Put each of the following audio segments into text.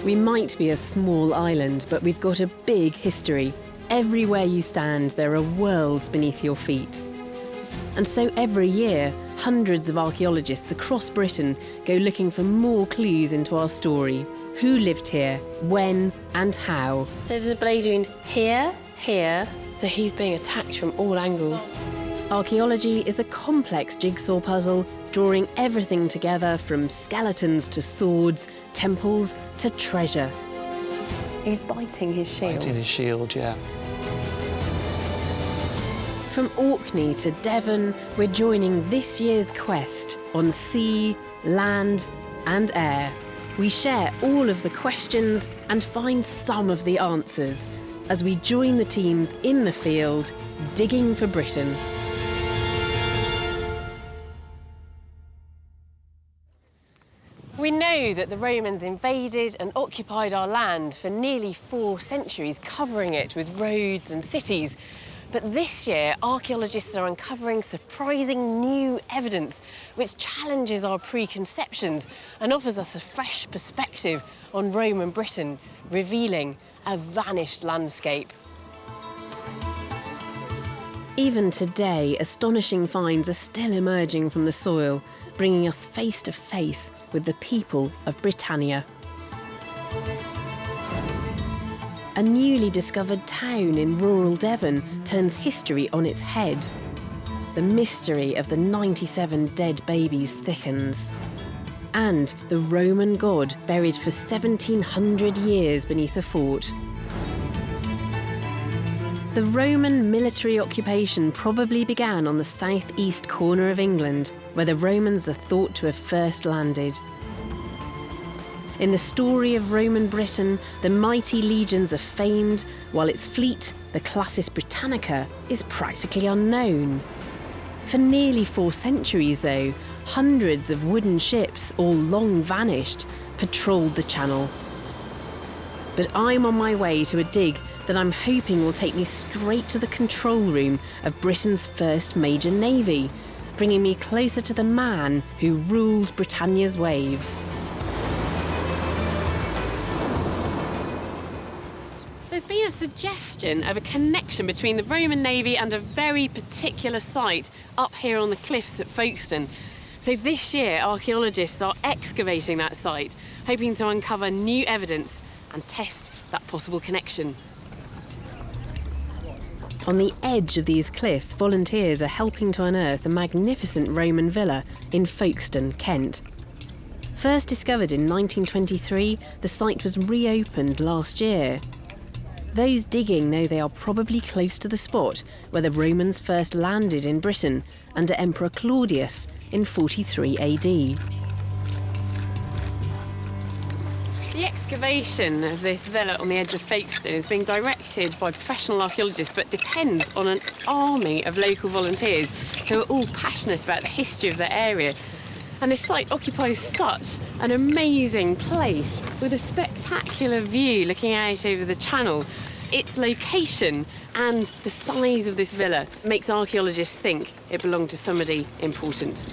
We might be a small island, but we've got a big history. Everywhere you stand, there are worlds beneath your feet. And so every year, hundreds of archaeologists across Britain go looking for more clues into our story. Who lived here, when and how. So there's a blade wound here, here, so he's being attacked from all angles. Archaeology is a complex jigsaw puzzle, drawing everything together from skeletons to swords, temples to treasure. He's biting his shield. Biting his shield, yeah. From Orkney to Devon, we're joining this year's quest on sea, land and air. We share all of the questions and find some of the answers as we join the teams in the field, digging for Britain. We know that the Romans invaded and occupied our land for nearly 4 centuries, covering it with roads and cities. But this year, archaeologists are uncovering surprising new evidence which challenges our preconceptions and offers us a fresh perspective on Roman Britain, revealing a vanished landscape. Even today, astonishing finds are still emerging from the soil, bringing us face to face with the people of Britannia. A newly discovered town in rural Devon turns history on its head. The mystery of the 97 dead babies thickens. And the Roman god buried for 1,700 years beneath a fort. The Roman military occupation probably began on the southeast corner of England, where the Romans are thought to have first landed. In the story of Roman Britain, the mighty legions are famed, while its fleet, the Classis Britannica, is practically unknown. For nearly 4 centuries, though, hundreds of wooden ships, all long vanished, patrolled the channel. But I'm on my way to a dig that I'm hoping will take me straight to the control room of Britain's first major navy, bringing me closer to the man who ruled Britannia's waves. There's been a suggestion of a connection between the Roman navy and a very particular site up here on the cliffs at Folkestone. So this year, archaeologists are excavating that site, hoping to uncover new evidence and test that possible connection. On the edge of these cliffs, volunteers are helping to unearth a magnificent Roman villa in Folkestone, Kent. First discovered in 1923, the site was reopened last year. Those digging know they are probably close to the spot where the Romans first landed in Britain under Emperor Claudius in 43 AD. The excavation of this villa on the edge of Folkestone is being directed by professional archaeologists, but depends on an army of local volunteers who are all passionate about the history of their area. And this site occupies such an amazing place with a spectacular view looking out over the channel. Its location and the size of this villa makes archaeologists think it belonged to somebody important.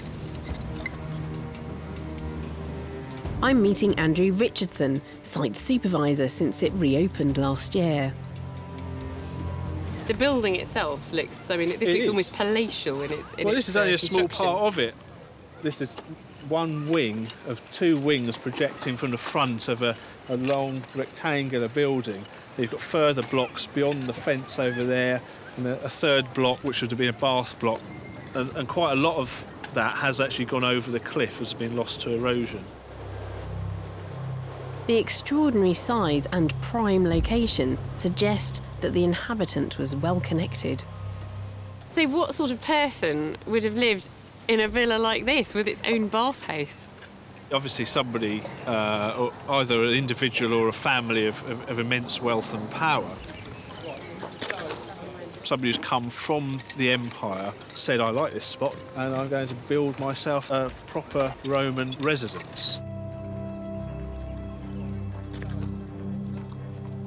I'm meeting Andrew Richardson, site supervisor since it reopened last year. The building itself looks, this looks almost palatial in its Well, this is only a small construction. part of it. This is one wing of 2 wings projecting from the front of a long rectangular building. You've got further blocks beyond the fence over there, and a third block which would be a bath block, and quite a lot of that has actually gone over the cliff, has been lost to erosion. The extraordinary size and prime location suggest that the inhabitant was well connected. So what sort of person would have lived in a villa like this with its own bathhouse? Obviously somebody, or either an individual or a family of immense wealth and power. Somebody who's come from the empire said, I like this spot and I'm going to build myself a proper Roman residence.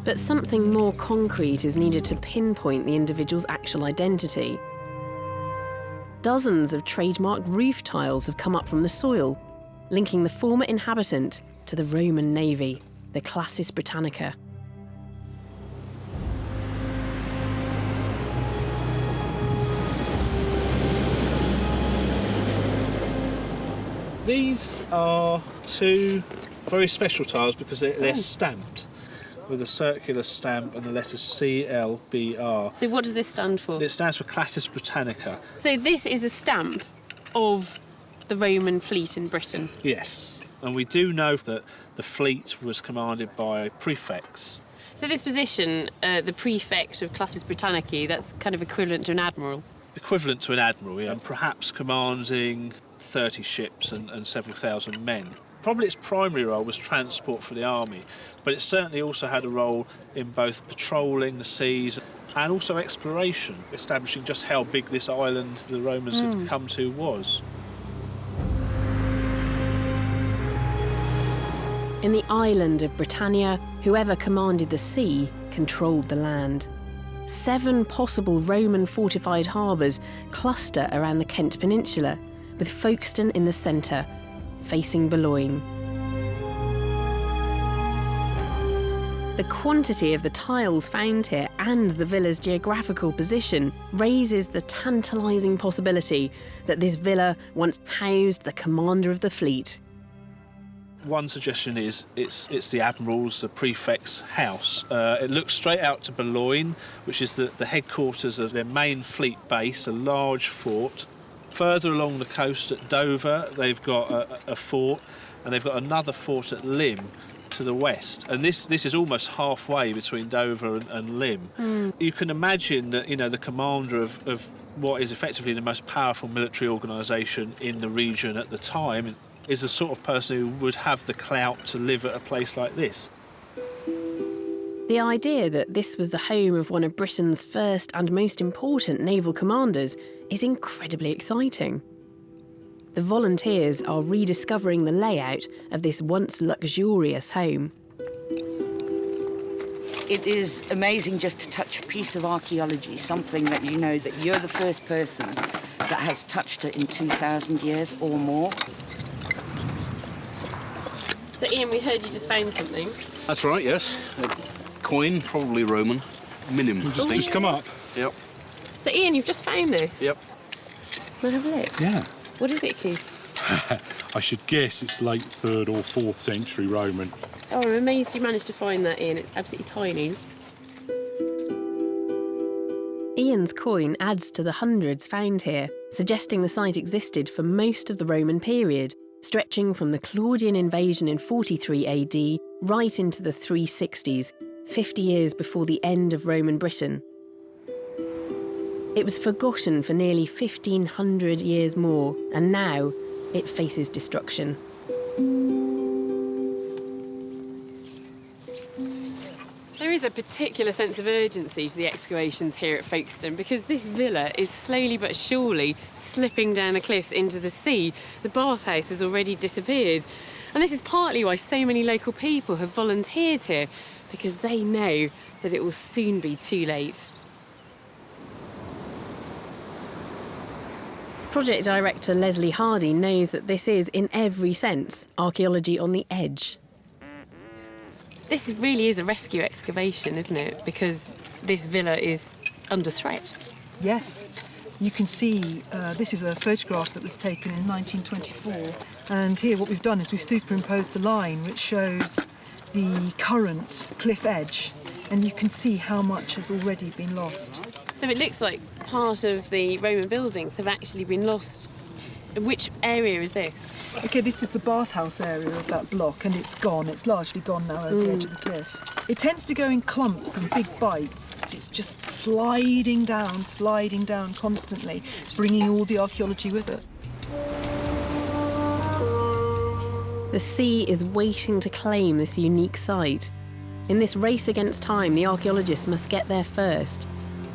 But something more concrete is needed to pinpoint the individual's actual identity. Dozens of trademarked roof tiles have come up from the soil, linking the former inhabitant to the Roman navy. the Classis Britannica. These are two very special tiles because they're stamped with a circular stamp and the letters CLBR. So what does this stand for? It stands for Classis Britannica. So this is a stamp of the Roman fleet in Britain. Yes, and we do know that the fleet was commanded by prefects. So this position, the prefect of Classis Britannicae, that's kind of equivalent to an admiral. Equivalent to an admiral, yeah, and perhaps commanding 30 ships and several thousand men. Probably its primary role was transport for the army, but it certainly also had a role in both patrolling the seas and also exploration, establishing just how big this island the Romans had come to was. In the island of Britannia, whoever commanded the sea controlled the land. 7 possible Roman fortified harbours cluster around the Kent Peninsula, with Folkestone in the centre, facing Boulogne. The quantity of the tiles found here and the villa's geographical position raises the tantalising possibility that this villa once housed the commander of the fleet. One suggestion is it's the admiral's, the prefect's house. It looks straight out to Boulogne, which is the headquarters of their main fleet base, a large fort. Further along the coast at Dover, they've got a fort, and they've got another fort at Lymm to the west. And this is almost halfway between Dover and Lymm. You can imagine that, you know, the commander of what is effectively the most powerful military organisation in the region at the time is the sort of person who would have the clout to live at a place like this. The idea that this was the home of one of Britain's first and most important naval commanders is incredibly exciting. The volunteers are rediscovering the layout of this once luxurious home. It is amazing just to touch a piece of archaeology, something that you know that you're the first person that has touched it in 2,000 years or more. So Ian, we heard you just found something. That's right, yes. A coin, probably Roman. Minimum. Just come up. Yep. So Ian, you've just found this. Yep. Can I have a look? Yeah. What is it, Keith? I should guess it's late 3rd or 4th century Roman. Oh, I'm amazed you managed to find that, Ian. It's absolutely tiny. Ian's coin adds to the hundreds found here, suggesting the site existed for most of the Roman period, stretching from the Claudian invasion in 43 AD right into the 360s, 50 years before the end of Roman Britain. It was forgotten for nearly 1,500 years more, and now it faces destruction. There is a particular sense of urgency to the excavations here at Folkestone because this villa is slowly but surely slipping down the cliffs into the sea. The bathhouse has already disappeared. And this is partly why so many local people have volunteered here, because they know that it will soon be too late. Project director Leslie Hardy knows that this is, in every sense, archaeology on the edge. This really is a rescue excavation, isn't it? Because this villa is under threat. Yes, you can see this is a photograph that was taken in 1924, and here what we've done is we've superimposed a line which shows the current cliff edge, and you can see how much has already been lost. So it looks like part of the Roman buildings have actually been lost. Which area is this? Okay, this is the bathhouse area of that block, and it's gone. It's largely gone now over the edge of the cliff. It tends to go in clumps and big bites. It's just sliding down constantly, bringing all the archaeology with it. The sea is waiting to claim this unique site. In this race against time, the archaeologists must get there first,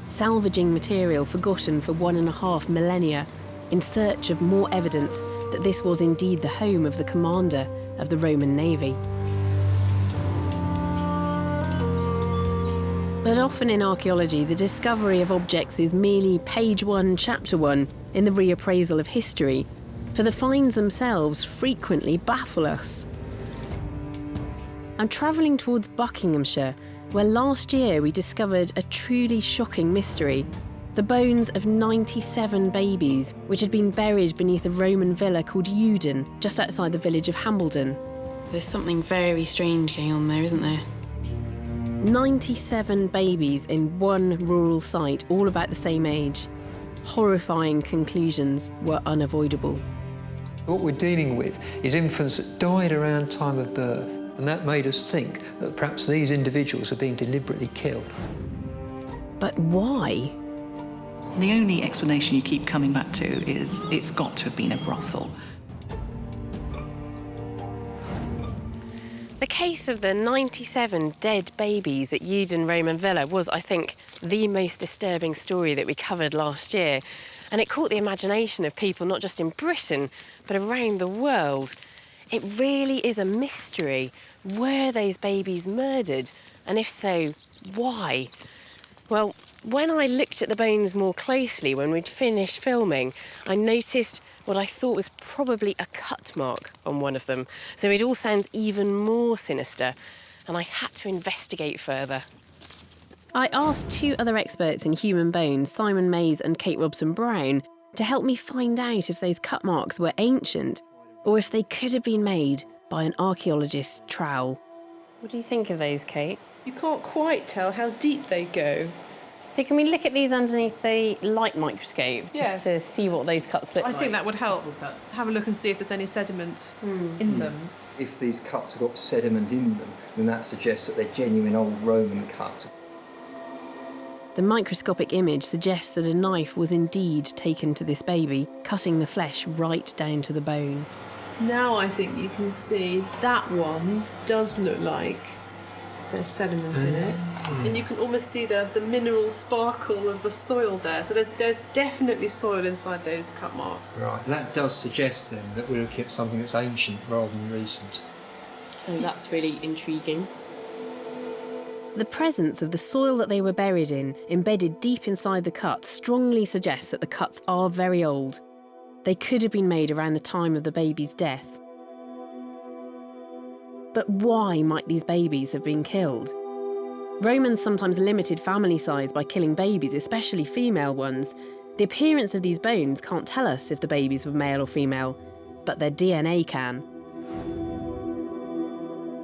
salvaging material forgotten for 1.5 millennia, in search of more evidence that this was indeed the home of the commander of the Roman Navy. But often in archaeology, the discovery of objects is merely page 1, chapter 1 in the reappraisal of history, for the finds themselves frequently baffle us. I'm travelling towards Buckinghamshire, where last year we discovered a truly shocking mystery. The bones of 97 babies, which had been buried beneath a Roman villa called Euden, just outside the village of Hambledon. There's something very strange going on there, isn't there? 97 babies in one rural site, all about the same age. Horrifying conclusions were unavoidable. What we're dealing with is infants that died around time of birth, and that made us think that perhaps these individuals were being deliberately killed. But why? The only explanation you keep coming back to is it's got to have been a brothel. The case of the 97 dead babies at Euden Roman Villa was, I think, the most disturbing story that we covered last year. And it caught the imagination of people not just in Britain, but around the world. It really is a mystery. Were those babies murdered? And if so, why? Well, when I looked at the bones more closely when we'd finished filming, I noticed what I thought was probably a cut mark on one of them. So it all sounds even more sinister, and I had to investigate further. I asked two other experts in human bones, Simon Mays and Kate Robson-Brown, to help me find out if those cut marks were ancient or if they could have been made by an archaeologist's trowel. What do you think of those, Kate? You can't quite tell how deep they go. So can we look at these underneath the light microscope just to see what those cuts look like? I think that would help. Have a look and see if there's any sediment in them. If these cuts have got sediment in them, then that suggests that they're genuine old Roman cuts. The microscopic image suggests that a knife was indeed taken to this baby, cutting the flesh right down to the bone. Now I think you can see that one does look like there's sediment in it. And you can almost see the mineral sparkle of the soil there. So there's definitely soil inside those cut marks. Right, that does suggest then that we're looking at something that's ancient rather than recent. Oh, that's really intriguing. The presence of the soil that they were buried in, embedded deep inside the cut, strongly suggests that the cuts are very old. They could have been made around the time of the baby's death. But why might these babies have been killed? Romans sometimes limited family size by killing babies, especially female ones. The appearance of these bones can't tell us if the babies were male or female, but their DNA can.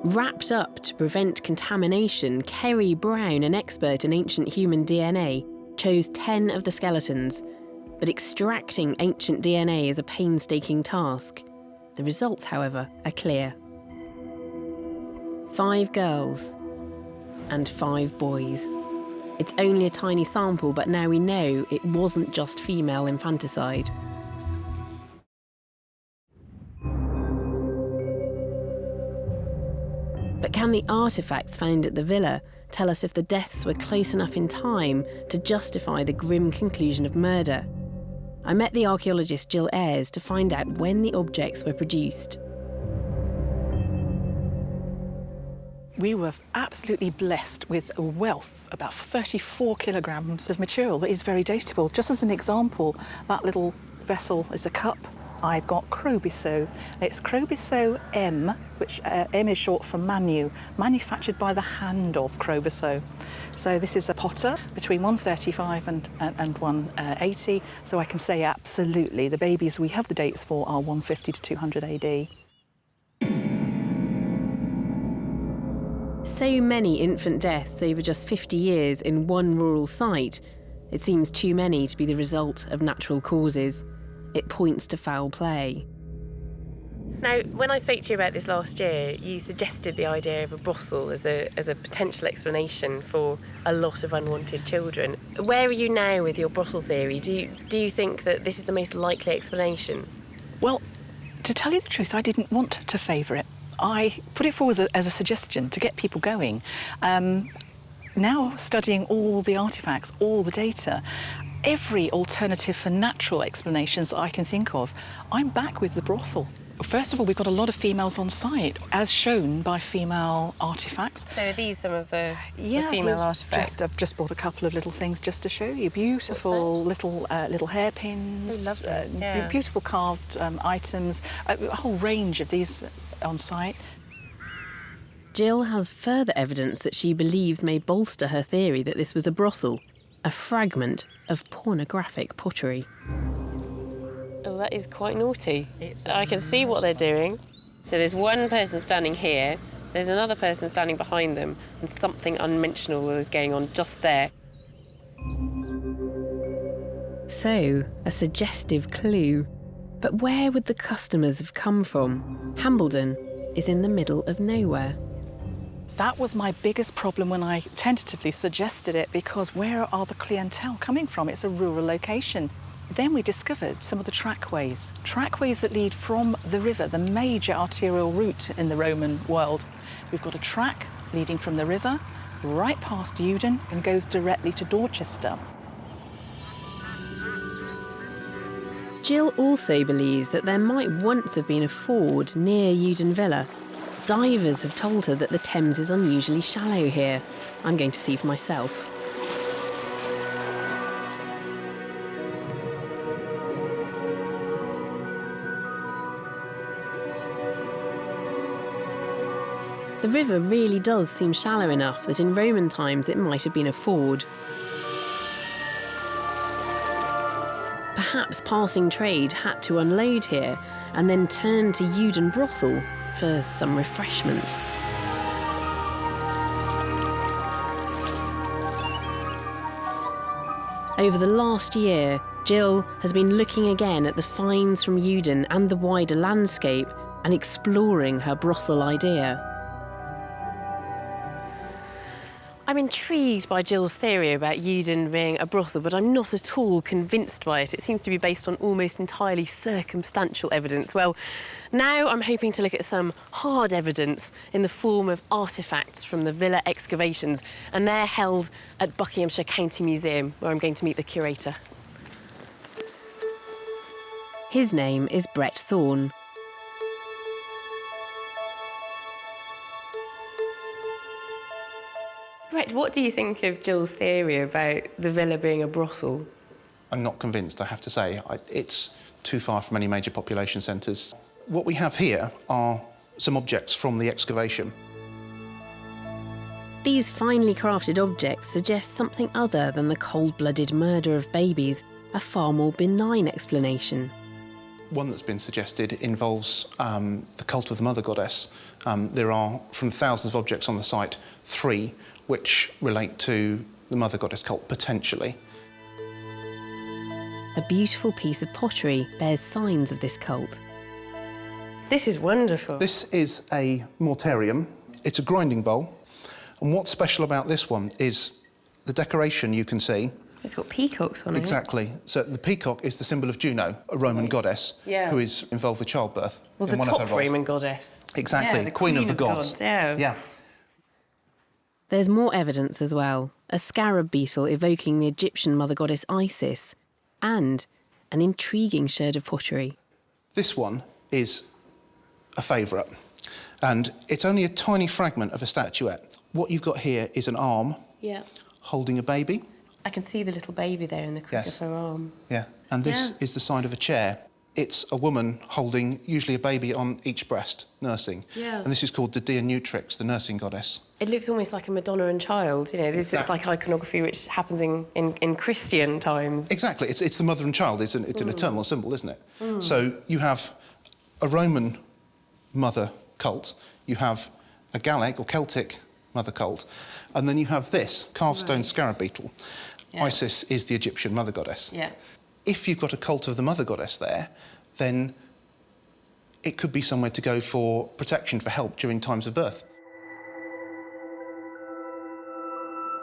Wrapped up to prevent contamination, Kerry Brown, an expert in ancient human DNA, chose 10 of the skeletons. But extracting ancient DNA is a painstaking task. The results, however, are clear. 5 girls and 5 boys. It's only a tiny sample, but now we know it wasn't just female infanticide. But can the artefacts found at the villa tell us if the deaths were close enough in time to justify the grim conclusion of murder? I met the archaeologist Jill Ayres to find out when the objects were produced. We were absolutely blessed with a wealth, about 34 kilograms of material that is very datable. Just as an example, that little vessel is a cup. I've got Crobiceau. It's Crobiceau M, which M is short for Manu, manufactured by the hand of Crobiceau. So this is a potter between 135 and 180. So I can say absolutely the babies we have the dates for are 150 to 200 AD. So many infant deaths over just 50 years in one rural site. It seems too many to be the result of natural causes. It points to foul play. Now, when I spoke to you about this last year, you suggested the idea of a brothel as a potential explanation for a lot of unwanted children. Where are you now with your brothel theory? Do you think that this is the most likely explanation? Well, to tell you the truth, I didn't want to favour it. I put it forward as a suggestion to get people going. Now studying all the artefacts, all the data, every alternative for natural explanations that I can think of, I'm back with the brothel. First of all, we've got a lot of females on site, as shown by female artefacts. So are these some of the female artefacts? I've just brought a couple of little things just to show you. Beautiful little hairpins, beautiful carved items, a whole range of these on site. Jill has further evidence that she believes may bolster her theory that this was a brothel, a fragment of pornographic pottery. Oh, that is quite naughty. I can see what they're doing. So there's one person standing here, there's another person standing behind them, and something unmentionable is going on just there. So, a suggestive clue. But where would the customers have come from? Hambledon is in the middle of nowhere. That was my biggest problem when I tentatively suggested it, because where are the clientele coming from? It's a rural location. Then we discovered some of the trackways that lead from the river, the major arterial route in the Roman world. We've got a track leading from the river right past Uden and goes directly to Dorchester. Jill also believes that there might once have been a ford near Uden Villa. Divers have told her that the Thames is unusually shallow here. I'm going to see for myself. The river really does seem shallow enough that in Roman times it might have been a ford. Perhaps passing trade had to unload here and then turn to Uden brothel for some refreshment. Over the last year, Jill has been looking again at the finds from Uden and the wider landscape and exploring her brothel idea. I'm intrigued by Jill's theory about Uden being a brothel, but I'm not at all convinced by it. It seems to be based on almost entirely circumstantial evidence. Well, now I'm hoping to look at some hard evidence in the form of artefacts from the villa excavations, and they're held at Buckinghamshire County Museum, where I'm going to meet the curator. His name is Brett Thorne. Brett, what do you think of Jill's theory about the villa being a brothel? I'm not convinced, I have to say. It's too far from any major population centres. What we have here are some objects from the excavation. These finely crafted objects suggest something other than the cold-blooded murder of babies, a far more benign explanation. One that's been suggested involves the cult of the mother goddess. There are, from thousands of objects on the site, 3 which relate to the mother goddess cult, potentially. A beautiful piece of pottery bears signs of this cult. This is wonderful. This is a mortarium. It's a grinding bowl. And what's special about this one is the decoration you can see. It's got peacocks on it. Exactly. So the peacock is the symbol of Juno, a Roman goddess who is involved with childbirth. Well, the top Roman goddess. Exactly, the queen of the gods. Yeah. There's more evidence as well. A scarab beetle evoking the Egyptian mother goddess Isis, and an intriguing sherd of pottery. This one is a favourite, and it's only a tiny fragment of a statuette. What you've got here is an arm holding a baby. I can see the little baby there in the crook of her arm. Yeah, and this is the side of a chair. It's a woman holding usually a baby on each breast, nursing. Yeah. And this is called the Dea Nutrix, the nursing goddess. It looks almost like a Madonna and child, you know, this is like iconography which happens in Christian times. Exactly, it's the mother and child, it's an eternal symbol, isn't it? So you have a Roman mother cult, you have a Gallic or Celtic mother cult, and then you have this carved stone scarab beetle. Isis is the Egyptian mother goddess. Yeah. If you've got a cult of the mother goddess there, then it could be somewhere to go for protection, for help during times of birth.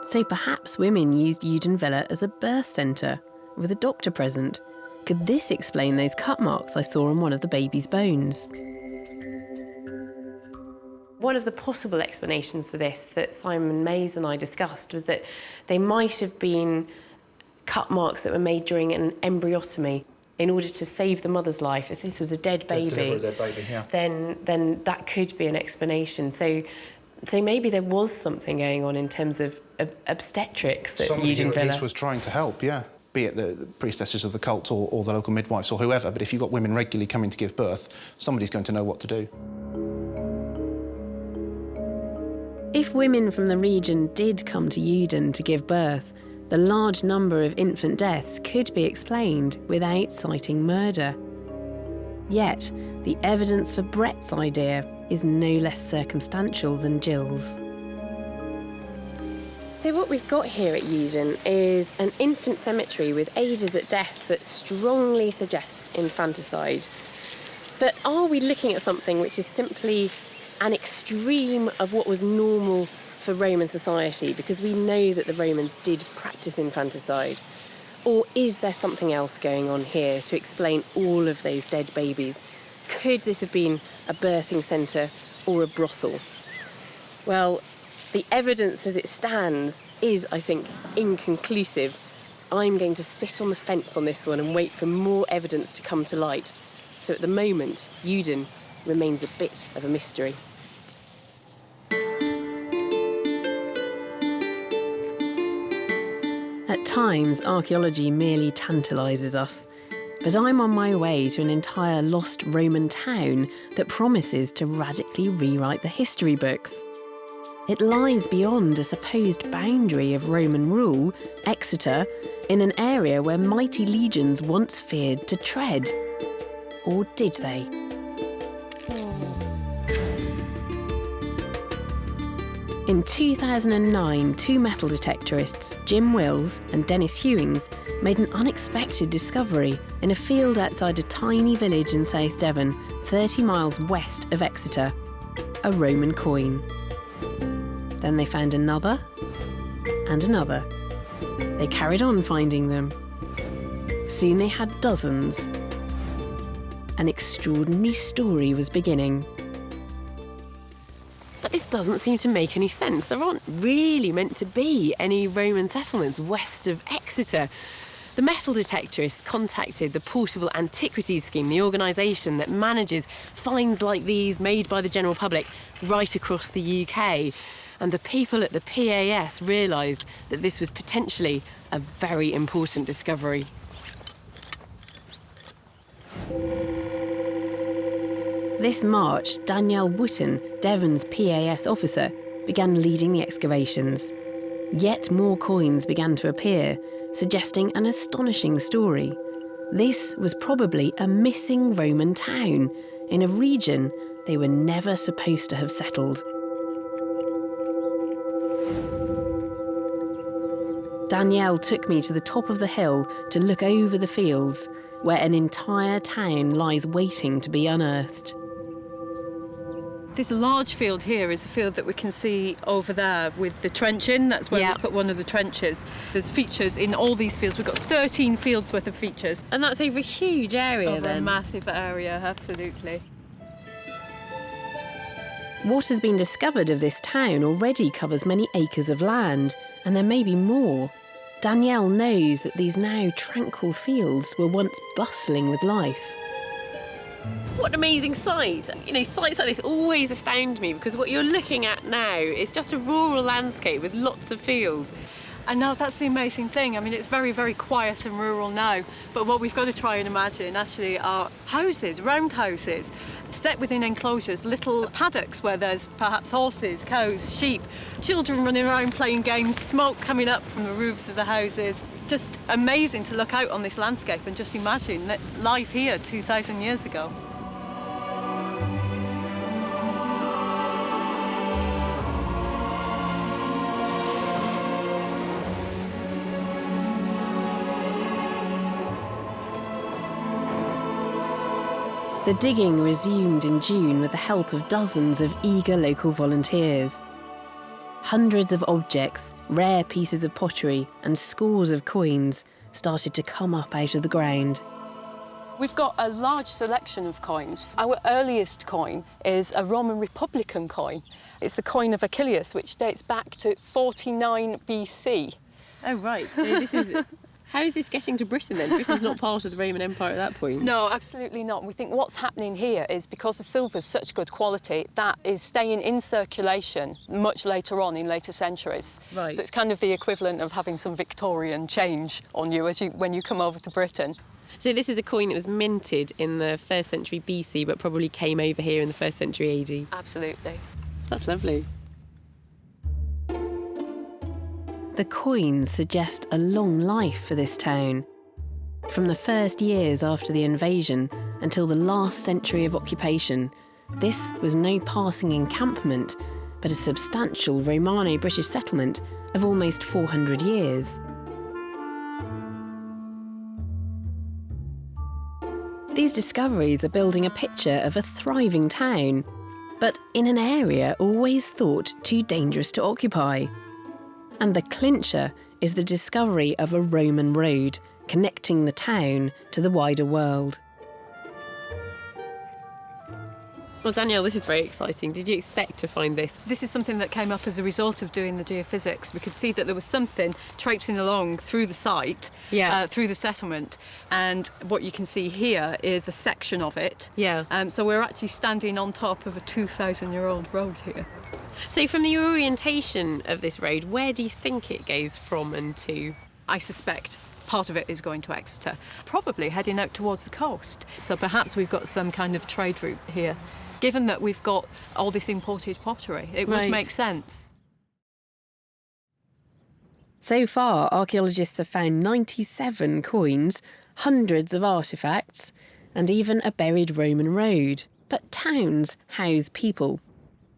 So perhaps women used Uden Villa as a birth centre, with a doctor present. Could this explain those cut marks I saw on one of the baby's bones? One of the possible explanations for this that Simon Mays and I discussed was that they might have been cut marks that were made during an embryotomy in order to save the mother's life. If this was a dead baby, then that could be an explanation. So maybe there was something going on in terms of obstetrics at Somebody Uden who Villa. at least was trying to help, be it the priestesses of the cult or the local midwives or whoever, but if you've got women regularly coming to give birth, somebody's going to know what to do. If women from the region did come to Uden to give birth, the large number of infant deaths could be explained without citing murder. Yet, the evidence for Brett's idea is no less circumstantial than Jill's. So what we've got here at Uden is an infant cemetery with ages at death that strongly suggest infanticide. But are we looking at something which is simply an extreme of what was normal for Roman society, because we know that the Romans did practice infanticide? Or is there something else going on here to explain all of those dead babies? Could this have been a birthing centre or a brothel? Well, the evidence as it stands is, I think, inconclusive. I'm going to sit on the fence on this one and wait for more evidence to come to light. So at the moment, Uden remains a bit of a mystery. At times, archaeology merely tantalises us. But I'm on my way to an entire lost Roman town that promises to radically rewrite the history books. It lies beyond a supposed boundary of Roman rule, Exeter, in an area where mighty legions once feared to tread. Or did they? In 2009, two metal detectorists, Jim Wills and Dennis Hewings, made an unexpected discovery in a field outside a tiny village in South Devon, 30 miles west of Exeter. A Roman coin. Then they found another and another. They carried on finding them. Soon they had dozens. An extraordinary story was beginning. But this doesn't seem to make any sense. There aren't really meant to be any Roman settlements west of Exeter. The metal detectorists contacted the Portable Antiquities Scheme, the organisation that manages finds like these made by the general public right across the UK. And the people at the PAS realised that this was potentially a very important discovery. This March, Danielle Wooten, Devon's PAS officer, began leading the excavations. Yet more coins began to appear, suggesting an astonishing story. This was probably a missing Roman town in a region they were never supposed to have settled. Danielle took me to the top of the hill to look over the fields, where an entire town lies waiting to be unearthed. This large field here is a field that we can see over there with the trenching. That's where we've put one of the trenches. There's features in all these fields. We've got 13 fields worth of features. And that's over a huge area over then? A massive area, absolutely. What has been discovered of this town already covers many acres of land, and there may be more. Danielle knows that these now tranquil fields were once bustling with life. What an amazing sight. You know, sights like this always astound me, because what you're looking at now is just a rural landscape with lots of fields. And now that's the amazing thing. I mean, it's very, very quiet and rural now. But what we've got to try and imagine actually are houses, round houses, set within enclosures, little paddocks where there's perhaps horses, cows, sheep, children running around playing games, smoke coming up from the roofs of the houses. Just amazing to look out on this landscape and just imagine that life here 2,000 years ago. The digging resumed in June with the help of dozens of eager local volunteers. Hundreds of objects, rare pieces of pottery and scores of coins started to come up out of the ground. We've got a large selection of coins. Our earliest coin is a Roman Republican coin. It's the coin of Achilles, which dates back to 49 BC. Oh, right. So this is... How is this getting to Britain then? Britain's not part of the Roman Empire at that point. No, absolutely not. We think what's happening here is because the silver's such good quality, that is staying in circulation much later on in later centuries. Right. So it's kind of the equivalent of having some Victorian change on you when you come over to Britain. So this is a coin that was minted in the 1st century BC, but probably came over here in the 1st century AD. Absolutely. That's lovely. The coins suggest a long life for this town. From the first years after the invasion until the last century of occupation, this was no passing encampment, but a substantial Romano-British settlement of almost 400 years. These discoveries are building a picture of a thriving town, but in an area always thought too dangerous to occupy. And the clincher is the discovery of a Roman road connecting the town to the wider world. Well, Danielle, this is very exciting. Did you expect to find this? This is something that came up as a result of doing the geophysics. We could see that there was something traipsing along through the site, through the settlement, and what you can see here is a section of it. So we're actually standing on top of a 2,000-year-old road here. So from the orientation of this road, where do you think it goes from and to? I suspect part of it is going to Exeter, probably heading out towards the coast. So perhaps we've got some kind of trade route here. Given that we've got all this imported pottery, it would make sense. So far, archaeologists have found 97 coins, hundreds of artefacts, and even a buried Roman road. But towns house people.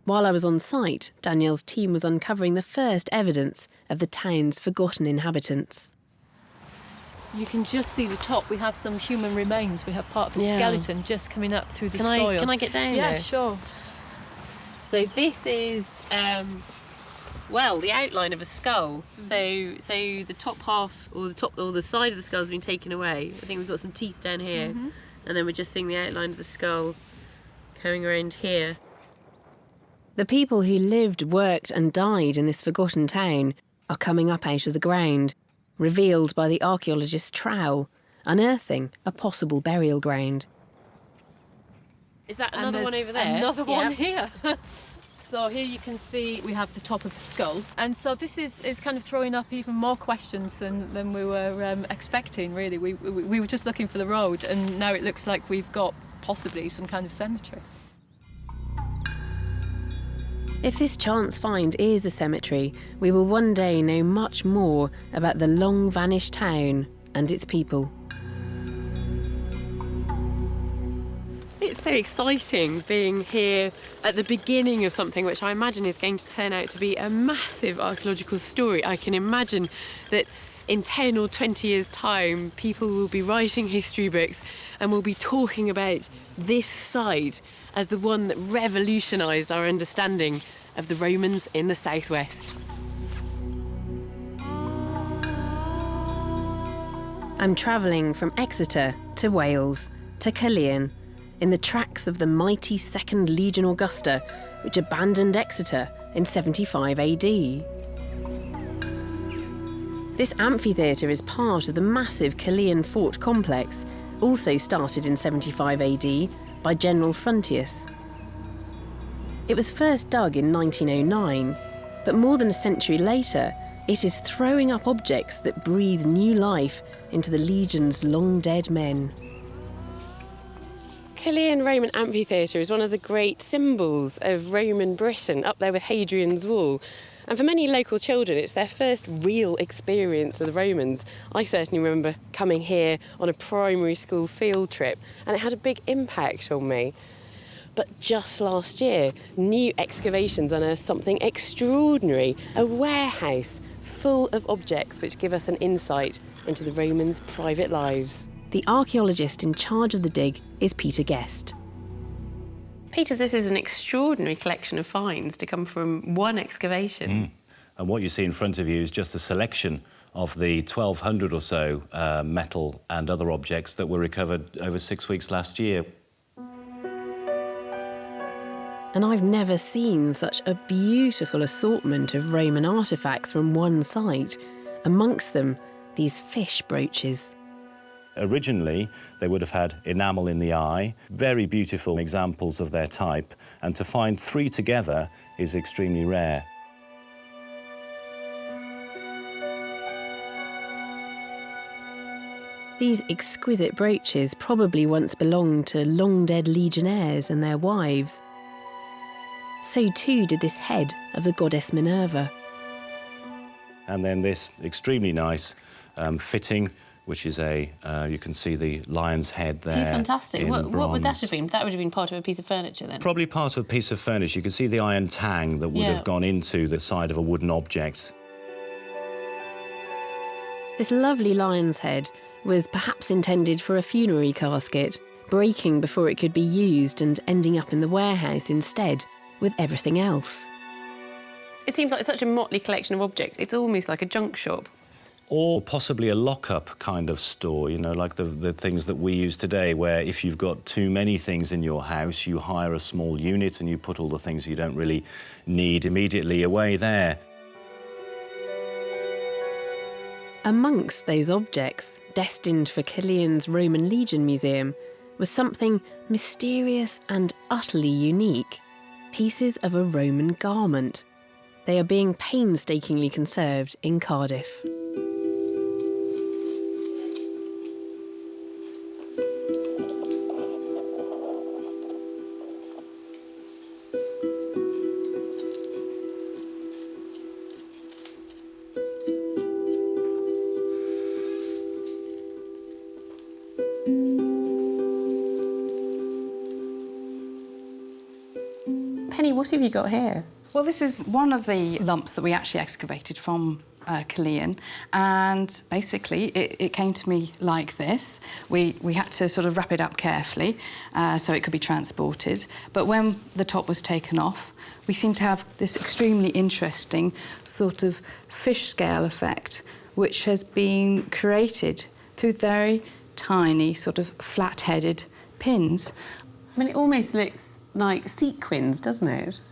While I was on site, Danielle's team was uncovering the first evidence of the town's forgotten inhabitants. You can just see the top. We have some human remains. We have part of the skeleton just coming up through the soil. Can I get down there? Yeah, sure. So this is, the outline of a skull. So the top half, or the side of the skull has been taken away. I think we've got some teeth down here, and then we're just seeing the outline of the skull coming around here. The people who lived, worked and died in this forgotten town are coming up out of the ground, revealed by the archaeologist's trowel, unearthing a possible burial ground. Is that another one over there? Another one here. So here you can see we have the top of a skull. And so this is kind of throwing up even more questions than we were expecting, really. We were just looking for the road, and now it looks like we've got possibly some kind of cemetery. If this chance find is a cemetery, we will one day know much more about the long-vanished town and its people. It's so exciting being here at the beginning of something which I imagine is going to turn out to be a massive archaeological story. I can imagine that in 10 or 20 years' time, people will be writing history books and will be talking about this site as the one that revolutionised our understanding of the Romans in the southwest. I'm travelling from Exeter to Wales to Caerleon, in the tracks of the mighty 2nd Legion Augusta, which abandoned Exeter in 75 AD. This amphitheatre is part of the massive Caerleon fort complex, also started in 75 AD by General Frontius. It was first dug in 1909, but more than a century later, it is throwing up objects that breathe new life into the legion's long-dead men. Caerleon Roman Amphitheatre is one of the great symbols of Roman Britain, up there with Hadrian's Wall. And for many local children, it's their first real experience of the Romans. I certainly remember coming here on a primary school field trip, and it had a big impact on me. But just last year, new excavations unearthed something extraordinary, a warehouse full of objects which give us an insight into the Romans' private lives. The archaeologist in charge of the dig is Peter Guest. Peter, this is an extraordinary collection of finds to come from one excavation. And what you see in front of you is just a selection of the 1,200 or so metal and other objects that were recovered over 6 weeks last year. And I've never seen such a beautiful assortment of Roman artefacts from one site. Amongst them, these fish brooches. Originally, they would have had enamel in the eye, very beautiful examples of their type, and to find 3 together is extremely rare. These exquisite brooches probably once belonged to long-dead legionnaires and their wives. So too did this head of the goddess Minerva. And then this extremely nice fitting, which is you can see the lion's head there. He's fantastic. What would that bronze. have been? That would have been part of a piece of furniture then? Probably part of a piece of furniture. You can see the iron tang that would have gone into the side of a wooden object. This lovely lion's head was perhaps intended for a funerary casket, breaking before it could be used and ending up in the warehouse instead, with everything else. It seems like such a motley collection of objects. It's almost like a junk shop. Or possibly a lock-up kind of store, you know, like the things that we use today, where if you've got too many things in your house, you hire a small unit and you put all the things you don't really need immediately away there. Amongst those objects, destined for Killian's Roman Legion Museum, was something mysterious and utterly unique. Pieces of a Roman garment. They are being painstakingly conserved in Cardiff. Penny, what have you got here? Well, this is one of the lumps that we actually excavated from Killian, and basically it came to me like this. We had to sort of wrap it up carefully so it could be transported, but when the top was taken off, we seem to have this extremely interesting sort of fish scale effect, which has been created through very tiny sort of flat-headed pins. I mean, it almost looks like sequins, doesn't it?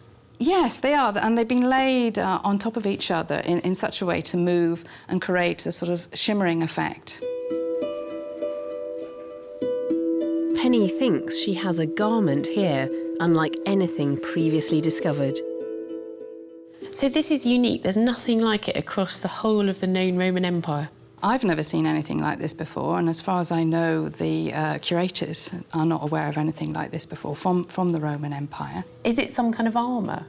Yes, they are, and they've been laid on top of each other in such a way to move and create a sort of shimmering effect. Penny thinks she has a garment here, unlike anything previously discovered. So this is unique. There's nothing like it across the whole of the known Roman Empire. I've never seen anything like this before, and as far as I know, the curators are not aware of anything like this before from the Roman Empire. Is it some kind of armour?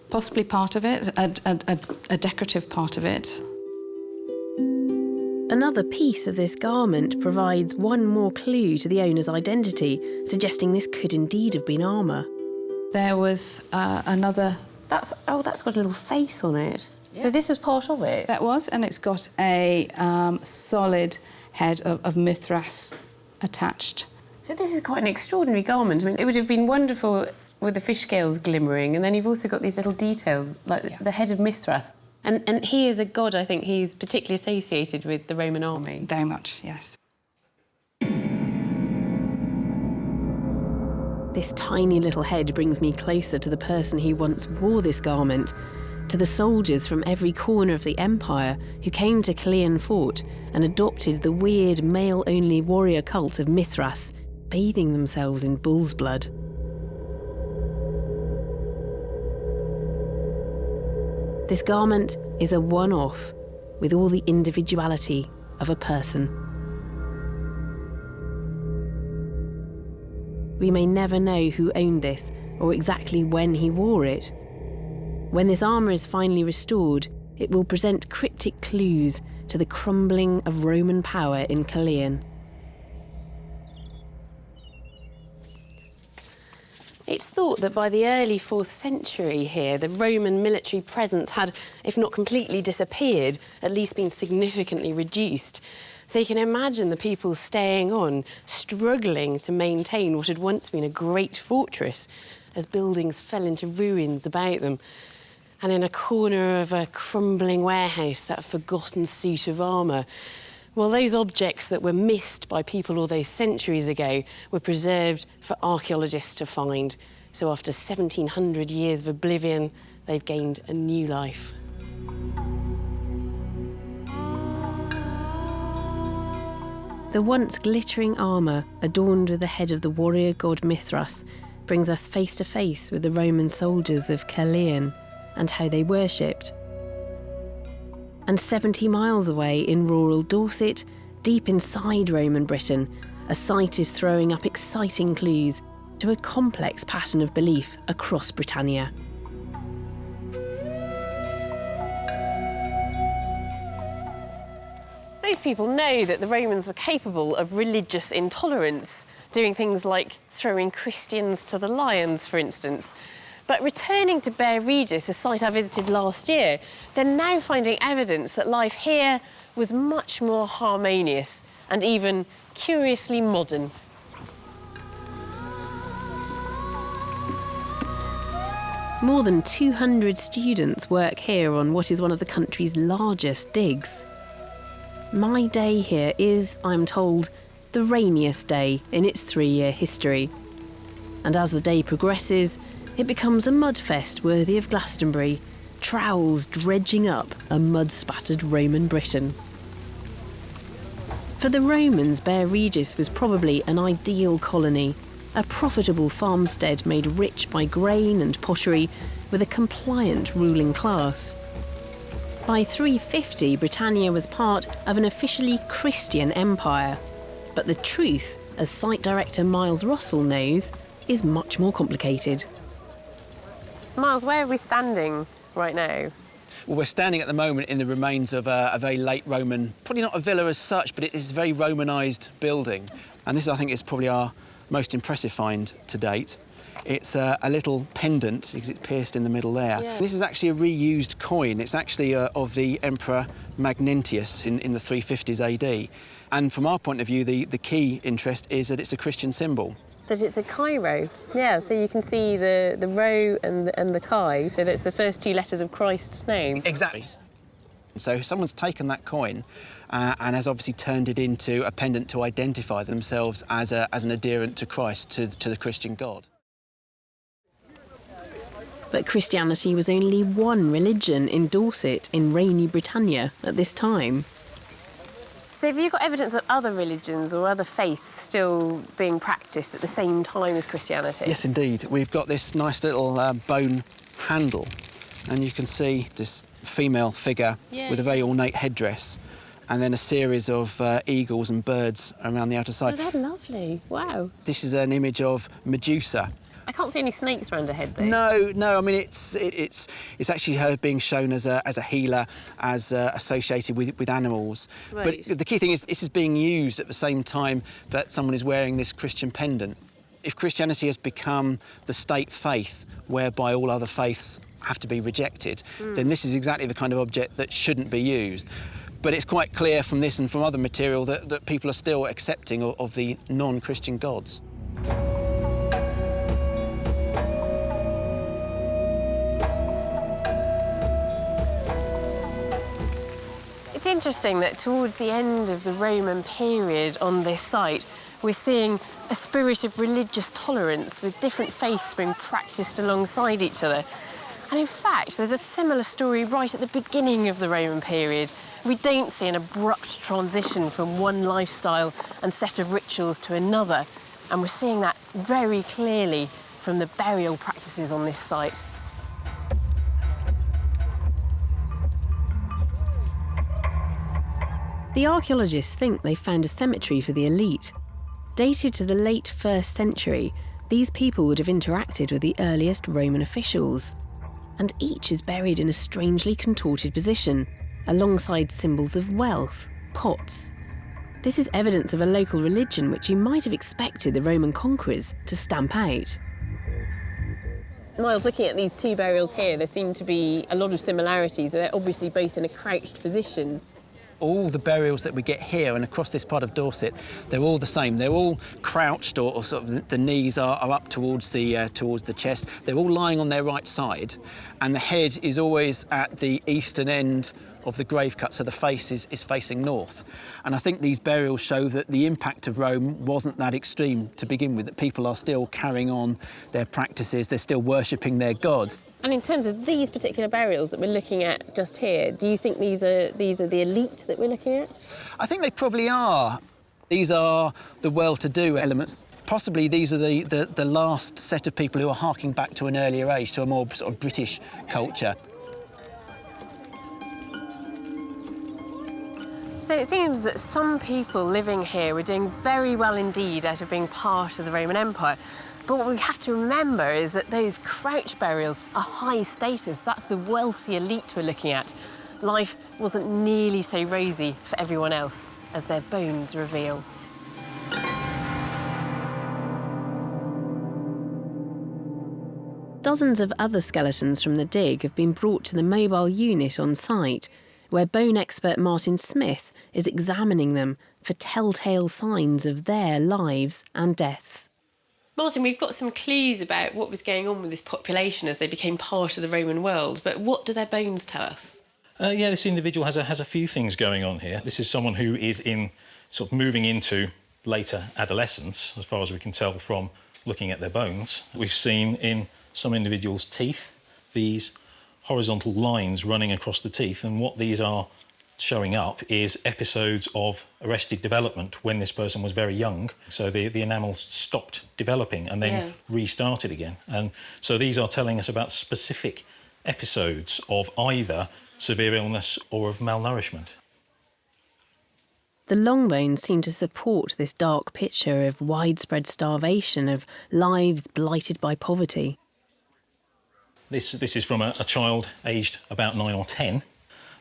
Possibly part of it, a decorative part of it. Another piece of this garment provides one more clue to the owner's identity, suggesting this could indeed have been armour. There was another... That's got a little face on it. Yeah. So this was part of it? That was, and it's got a solid head of Mithras attached. So this is quite an extraordinary garment. I mean, it would have been wonderful with the fish scales glimmering, and then you've also got these little details, like the head of Mithras. And he is a god, I think. He's particularly associated with the Roman army. Very much, yes. This tiny little head brings me closer to the person who once wore this garment, to the soldiers from every corner of the empire who came to Killian Fort and adopted the weird male-only warrior cult of Mithras, bathing themselves in bull's blood. This garment is a one-off, with all the individuality of a person. We may never know who owned this or exactly when he wore it. When this armour is finally restored, it will present cryptic clues to the crumbling of Roman power in Killian. It's thought that by the early 4th century here, the Roman military presence had, if not completely disappeared, at least been significantly reduced. So you can imagine the people staying on, struggling to maintain what had once been a great fortress as buildings fell into ruins about them. And in a corner of a crumbling warehouse, that forgotten suit of armour, well, those objects that were missed by people all those centuries ago were preserved for archaeologists to find. So after 1,700 years of oblivion, they've gained a new life. The once glittering armour, adorned with the head of the warrior god Mithras, brings us face to face with the Roman soldiers of Killian and how they worshipped. And 70 miles away in rural Dorset, deep inside Roman Britain, a site is throwing up exciting clues to a complex pattern of belief across Britannia. most people know that the Romans were capable of religious intolerance, doing things like throwing Christians to the lions, for instance. But returning to Bear Regis, a site I visited last year, they're now finding evidence that life here was much more harmonious and even curiously modern. More than 200 students work here on what is one of the country's largest digs. My day here is, I'm told, the rainiest day in its 3-year history. And as the day progresses, it becomes a mudfest worthy of Glastonbury, trowels dredging up a mud-spattered Roman Britain. For the Romans, Bear Regis was probably an ideal colony, a profitable farmstead made rich by grain and pottery with a compliant ruling class. By 350, Britannia was part of an officially Christian empire. But the truth, as site director Miles Russell knows, is much more complicated. Miles, where are we standing right now? Well, we're standing at the moment in the remains of a very late Roman, probably not a villa as such, but it is a very Romanised building. And this, I think, is probably our most impressive find to date. It's a little pendant, because it's pierced in the middle there. Yeah. This is actually a reused coin. It's actually of the Emperor Magnentius in the 350s AD. And from our point of view, the key interest is that it's a Christian symbol. That it's a Chi-rho. Yeah, so you can see the rho and the chi, so that's the first 2 letters of Christ's name. Exactly. So someone's taken that coin and has obviously turned it into a pendant to identify themselves as an adherent to Christ, to the Christian God. But Christianity was only one religion in Dorset, in rainy Britannia, at this time. So have you got evidence of other religions or other faiths still being practised at the same time as Christianity? Yes, indeed. We've got this nice little bone handle, and you can see this female figure with a very ornate headdress, and then a series of eagles and birds around the outer side. Oh, they're lovely. Wow. This is an image of Medusa. I can't see any snakes around her head, though. No. I mean, it's actually her being shown as a healer, as associated with animals. Right. But the key thing is this is being used at the same time that someone is wearing this Christian pendant. If Christianity has become the state faith whereby all other faiths have to be rejected, then this is exactly the kind of object that shouldn't be used. But it's quite clear from this and from other material that people are still accepting of the non-Christian gods. It's interesting that towards the end of the Roman period on this site, we're seeing a spirit of religious tolerance with different faiths being practised alongside each other. And in fact, there's a similar story right at the beginning of the Roman period. We don't see an abrupt transition from one lifestyle and set of rituals to another. And we're seeing that very clearly from the burial practices on this site. The archaeologists think they found a cemetery for the elite. Dated to the late 1st century, these people would have interacted with the earliest Roman officials. And each is buried in a strangely contorted position, alongside symbols of wealth, pots. This is evidence of a local religion which you might have expected the Roman conquerors to stamp out. Miles, looking at these 2 burials here, there seem to be a lot of similarities. They're obviously both in a crouched position. All the burials that we get here and across this part of Dorset, they're all the same. They're all crouched, or sort of the knees are up towards the chest. They're all lying on their right side, and the head is always at the eastern end of the grave cut, so the face is facing north. And I think these burials show that the impact of Rome wasn't that extreme to begin with, that people are still carrying on their practices, they're still worshipping their gods. And in terms of these particular burials that we're looking at just here, do you think these are the elite that we're looking at? I think they probably are. These are the well-to-do elements. Possibly these are the last set of people who are harking back to an earlier age, to a more sort of British culture. So it seems that some people living here were doing very well indeed out of being part of the Roman Empire. But what we have to remember is that those crouch burials are high status. That's the wealthy elite we're looking at. life wasn't nearly so rosy for everyone else as their bones reveal. Dozens of other skeletons from the dig have been brought to the mobile unit on site, where bone expert Martin Smith is examining them for telltale signs of their lives and deaths. Martin, we've got some clues about what was going on with this population as they became part of the Roman world, but what do their bones tell us? Yeah, this individual has a few things going on here. This is someone who is sort of moving into later adolescence, as far as we can tell from looking at their bones. We've seen in some individuals' teeth these horizontal lines running across the teeth, and what these are showing up is episodes of arrested development when this person was very young. So the enamel stopped developing and then restarted again. And so these are telling us about specific episodes of either severe illness or of malnourishment. The long bones seem to support this dark picture of widespread starvation, of lives blighted by poverty. This is from a child aged about 9 or 10.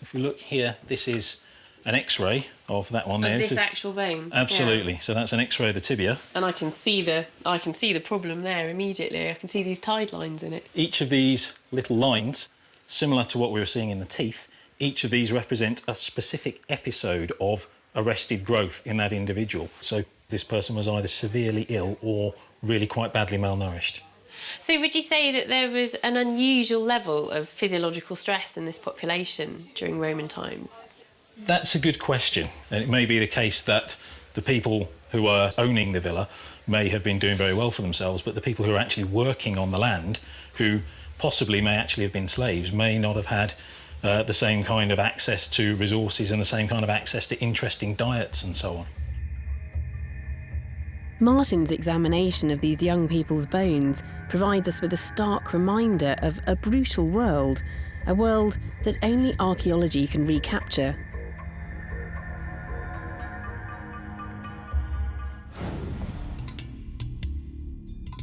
If we look here, this is an X-ray of that one there. Of this actual bone? Absolutely. Yeah. So that's an X-ray of the tibia. And I can see the problem there immediately. I can see these tide lines in it. Each of these little lines, similar to what we were seeing in the teeth, each of these represent a specific episode of arrested growth in that individual. So this person was either severely ill or really quite badly malnourished. So would you say that there was an unusual level of physiological stress in this population during Roman times? That's a good question. And it may be the case that the people who are owning the villa may have been doing very well for themselves, but the people who are actually working on the land, who possibly may actually have been slaves, may not have had the same kind of access to resources and the same kind of access to interesting diets and so on. Martin's examination of these young people's bones provides us with a stark reminder of a brutal world, a world that only archaeology can recapture.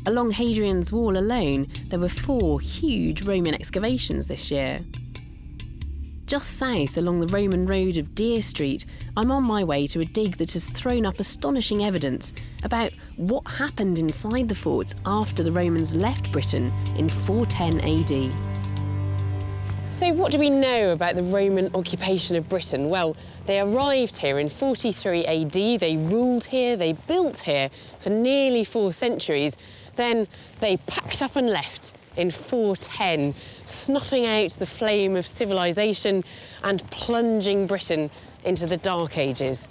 Along Hadrian's Wall alone, there were 4 huge Roman excavations this year. Just south along the Roman road of Deer Street, I'm on my way to a dig that has thrown up astonishing evidence about what happened inside the forts after the Romans left Britain in 410 AD. So what do we know about the Roman occupation of Britain? Well, they arrived here in 43 AD, they ruled here, they built here for nearly 4 centuries. Then they packed up and left in 410, snuffing out the flame of civilization and plunging Britain into the Dark Ages.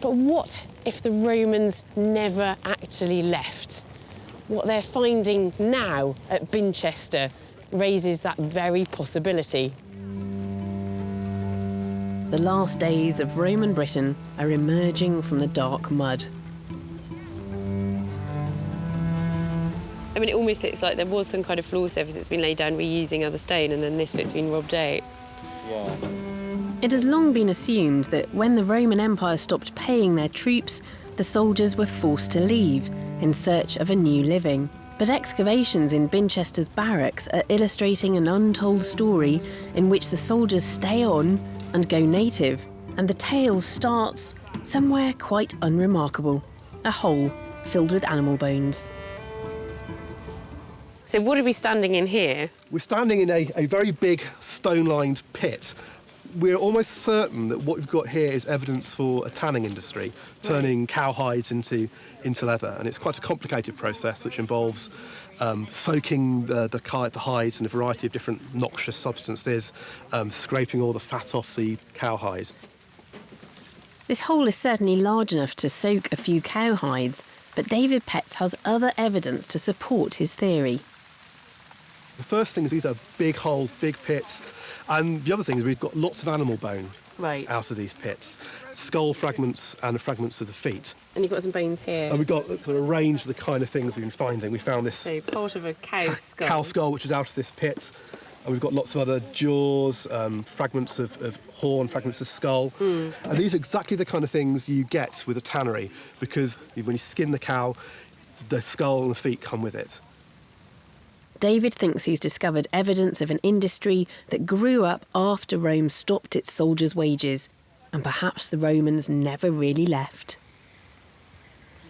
But what if the Romans never actually left? What they're finding now at Binchester raises that very possibility. The last days of Roman Britain are emerging from the dark mud. I mean, it almost looks like there was some kind of floor surface that's been laid down reusing other stone, and then this bit's been robbed out. Yeah. It has long been assumed that when the Roman Empire stopped paying their troops, the soldiers were forced to leave in search of a new living. But excavations in Binchester's barracks are illustrating an untold story in which the soldiers stay on and go native. And the tale starts somewhere quite unremarkable, a hole filled with animal bones. So what are we standing in here? We're standing in a very big stone-lined pit. We're almost certain that what we've got here is evidence for a tanning industry, turning cow hides into leather. And it's quite a complicated process which involves soaking the hides in a variety of different noxious substances, scraping all the fat off the cow hides. This hole is certainly large enough to soak a few cow hides, but David Petts has other evidence to support his theory. The first thing is these are big holes, big pits, and the other thing is we've got lots of animal bone out of these pits, skull fragments and the fragments of the feet. And you've got some bones here. And we've got kind of a range of the kind of things we've been finding. We found this so part of a cow skull. Cow skull, which is out of this pit, and we've got lots of other jaws, fragments of horn, fragments of skull. And these are exactly the kind of things you get with a tannery, because when you skin the cow, the skull and the feet come with it. David thinks he's discovered evidence of an industry that grew up after Rome stopped its soldiers' wages, and perhaps the Romans never really left.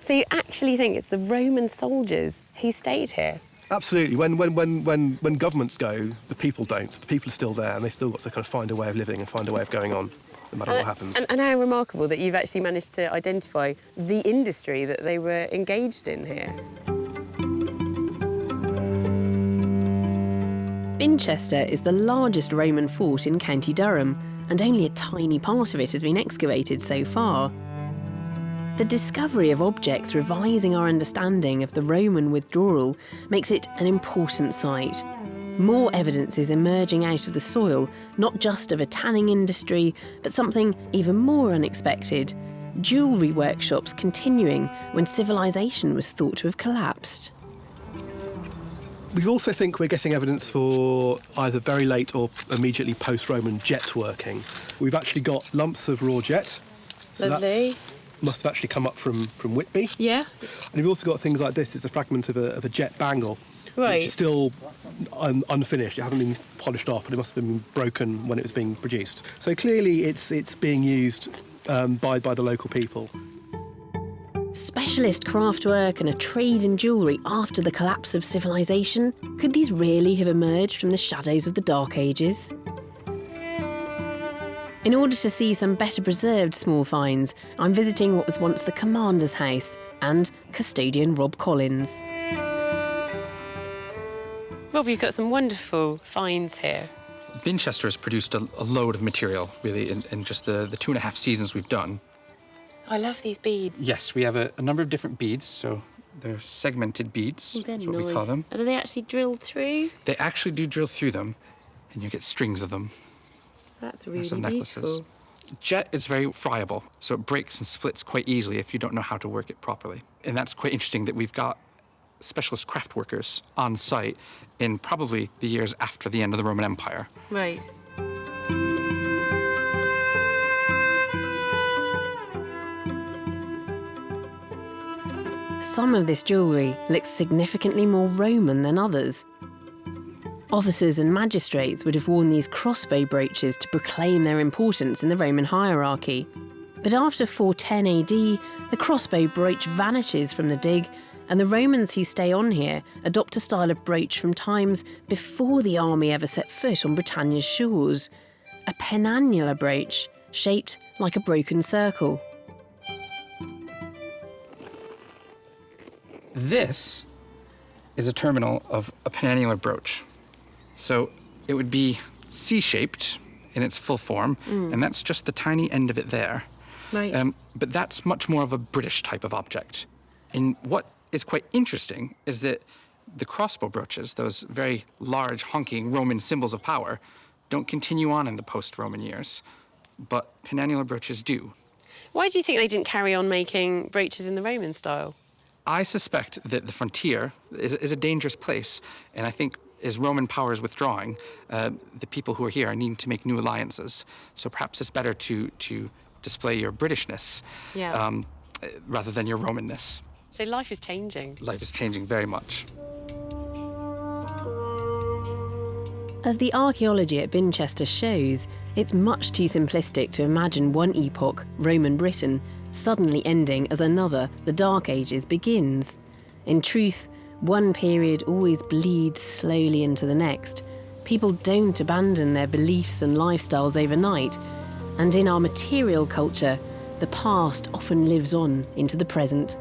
So you actually think it's the Roman soldiers who stayed here? Absolutely. When governments go, the people don't. The people are still there, and they've still got to kind of find a way of living and find a way of going on, no matter what happens. And how remarkable that you've actually managed to identify the industry that they were engaged in here. Binchester is the largest Roman fort in County Durham, and only a tiny part of it has been excavated so far. The discovery of objects revising our understanding of the Roman withdrawal makes it an important site. More evidence is emerging out of the soil, not just of a tanning industry, but something even more unexpected: jewellery workshops continuing when civilization was thought to have collapsed. We also think we're getting evidence for either very late or immediately post-Roman jet working. We've actually got lumps of raw jet. So Lovely. Must have actually come up from Whitby. Yeah. And you've also got things like this. It's a fragment of a jet bangle. Right. Which is still unfinished. It hasn't been polished off, and it must have been broken when it was being produced. So clearly it's being used by the local people. Specialist craftwork and a trade in jewellery after the collapse of civilization? Could these really have emerged from the shadows of the Dark Ages? In order to see some better preserved small finds, I'm visiting what was once the commander's house and custodian Rob Collins. Rob, you've got some wonderful finds here. Binchester has produced a load of material, really, in just the 2.5 seasons we've done. I love these beads. Yes, we have a number of different beads, so they're segmented beads, that's what we call them. And are they actually drilled through? They actually do drill through them, and you get strings of them. That's really some necklaces. beautiful. Jet is very friable, so it breaks and splits quite easily if you don't know how to work it properly. And that's quite interesting that we've got specialist craft workers on site in probably the years after the end of the Roman Empire. Right. Some of this jewellery looks significantly more Roman than others. Officers and magistrates would have worn these crossbow brooches to proclaim their importance in the Roman hierarchy. But after 410 AD, the crossbow brooch vanishes from the dig, and the Romans who stay on here adopt a style of brooch from times before the army ever set foot on Britannia's shores. A penannular brooch, shaped like a broken circle. This is a terminal of a penannular brooch. So it would be C-shaped in its full form, and that's just the tiny end of it there. Right. But that's much more of a British type of object. And what is quite interesting is that the crossbow brooches, those very large, honking Roman symbols of power, don't continue on in the post-Roman years, but penannular brooches do. Why do you think they didn't carry on making brooches in the Roman style? I suspect that the frontier is a dangerous place, and I think as Roman power is withdrawing, the people who are here are needing to make new alliances. So perhaps it's better to display your Britishness rather than your Romanness. So life is changing. Life is changing very much. As the archaeology at Binchester shows, it's much too simplistic to imagine one epoch, Roman Britain, suddenly ending as another, the Dark Ages, begins. In truth, one period always bleeds slowly into the next. People don't abandon their beliefs and lifestyles overnight, and in our material culture, the past often lives on into the present.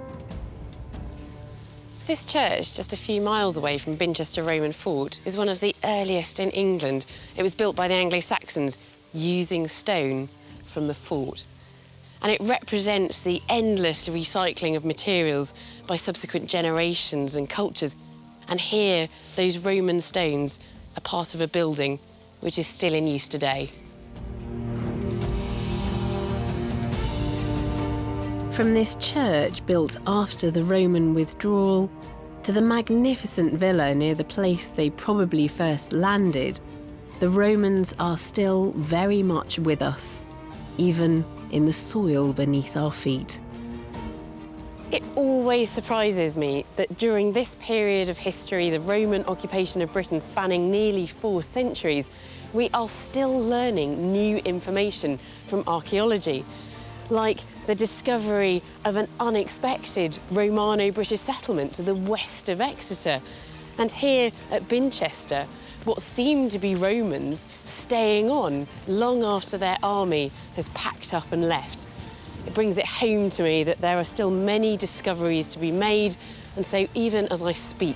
This church, just a few miles away from Binchester Roman Fort, is one of the earliest in England. It was built by the Anglo-Saxons using stone from the fort. And it represents the endless recycling of materials by subsequent generations and cultures. And here, those Roman stones are part of a building which is still in use today. From this church built after the Roman withdrawal to the magnificent villa near the place they probably first landed, the Romans are still very much with us, even in the soil beneath our feet. It always surprises me that during this period of history, the Roman occupation of Britain spanning nearly 4 centuries, we are still learning new information from archaeology, like the discovery of an unexpected Romano-British settlement to the west of Exeter, and here at Binchester, what seemed to be Romans staying on long after their army has packed up and left. It brings it home to me that there are still many discoveries to be made, and so even as I speak,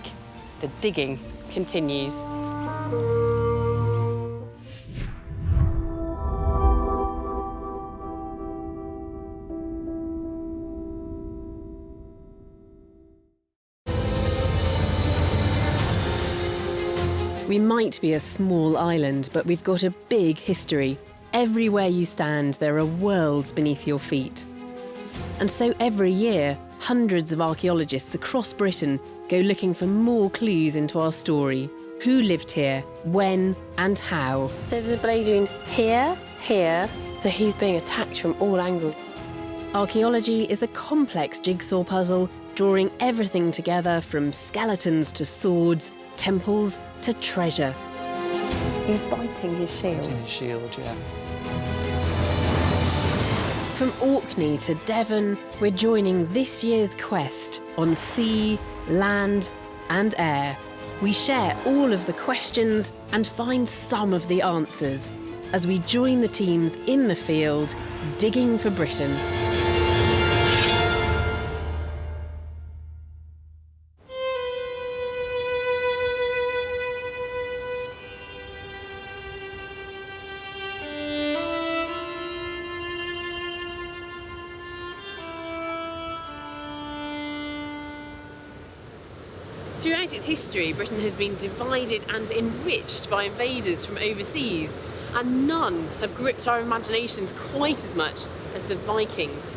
the digging continues. We might be a small island, but we've got a big history. Everywhere you stand, there are worlds beneath your feet. And so every year, hundreds of archaeologists across Britain go looking for more clues into our story. Who lived here, when and how. So there's a blade here, here, so he's being attacked from all angles. Archaeology is a complex jigsaw puzzle, drawing everything together from skeletons to swords, temples to treasure. He's biting his shield. Biting his shield, yeah. From Orkney to Devon, we're joining this year's quest on sea, land and air. We share all of the questions and find some of the answers as we join the teams in the field, digging for Britain. Throughout its history, Britain has been divided and enriched by invaders from overseas, and none have gripped our imaginations quite as much as the Vikings.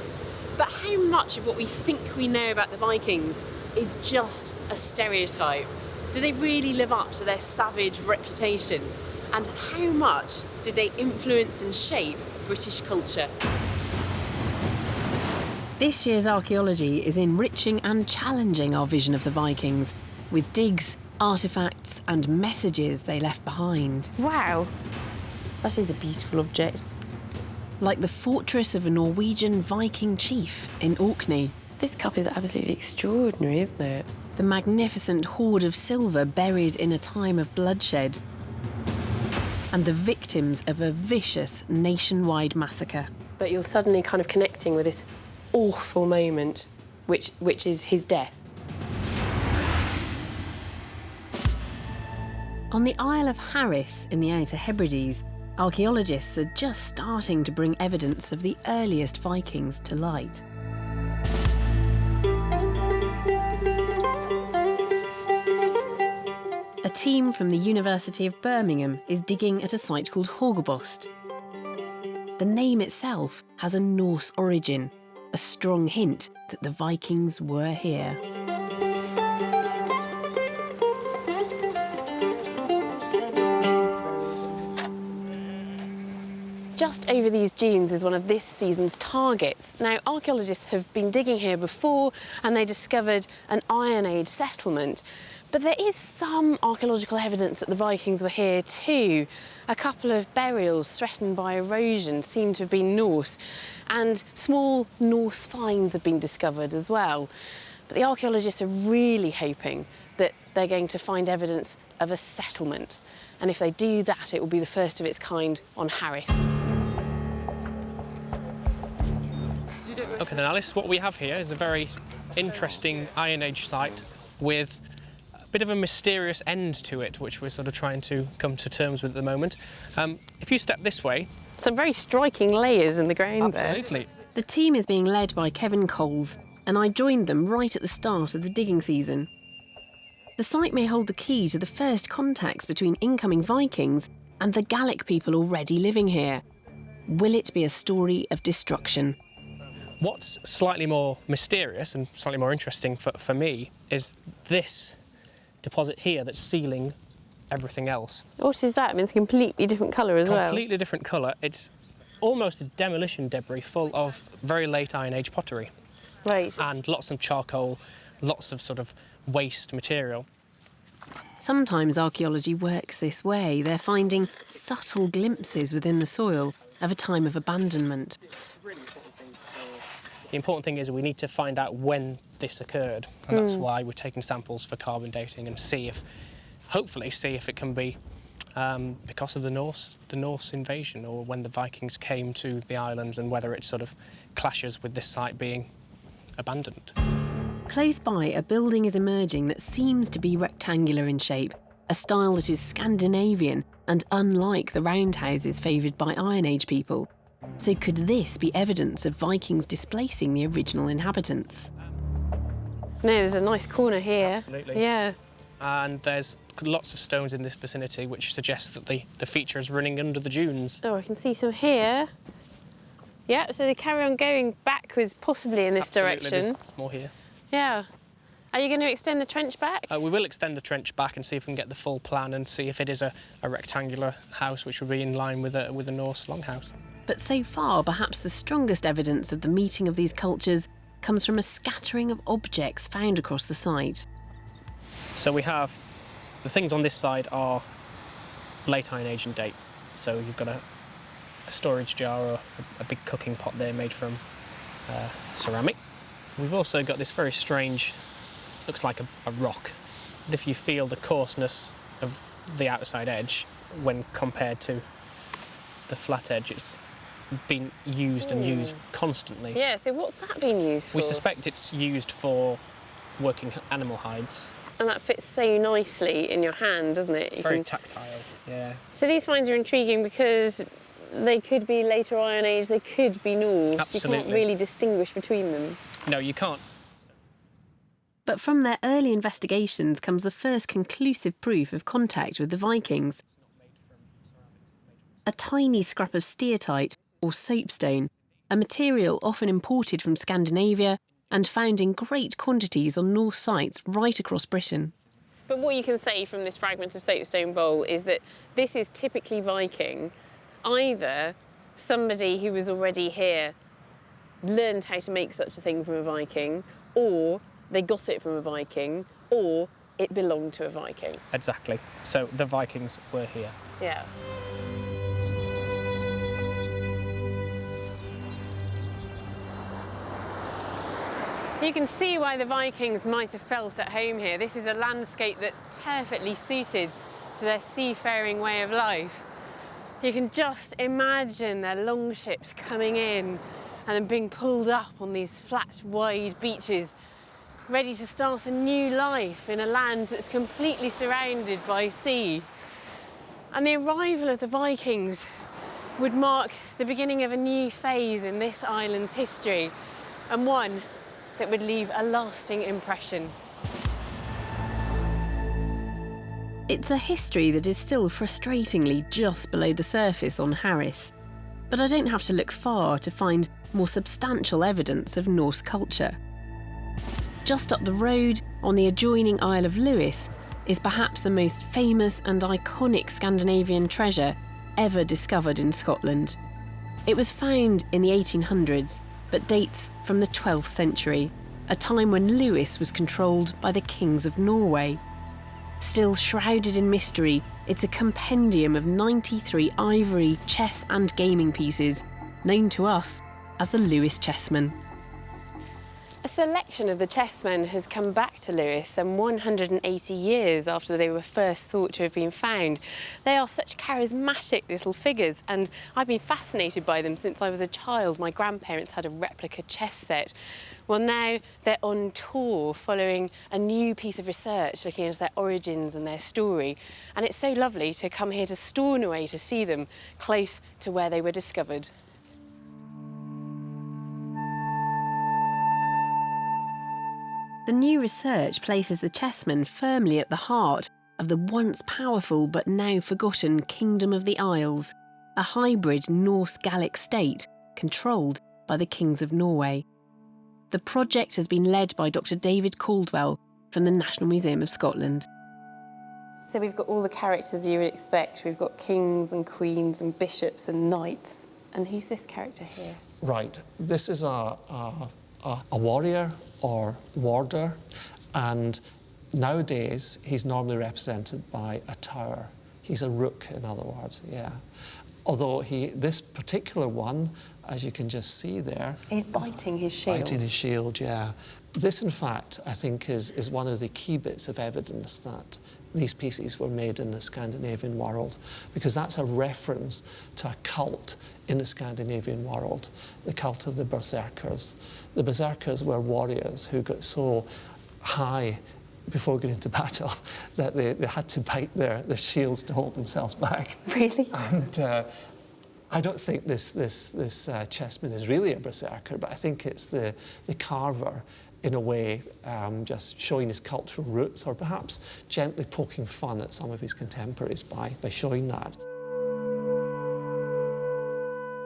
But how much of what we think we know about the Vikings is just a stereotype? Do they really live up to their savage reputation? And how much did they influence and shape British culture? This year's archaeology is enriching and challenging our vision of the Vikings, with digs, artefacts and messages they left behind. Wow, that is a beautiful object. Like the fortress of a Norwegian Viking chief in Orkney. This cup is absolutely extraordinary, isn't it? The magnificent hoard of silver buried in a time of bloodshed. And the victims of a vicious nationwide massacre. But you're suddenly kind of connecting with this awful moment, which is his death. On the Isle of Harris in the Outer Hebrides, archaeologists are just starting to bring evidence of the earliest Vikings to light. A team from the University of Birmingham is digging at a site called Horgabost. The name itself has a Norse origin, a strong hint that the Vikings were here. Just over these dunes is one of this season's targets. Now, archaeologists have been digging here before and they discovered an Iron Age settlement. But there is some archaeological evidence that the Vikings were here too. A couple of burials threatened by erosion seem to have been Norse, and small Norse finds have been discovered as well. But the archaeologists are really hoping that they're going to find evidence of a settlement. And if they do that, it will be the first of its kind on Harris. OK then, Alice, what we have here is a very interesting Iron Age site with a bit of a mysterious end to it, which we're sort of trying to come to terms with at the moment. If you step this way... Some very striking layers in the ground there. Absolutely. The team is being led by Kevin Coles, and I joined them right at the start of the digging season. The site may hold the key to the first contacts between incoming Vikings and the Gallic people already living here. Will it be a story of destruction? What's slightly more mysterious and slightly more interesting for me is this deposit here that's sealing everything else. What is that? I mean, it's a completely different colour as well. Completely different colour. It's almost a demolition debris full of very late Iron Age pottery. Right. And lots of charcoal, lots of sort of waste material. Sometimes archaeology works this way. They're finding subtle glimpses within the soil of a time of abandonment. The important thing is we need to find out when this occurred, and that's why we're taking samples for carbon dating and hopefully see if it can be because of the Norse invasion, or when the Vikings came to the islands, and whether it sort of clashes with this site being abandoned. Close by, a building is emerging that seems to be rectangular in shape, a style that is Scandinavian and unlike the roundhouses favoured by Iron Age people. So could this be evidence of Vikings displacing the original inhabitants? No, there's a nice corner here. Absolutely. Yeah. And there's lots of stones in this vicinity, which suggests that the feature is running under the dunes. Oh, I can see some here. Yeah, so they carry on going backwards, possibly in this direction. There's more here. Yeah. Are you going to extend the trench back? We will extend the trench back and see if we can get the full plan and see if it is a rectangular house, which would be in line with a Norse longhouse. But so far, perhaps the strongest evidence of the meeting of these cultures comes from a scattering of objects found across the site. So we have, the things on this side are late Iron Age in date. So you've got a storage jar or a big cooking pot there made from ceramic. We've also got this very strange, looks like a rock. And if you feel the coarseness of the outside edge when compared to the flat edge, it's been used and used constantly. Yeah, so what's that been used for? We suspect it's used for working animal hides. And that fits so nicely in your hand, doesn't it? It's very tactile, yeah. So these finds are intriguing because they could be later Iron Age, they could be Norse. Absolutely. You can't really distinguish between them. No, you can't. But from their early investigations comes the first conclusive proof of contact with the Vikings. A tiny scrap of steatite, or soapstone, a material often imported from Scandinavia and found in great quantities on Norse sites right across Britain. But what you can say from this fragment of soapstone bowl is that this is typically Viking. Either somebody who was already here learned how to make such a thing from a Viking, or they got it from a Viking, or it belonged to a Viking. Exactly. So the Vikings were here. Yeah. You can see why the Vikings might have felt at home here. This is a landscape that's perfectly suited to their seafaring way of life. You can just imagine their longships coming in and then being pulled up on these flat, wide beaches, ready to start a new life in a land that's completely surrounded by sea. And the arrival of the Vikings would mark the beginning of a new phase in this island's history, and one that would leave a lasting impression. It's a history that is still frustratingly just below the surface on Harris. But I don't have to look far to find more substantial evidence of Norse culture. Just up the road, on the adjoining Isle of Lewis, is perhaps the most famous and iconic Scandinavian treasure ever discovered in Scotland. It was found in the 1800s, but dates from the 12th century, a time when Lewis was controlled by the kings of Norway. Still shrouded in mystery, it's a compendium of 93 ivory chess and gaming pieces, known to us as the Lewis Chessmen. A selection of the chessmen has come back to Lewis some 180 years after they were first thought to have been found. They are such charismatic little figures, and I've been fascinated by them since I was a child. My grandparents had a replica chess set. Well, now they're on tour following a new piece of research looking into their origins and their story. And it's so lovely to come here to Stornoway to see them close to where they were discovered. The new research places the chessmen firmly at the heart of the once powerful but now forgotten Kingdom of the Isles, a hybrid Norse-Gallic state controlled by the kings of Norway. The project has been led by Dr. David Caldwell from the National Museum of Scotland. So we've got all the characters you would expect. We've got kings and queens and bishops and knights. And who's this character here? Right. This is our a warrior or warder, and nowadays he's normally represented by a tower. He's a rook, in other words, yeah. Although this particular one, as you can just see there... He's biting his shield. Biting his shield, yeah. This, in fact, I think is one of the key bits of evidence that these pieces were made in the Scandinavian world, because that's a reference to a cult in the Scandinavian world, the cult of the Berserkers. The Berserkers were warriors who got so high before going into battle that they had to bite their shields to hold themselves back. Really? And I don't think this chessman is really a berserker, but I think it's the carver, in a way, just showing his cultural roots, or perhaps gently poking fun at some of his contemporaries by showing that.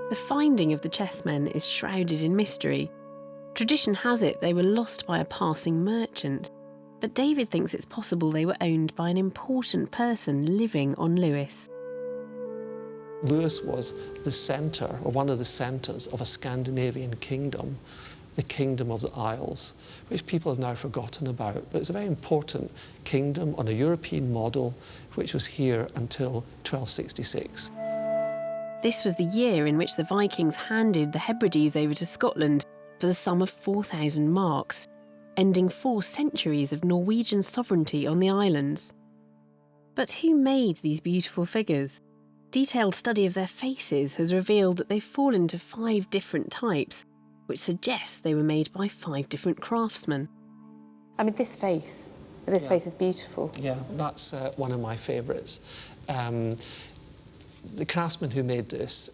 The finding of the chessmen is shrouded in mystery. Tradition has it they were lost by a passing merchant, but David thinks it's possible they were owned by an important person living on Lewis. Lewis was the centre, or one of the centres, of a Scandinavian kingdom, the Kingdom of the Isles, which people have now forgotten about. But it's a very important kingdom on a European model, which was here until 1266. This was the year in which the Vikings handed the Hebrides over to Scotland for the sum of 4,000 marks, ending 4 centuries of Norwegian sovereignty on the islands. But who made these beautiful figures? Detailed study of their faces has revealed that they fall into 5 different types, which suggests they were made by 5 different craftsmen. I mean, this face is beautiful. Yeah, that's one of my favourites. The craftsman who made this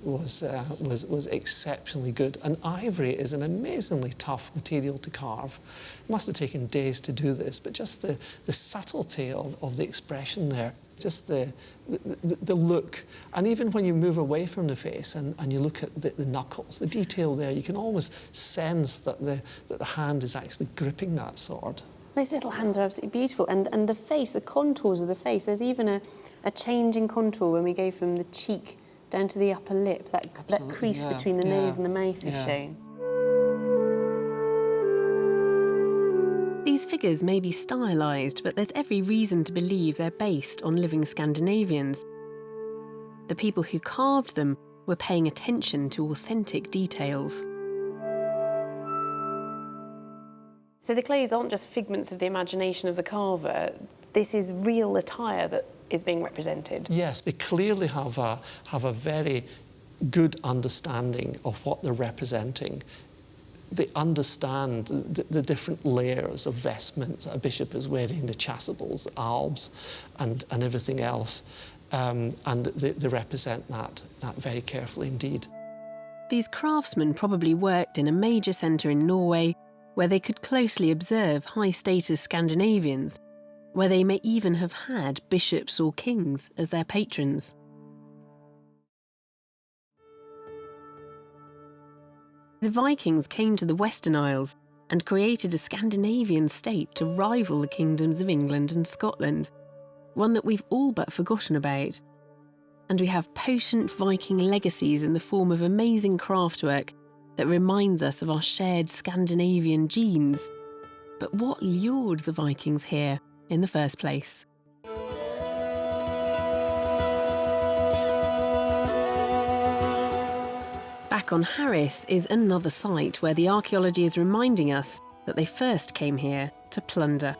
was exceptionally good. And ivory is an amazingly tough material to carve. It must have taken days to do this, but just the subtlety of the expression there, just the look. And even when you move away from the face and you look at the knuckles, the detail there, you can almost sense that the hand is actually gripping that sword. Those little hands are absolutely beautiful. And the face, the contours of the face, there's even a change in contour when we go from the cheek down to the upper lip. That crease between the nose and the mouth is shown. These figures may be stylised, but there's every reason to believe they're based on living Scandinavians. The people who carved them were paying attention to authentic details. So the clothes aren't just figments of the imagination of the carver. This is real attire that is being represented. Yes, they clearly have a very good understanding of what they're representing. They understand the different layers of vestments that a bishop is wearing, the chasubles, the albs, and everything else. And they represent that very carefully indeed. These craftsmen probably worked in a major centre in Norway, where they could closely observe high-status Scandinavians, where they may even have had bishops or kings as their patrons. The Vikings came to the Western Isles and created a Scandinavian state to rival the kingdoms of England and Scotland, one that we've all but forgotten about. And we have potent Viking legacies in the form of amazing craftwork that reminds us of our shared Scandinavian genes. But what lured the Vikings here in the first place? Back on Harris is another site where the archaeology is reminding us that they first came here to plunder.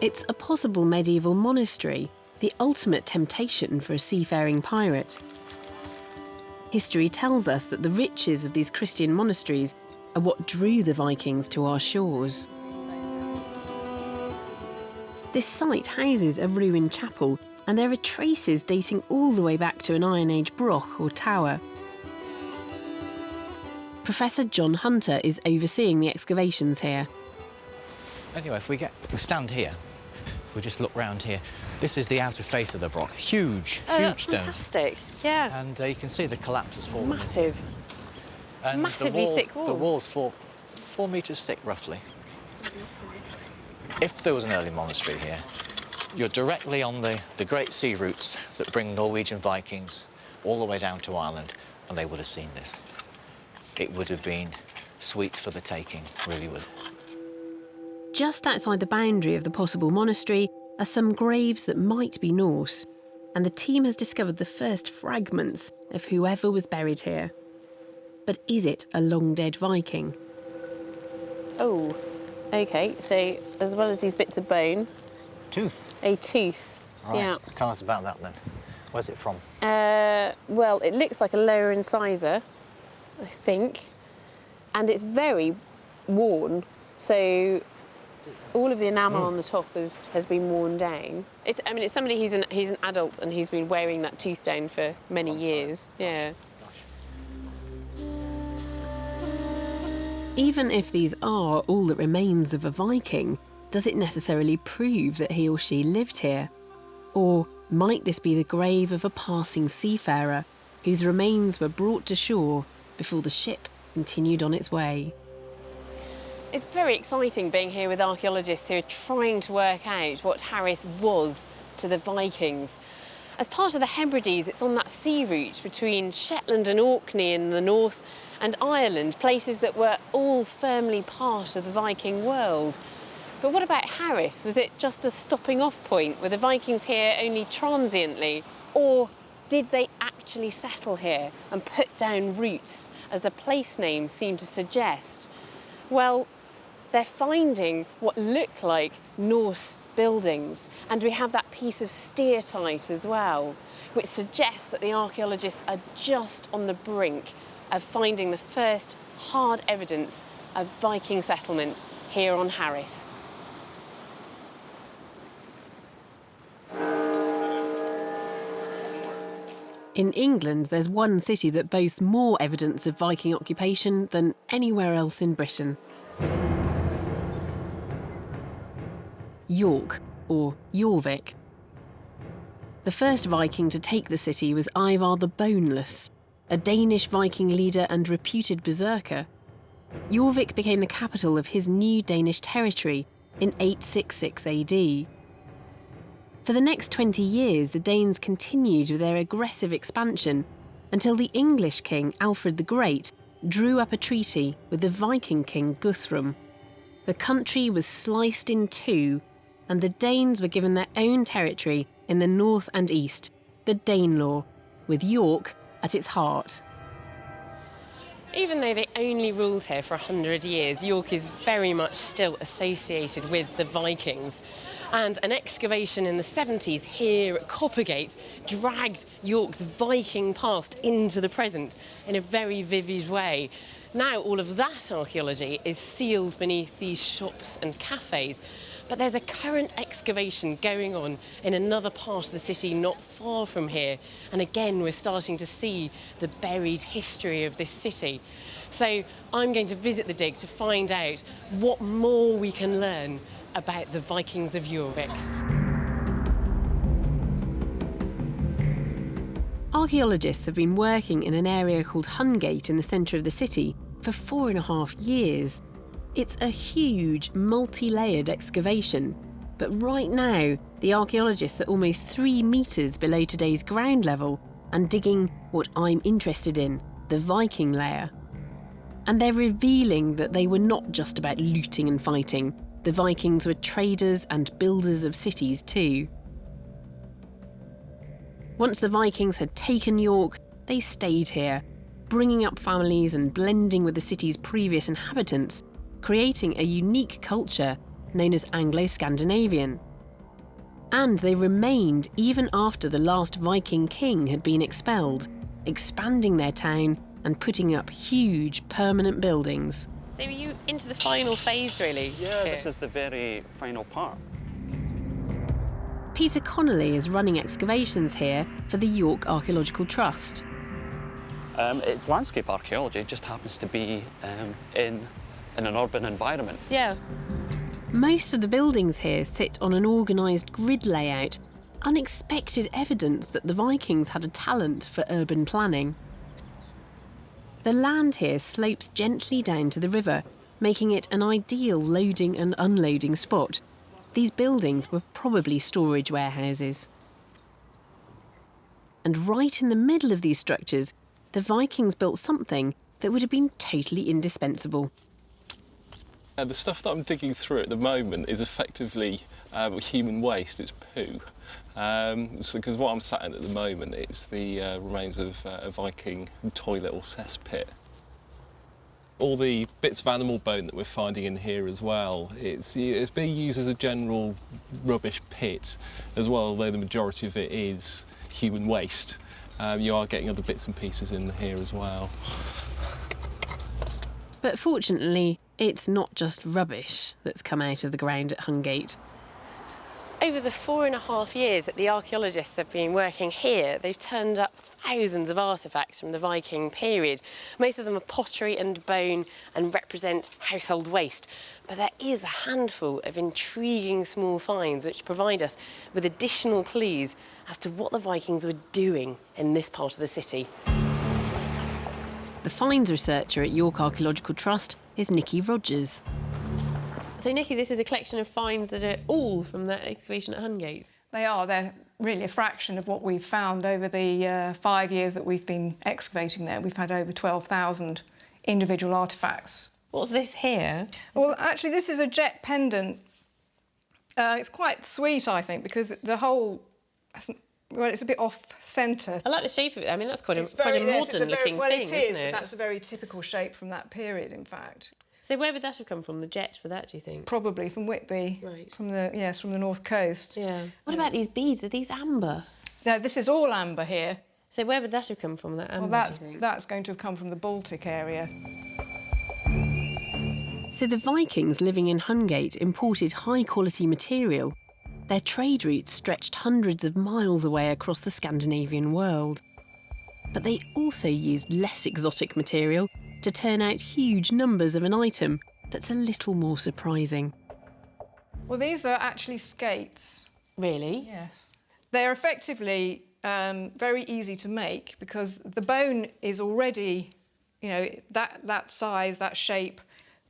It's a possible medieval monastery, the ultimate temptation for a seafaring pirate. History tells us that the riches of these Christian monasteries are what drew the Vikings to our shores. This site houses a ruined chapel, and there are traces dating all the way back to an Iron Age broch or tower. Professor John Hunter is overseeing the excavations here. Anyway, if we stand here, we just look round here. This is the outer face of the broch. Huge stones. Fantastic. Yeah. And you can see the collapse has fallen. Massive. And Massively thick wall. The wall's 4 metres thick, roughly. If there was an early monastery here, you're directly on the great sea routes that bring Norwegian Vikings all the way down to Ireland, and they would have seen this. It would have been sweets for the taking, really would. Just outside the boundary of the possible monastery are some graves that might be Norse, and the team has discovered the first fragments of whoever was buried here. But is it a long-dead Viking? Oh, OK, so as well as these bits of bone... Tooth? A tooth, Right, yeah. tell us about that then. Where's it from? Well, it looks like a lower incisor, I think, and it's very worn, so all of the enamel on the top has been worn down. It's somebody, he's an adult and he's been wearing that tooth down for many years, yeah. Even if these are all that remains of a Viking, does it necessarily prove that he or she lived here? Or might this be the grave of a passing seafarer whose remains were brought to shore before the ship continued on its way? It's very exciting being here with archaeologists who are trying to work out what Harris was to the Vikings. As part of the Hebrides, it's on that sea route between Shetland and Orkney in the north and Ireland, places that were all firmly part of the Viking world. But what about Harris? Was it just a stopping off point? Were the Vikings here only transiently? Or did they actually settle here and put down roots, as the place names seem to suggest? Well, they're finding what look like Norse buildings, and we have that piece of steatite as well, which suggests that the archaeologists are just on the brink of finding the first hard evidence of Viking settlement here on Harris. In England, there's one city that boasts more evidence of Viking occupation than anywhere else in Britain. York, or Jorvik. The first Viking to take the city was Ivar the Boneless, a Danish Viking leader and reputed berserker. Jorvik became the capital of his new Danish territory in 866 AD. For the next 20 years, the Danes continued with their aggressive expansion until the English king, Alfred the Great, drew up a treaty with the Viking king, Guthrum. The country was sliced in two, and the Danes were given their own territory in the north and east, the Danelaw, with York at its heart. Even though they only ruled here for 100 years, York is very much still associated with the Vikings. And an excavation in the 70s here at Coppergate dragged York's Viking past into the present in a very vivid way. Now all of that archaeology is sealed beneath these shops and cafes, but there's a current excavation going on in another part of the city not far from here, and again we're starting to see the buried history of this city. So I'm going to visit the dig to find out what more we can learn about the Vikings of Jorvik. Archaeologists have been working in an area called Hungate in the centre of the city for 4.5 years. It's a huge, multi-layered excavation, but right now the archaeologists are almost 3 metres below today's ground level and digging what I'm interested in, the Viking layer. And they're revealing that they were not just about looting and fighting. The Vikings were traders and builders of cities too. Once the Vikings had taken York, they stayed here, bringing up families and blending with the city's previous inhabitants, creating a unique culture known as Anglo-Scandinavian. And they remained even after the last Viking king had been expelled, expanding their town and putting up huge permanent buildings. So are you into the final phase, really? Yeah, this is the very final part. Peter Connolly is running excavations here for the York Archaeological Trust. It's landscape archaeology, it just happens to be in an urban environment. Yeah. Most of the buildings here sit on an organised grid layout, unexpected evidence that the Vikings had a talent for urban planning. The land here slopes gently down to the river, making it an ideal loading and unloading spot. These buildings were probably storage warehouses. And right in the middle of these structures, the Vikings built something that would have been totally indispensable. The stuff that I'm digging through at the moment is effectively human waste, it's poo. Because what I'm sat in at the moment, it's the remains of a Viking toilet or cesspit. All the bits of animal bone that we're finding in here as well, it's being used as a general rubbish pit as well, although the majority of it is human waste. You are getting other bits and pieces in here as well. But fortunately, it's not just rubbish that's come out of the ground at Hungate. Over the 4.5 years that the archaeologists have been working here, they've turned up thousands of artefacts from the Viking period. Most of them are pottery and bone and represent household waste. But there is a handful of intriguing small finds which provide us with additional clues as to what the Vikings were doing in this part of the city. The finds researcher at York Archaeological Trust is Nikki Rogers. So, Nikki, this is a collection of finds that are all from that excavation at Hungate. They are. They're really a fraction of what we've found over the 5 years that we've been excavating there. We've had over 12,000 individual artefacts. What's this here? Well, actually, this is a jet pendant. It's quite sweet, I think, because the whole... Well, it's a bit off-centre. I like the shape of it. I mean, that's quite a modern-looking thing, well, it is, isn't it? But that's a very typical shape from that period, in fact. So where would that have come from, the jet for that, do you think? Probably from Whitby. Right. From the north coast. Yeah. What about these beads? Are these amber? No, this is all amber here. So where would that have come from, that amber, Well, do you think? that's going to have come from the Baltic area. So the Vikings living in Hungate imported high-quality material. Their trade routes stretched hundreds of miles away across the Scandinavian world. But they also used less exotic material to turn out huge numbers of an item that's a little more surprising. Well, these are actually skates. Really? Yes. They're effectively very easy to make because the bone is already, you know, that size, that shape.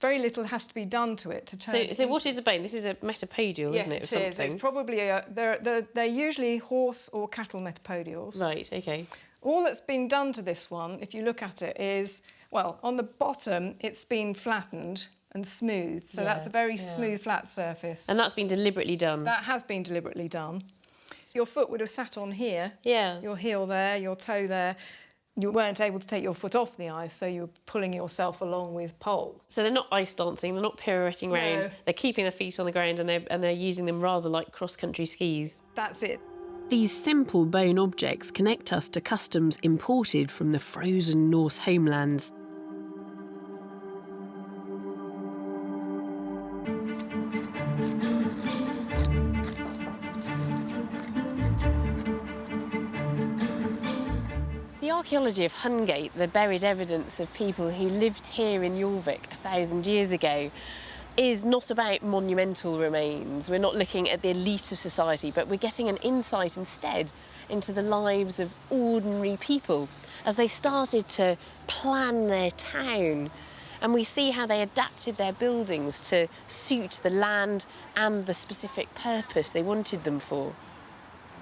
Very little has to be done to it to turn it. So what is the bone? This is a metapodial, yes, isn't it? Yes, it is. It's probably they're usually horse or cattle metapodials. Right, OK. All that's been done to this one, if you look at it, is, well, on the bottom, it's been flattened and smoothed. So that's a very smooth, flat surface. And that's been deliberately done? That has been deliberately done. Your foot would have sat on here. Yeah. Your heel there, your toe there. You weren't able to take your foot off the ice, so you were pulling yourself along with poles. So they're not ice dancing, they're not pirouetting round, No. they're keeping their feet on the ground and they're using them rather like cross-country skis. That's it. These simple bone objects connect us to customs imported from the frozen Norse homelands. The archaeology of Hungate, the buried evidence of people who lived here in Jorvik 1,000 years ago, is not about monumental remains. We're not looking at the elite of society, but we're getting an insight instead into the lives of ordinary people as they started to plan their town. And we see how they adapted their buildings to suit the land and the specific purpose they wanted them for.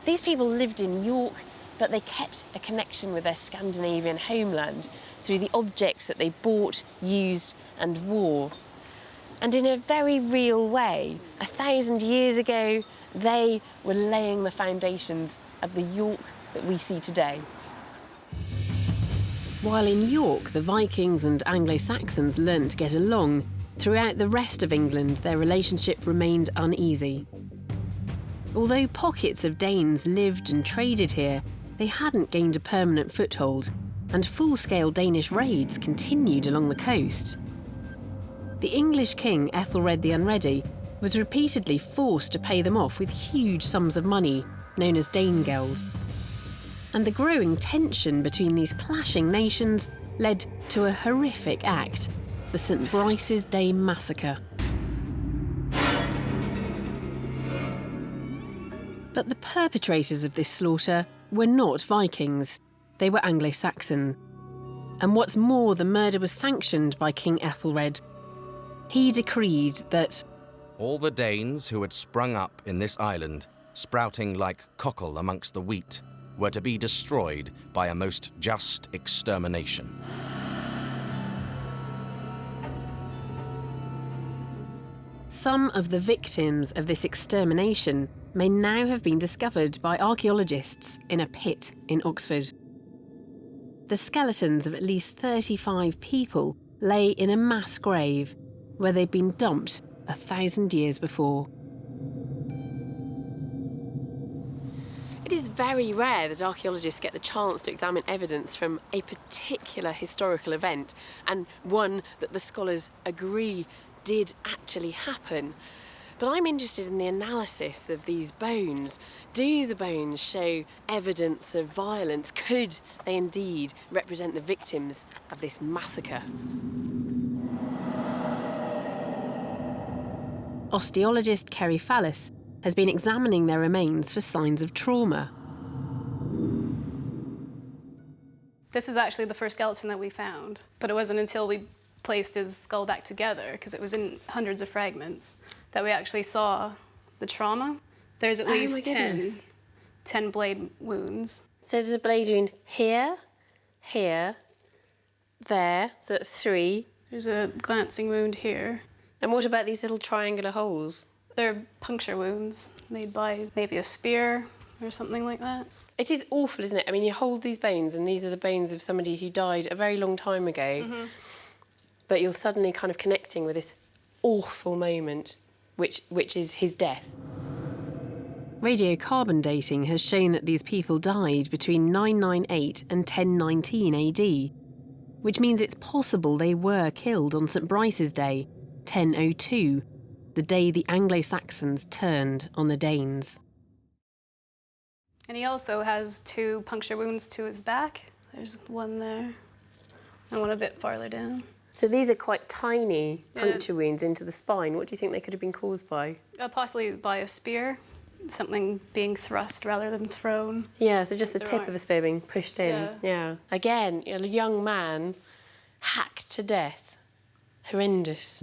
These people lived in York, but they kept a connection with their Scandinavian homeland through the objects that they bought, used and wore. And in a very real way, 1,000 years ago, they were laying the foundations of the York that we see today. While in York, the Vikings and Anglo-Saxons learnt to get along, throughout the rest of England, their relationship remained uneasy. Although pockets of Danes lived and traded here, they hadn't gained a permanent foothold, and full-scale Danish raids continued along the coast. The English king Ethelred the Unready was repeatedly forced to pay them off with huge sums of money, known as Danegeld. And the growing tension between these clashing nations led to a horrific act, the St. Brice's Day Massacre. But the perpetrators of this slaughter were not Vikings, they were Anglo-Saxon. And what's more, the murder was sanctioned by King Ethelred. He decreed that all the Danes who had sprung up in this island, sprouting like cockle amongst the wheat, were to be destroyed by a most just extermination. Some of the victims of this extermination may now have been discovered by archaeologists in a pit in Oxford. The skeletons of at least 35 people lay in a mass grave where they'd been dumped 1,000 years before. It is very rare that archaeologists get the chance to examine evidence from a particular historical event, and one that the scholars agree did actually happen. But I'm interested in the analysis of these bones. Do the bones show evidence of violence? Could they indeed represent the victims of this massacre? Osteologist Kerry Fallis has been examining their remains for signs of trauma. This was actually the first skeleton that we found, but it wasn't until we placed his skull back together, because it was in hundreds of fragments, that we actually saw the trauma. There's at least 10 blade wounds. So there's a blade wound here, here, there, so that's 3. There's a glancing wound here. And what about these little triangular holes? They're puncture wounds made by maybe a spear or something like that. It is awful, isn't it? I mean, you hold these bones, and these are the bones of somebody who died a very long time ago, but you're suddenly kind of connecting with this awful moment, which is his death. Radiocarbon dating has shown that these people died between 998 and 1019 AD, which means it's possible they were killed on St Brice's Day, 1002, the day the Anglo-Saxons turned on the Danes. And he also has 2 puncture wounds to his back. There's one there and one a bit farther down. So these are quite tiny puncture wounds into the spine. What do you think they could have been caused by? Possibly by a spear, something being thrust rather than thrown. Yeah, so just the tip of a spear being pushed in. Yeah. Again, a young man hacked to death. Horrendous.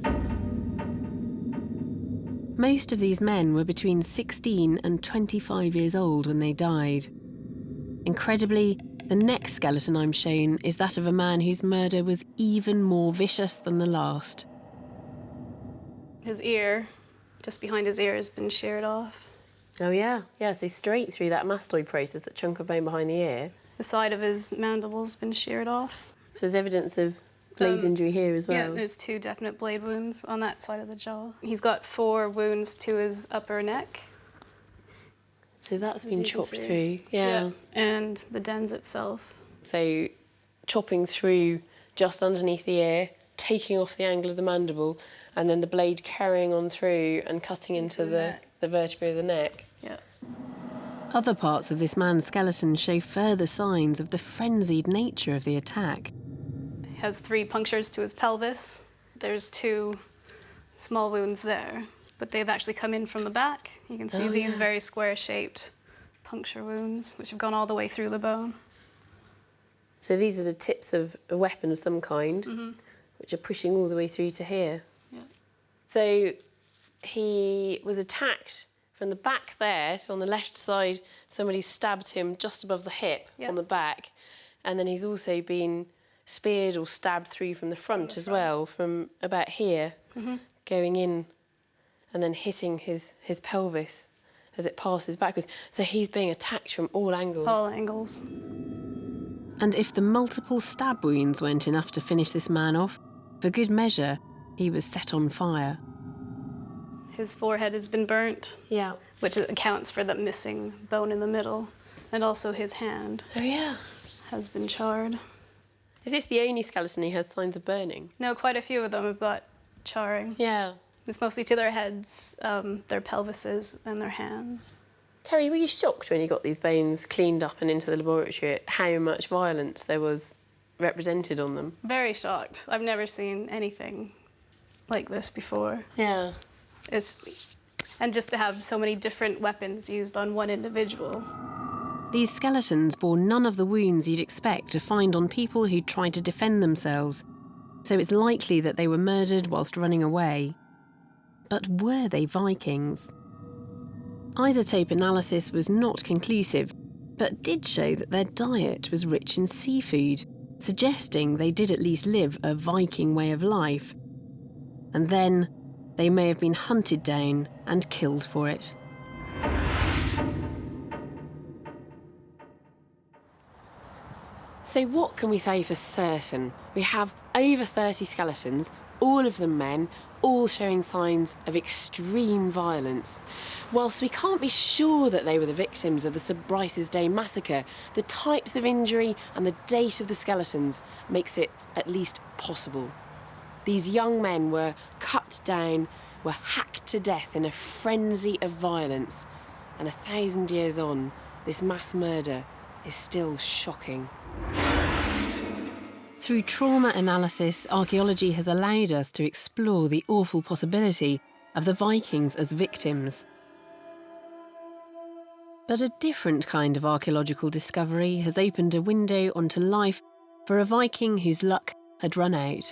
Most of these men were between 16 and 25 years old when they died. Incredibly, the next skeleton I'm shown is that of a man whose murder was even more vicious than the last. His ear, just behind his ear, has been sheared off. Oh yeah, so straight through that mastoid process, that chunk of bone behind the ear. The side of his mandible's been sheared off. So there's evidence of blade injury here as well? Yeah, there's 2 definite blade wounds on that side of the jaw. He's got 4 wounds to his upper neck. So that's been chopped through, yeah. And the dens itself. So chopping through just underneath the ear, taking off the angle of the mandible, and then the blade carrying on through and cutting into the vertebrae of the neck. Yeah. Other parts of this man's skeleton show further signs of the frenzied nature of the attack. He has 3 punctures to his pelvis. There's 2 small wounds there, but they've actually come in from the back. You can see these very square-shaped puncture wounds, which have gone all the way through the bone. So these are the tips of a weapon of some kind, which are pushing all the way through to here. Yeah. So he was attacked from the back there, so on the left side, somebody stabbed him just above the hip on the back, and then he's also been speared or stabbed through from the front as well, from about here, going in and then hitting his pelvis as it passes backwards. So he's being attacked from all angles. All angles. And if the multiple stab wounds weren't enough to finish this man off, for good measure, he was set on fire. His forehead has been burnt. Yeah. Which accounts for the missing bone in the middle. And also his hand. Oh, yeah. Has been charred. Is this the only skeleton who has signs of burning? No, quite a few of them have got charring. Yeah. It's mostly to their heads, their pelvises, and their hands. Terry, were you shocked when you got these bones cleaned up and into the laboratory at how much violence there was represented on them? Very shocked. I've never seen anything like this before. Yeah. And just to have so many different weapons used on one individual. These skeletons bore none of the wounds you'd expect to find on people who tried to defend themselves, so it's likely that they were murdered whilst running away. But were they Vikings? Isotope analysis was not conclusive, but did show that their diet was rich in seafood, suggesting they did at least live a Viking way of life. And then they may have been hunted down and killed for it. So what can we say for certain? We have over 30 skeletons, all of them men, all showing signs of extreme violence. Whilst we can't be sure that they were the victims of the St Brice's Day massacre, the types of injury and the date of the skeletons makes it at least possible. These young men were cut down, were hacked to death in a frenzy of violence. And 1,000 years on, this mass murder is still shocking. Through trauma analysis, archaeology has allowed us to explore the awful possibility of the Vikings as victims. But a different kind of archaeological discovery has opened a window onto life for a Viking whose luck had run out.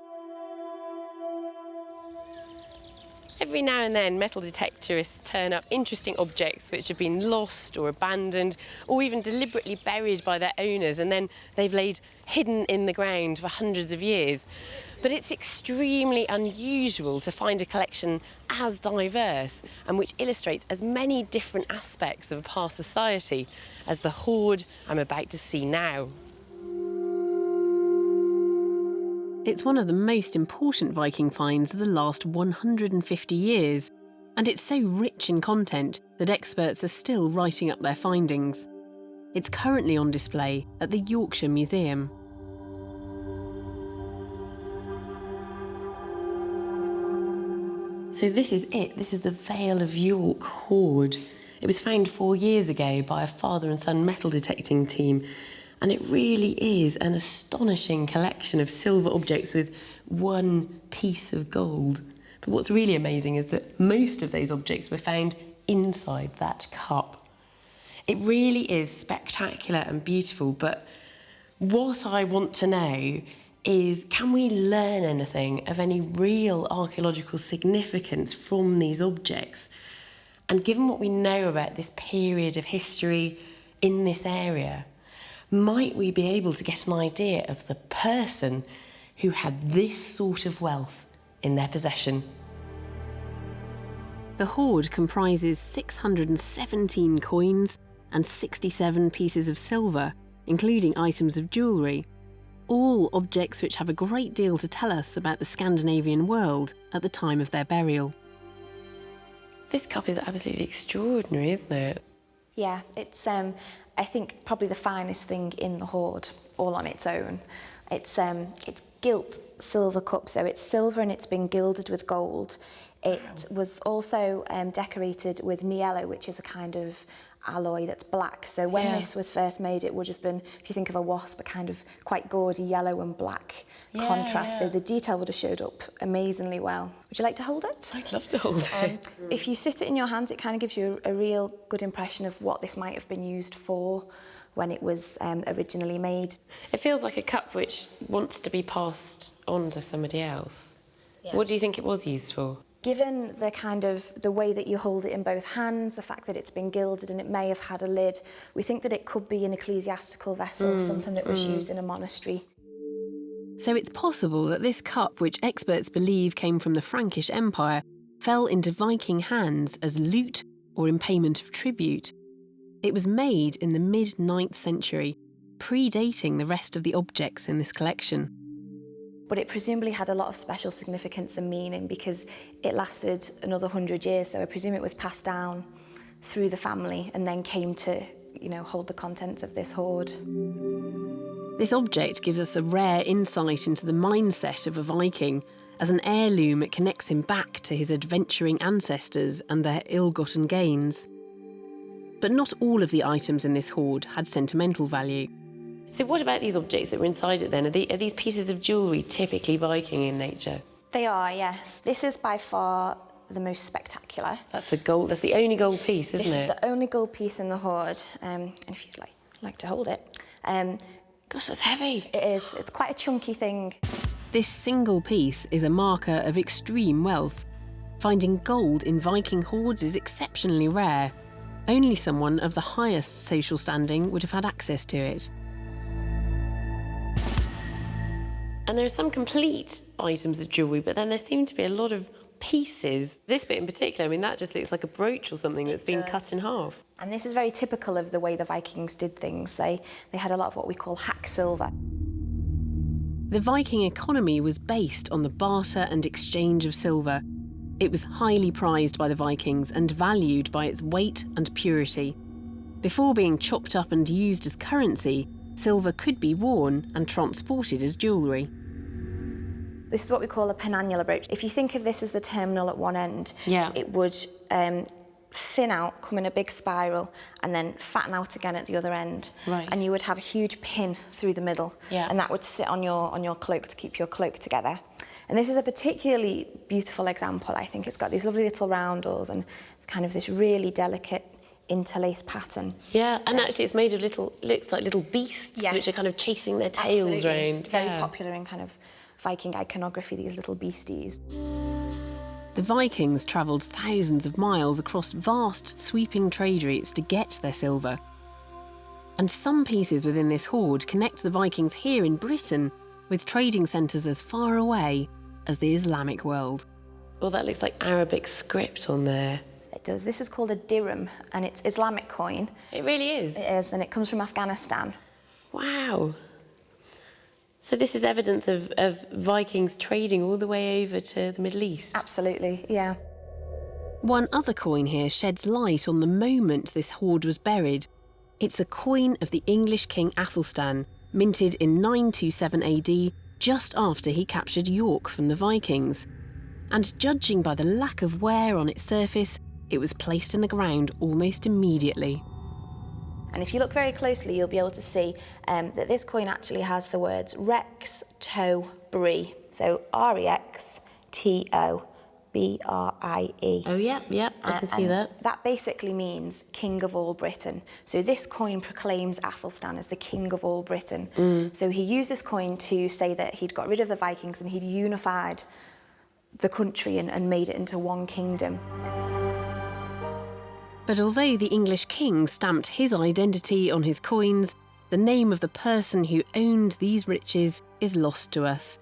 Every now and then, metal detectorists turn up interesting objects which have been lost or abandoned or even deliberately buried by their owners, and then they've laid hidden in the ground for hundreds of years. But it's extremely unusual to find a collection as diverse and which illustrates as many different aspects of a past society as the hoard I'm about to see now. It's one of the most important Viking finds of the last 150 years, and it's so rich in content that experts are still writing up their findings. It's currently on display at the Yorkshire Museum. So this is it. This is the Vale of York hoard. It was found 4 years ago by a father and son metal detecting team. And it really is an astonishing collection of silver objects with one piece of gold. But what's really amazing is that most of those objects were found inside that cup. It really is spectacular and beautiful, but what I want to know is, can we learn anything of any real archaeological significance from these objects? And given what we know about this period of history in this area, might we be able to get an idea of the person who had this sort of wealth in their possession? The hoard comprises 617 coins and 67 pieces of silver, including items of jewellery, all objects which have a great deal to tell us about the Scandinavian world at the time of their burial. This cup is absolutely extraordinary, isn't it? Yeah, it's I think probably the finest thing in the hoard, all on its own. It's gilt silver cup, so it's silver and it's been gilded with gold. It was also decorated with niello, which is a kind of alloy that's black. So when this was first made, it would have been, if you think of a wasp, a kind of quite gaudy yellow and black contrast. So the detail would have showed up amazingly well. Would you like to hold it? I'd love to hold it. If you sit it in your hands, it kind of gives you a real good impression of what this might have been used for when it was originally made. It feels like a cup which wants to be passed on to somebody else. Yeah. What do you think it was used for? Given the way that you hold it in both hands, the fact that it's been gilded and it may have had a lid, we think that it could be an ecclesiastical vessel, something that was used in a monastery. So it's possible that this cup, which experts believe came from the Frankish Empire, fell into Viking hands as loot or in payment of tribute. It was made in the mid-9th century, predating the rest of the objects in this collection. But it presumably had a lot of special significance and meaning because it lasted another 100 years, so I presume it was passed down through the family and then came to, hold the contents of this hoard. This object gives us a rare insight into the mindset of a Viking. As an heirloom, it connects him back to his adventuring ancestors and their ill-gotten gains. But not all of the items in this hoard had sentimental value. So what about these objects that were inside it then? Are these pieces of jewellery typically Viking in nature? They are, yes. This is by far the most spectacular. That's the only gold piece, isn't it? This is the only gold piece in the hoard. And if you'd like to hold it. Gosh, that's heavy. It is. It's quite a chunky thing. This single piece is a marker of extreme wealth. Finding gold in Viking hoards is exceptionally rare. Only someone of the highest social standing would have had access to it. And there are some complete items of jewellery, but then there seem to be a lot of pieces. This bit in particular, I mean, that just looks like a brooch or something that's been cut in half. And this is very typical of the way the Vikings did things. They had a lot of what we call hack silver. The Viking economy was based on the barter and exchange of silver. It was highly prized by the Vikings and valued by its weight and purity. Before being chopped up and used as currency, silver could be worn and transported as jewellery. This is what we call a penannular brooch. If you think of this as the terminal at one end, it would thin out, come in a big spiral, and then fatten out again at the other end. Right. And you would have a huge pin through the middle, and that would sit on your cloak to keep your cloak together. And this is a particularly beautiful example, I think. It's got these lovely little roundels and it's kind of this really delicate interlaced pattern. Yeah, and actually it's made of looks like little beasts, which are kind of chasing their tails around. Very popular in kind of Viking iconography, these little beasties. The Vikings travelled thousands of miles across vast, sweeping trade routes to get their silver. And some pieces within this hoard connect the Vikings here in Britain with trading centres as far away as the Islamic world. Well, that looks like Arabic script on there. It does. This is called a dirham, and it's Islamic coin. It really is? It is, and it comes from Afghanistan. Wow. So this is evidence of Vikings trading all the way over to the Middle East? Absolutely, yeah. One other coin here sheds light on the moment this hoard was buried. It's a coin of the English King Athelstan, minted in 927 AD, just after he captured York from the Vikings. And judging by the lack of wear on its surface, it was placed in the ground almost immediately. And if you look very closely, you'll be able to see that this coin actually has the words Rex To Brie. So R-E-X-T-O-B-R-I-E. Oh, yeah, I can see that. That basically means King of all Britain. So this coin proclaims Athelstan as the King of all Britain. So he used this coin to say that he'd got rid of the Vikings and he'd unified the country and made it into one kingdom. But although the English king stamped his identity on his coins, the name of the person who owned these riches is lost to us.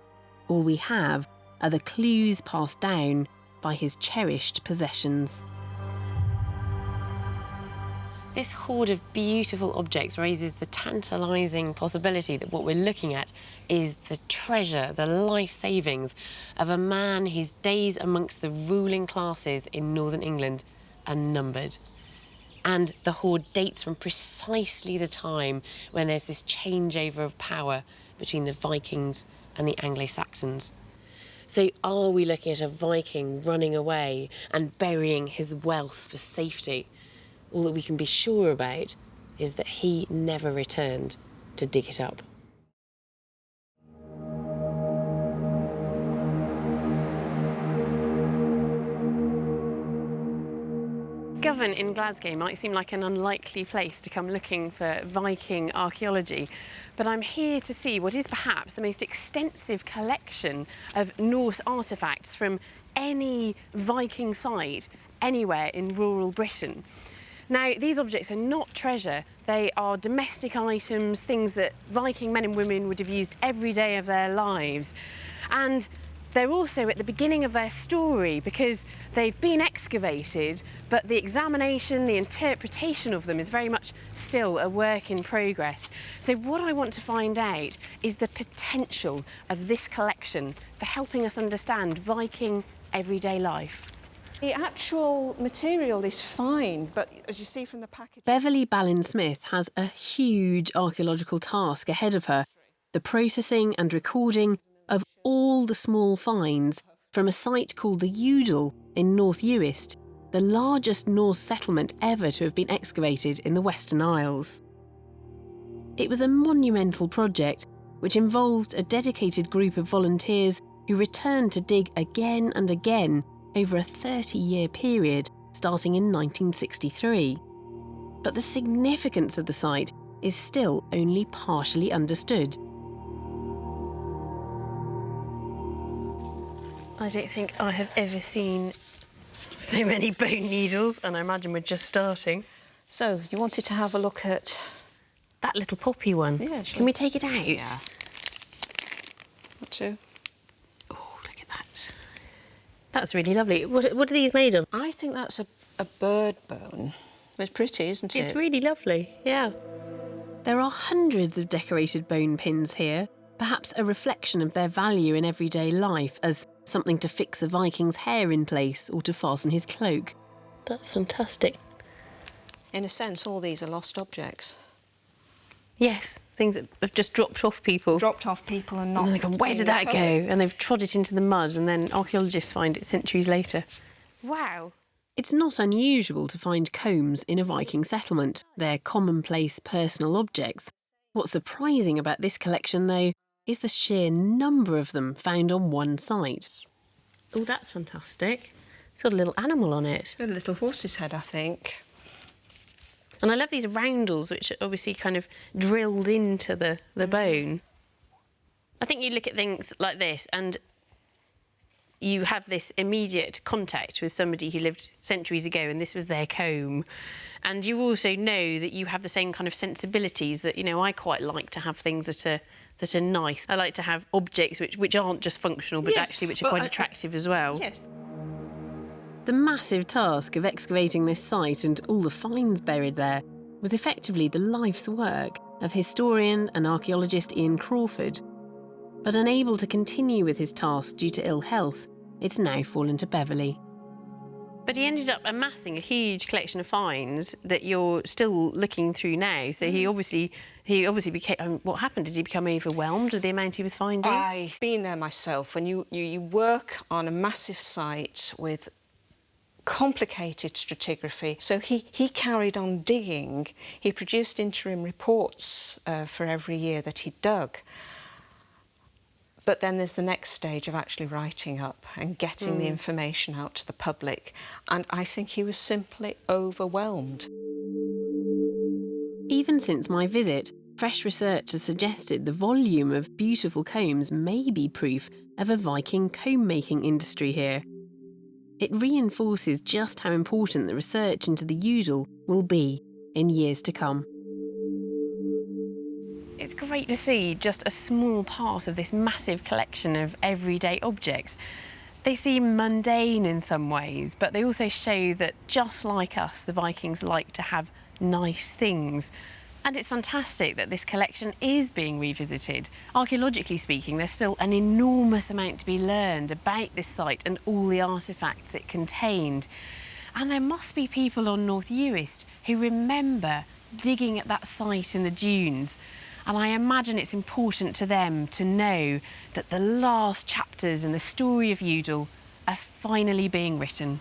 All we have are the clues passed down by his cherished possessions. This hoard of beautiful objects raises the tantalising possibility that what we're looking at is the treasure, the life savings of a man whose days amongst the ruling classes in northern England are numbered. And the hoard dates from precisely the time when there's this changeover of power between the Vikings and the Anglo-Saxons. So are we looking at a Viking running away and burying his wealth for safety? All that we can be sure about is that he never returned to dig it up. Govan in Glasgow might seem like an unlikely place to come looking for Viking archaeology, but I'm here to see what is perhaps the most extensive collection of Norse artefacts from any Viking site anywhere in rural Britain. Now, these objects are not treasure, they are domestic items, things that Viking men and women would have used every day of their lives. And they're also at the beginning of their story because they've been excavated, but the examination, the interpretation of them is very much still a work in progress. So what I want to find out is the potential of this collection for helping us understand Viking everyday life. The actual material is fine, but as you see from the package... Beverly Ballin-Smith has a huge archaeological task ahead of her, the processing and recording of all the small finds from a site called the Udal in North Uist, the largest Norse settlement ever to have been excavated in the Western Isles. It was a monumental project which involved a dedicated group of volunteers who returned to dig again and again over a 30-year period starting in 1963. But the significance of the site is still only partially understood. I don't think I have ever seen so many bone needles, and I imagine we're just starting. So, you wanted to have a look at... that little poppy one? Yeah, sure. Can we take it out? Yeah. Want to? Oh, look at that. That's really lovely. What are these made of? I think that's a bird bone. It's pretty, isn't it? It's really lovely, yeah. There are hundreds of decorated bone pins here, perhaps a reflection of their value in everyday life as something to fix a Viking's hair in place or to fasten his cloak. That's fantastic. In a sense, all these are lost objects. Yes, things that have just dropped off people. Dropped off people and not... And they go, where did that go? And they've trod it into the mud, and then archaeologists find it centuries later. Wow. It's not unusual to find combs in a Viking settlement. They're commonplace personal objects. What's surprising about this collection, though, is the sheer number of them found on one site. Oh, that's fantastic. It's got a little animal on it. A little horse's head, I think. And I love these roundels, which are obviously kind of drilled into the bone. I think you look at things like this and you have this immediate contact with somebody who lived centuries ago and this was their comb. And you also know that you have the same kind of sensibilities that, you know, I quite like to have things that are nice. I like to have objects which aren't just functional, but actually which are quite attractive as well. Yes. The massive task of excavating this site and all the finds buried there was effectively the life's work of historian and archaeologist Ian Crawford. But unable to continue with his task due to ill health, it's now fallen to Beverley. But he ended up amassing a huge collection of finds that you're still looking through now. So he obviously became... what happened? Did he become overwhelmed with the amount he was finding? I've been there myself. When you work on a massive site with complicated stratigraphy. So he carried on digging. He produced interim reports for every year that he dug. But then there's the next stage of actually writing up and getting the information out to the public. And I think he was simply overwhelmed. Even since my visit, fresh research has suggested the volume of beautiful combs may be proof of a Viking comb-making industry here. It reinforces just how important the research into the Udal will be in years to come. It's great to see just a small part of this massive collection of everyday objects. They seem mundane in some ways, but they also show that just like us, the Vikings like to have nice things. And it's fantastic that this collection is being revisited. Archaeologically speaking, there's still an enormous amount to be learned about this site and all the artefacts it contained. And there must be people on North Uist who remember digging at that site in the dunes. And I imagine it's important to them to know that the last chapters in the story of Udal are finally being written.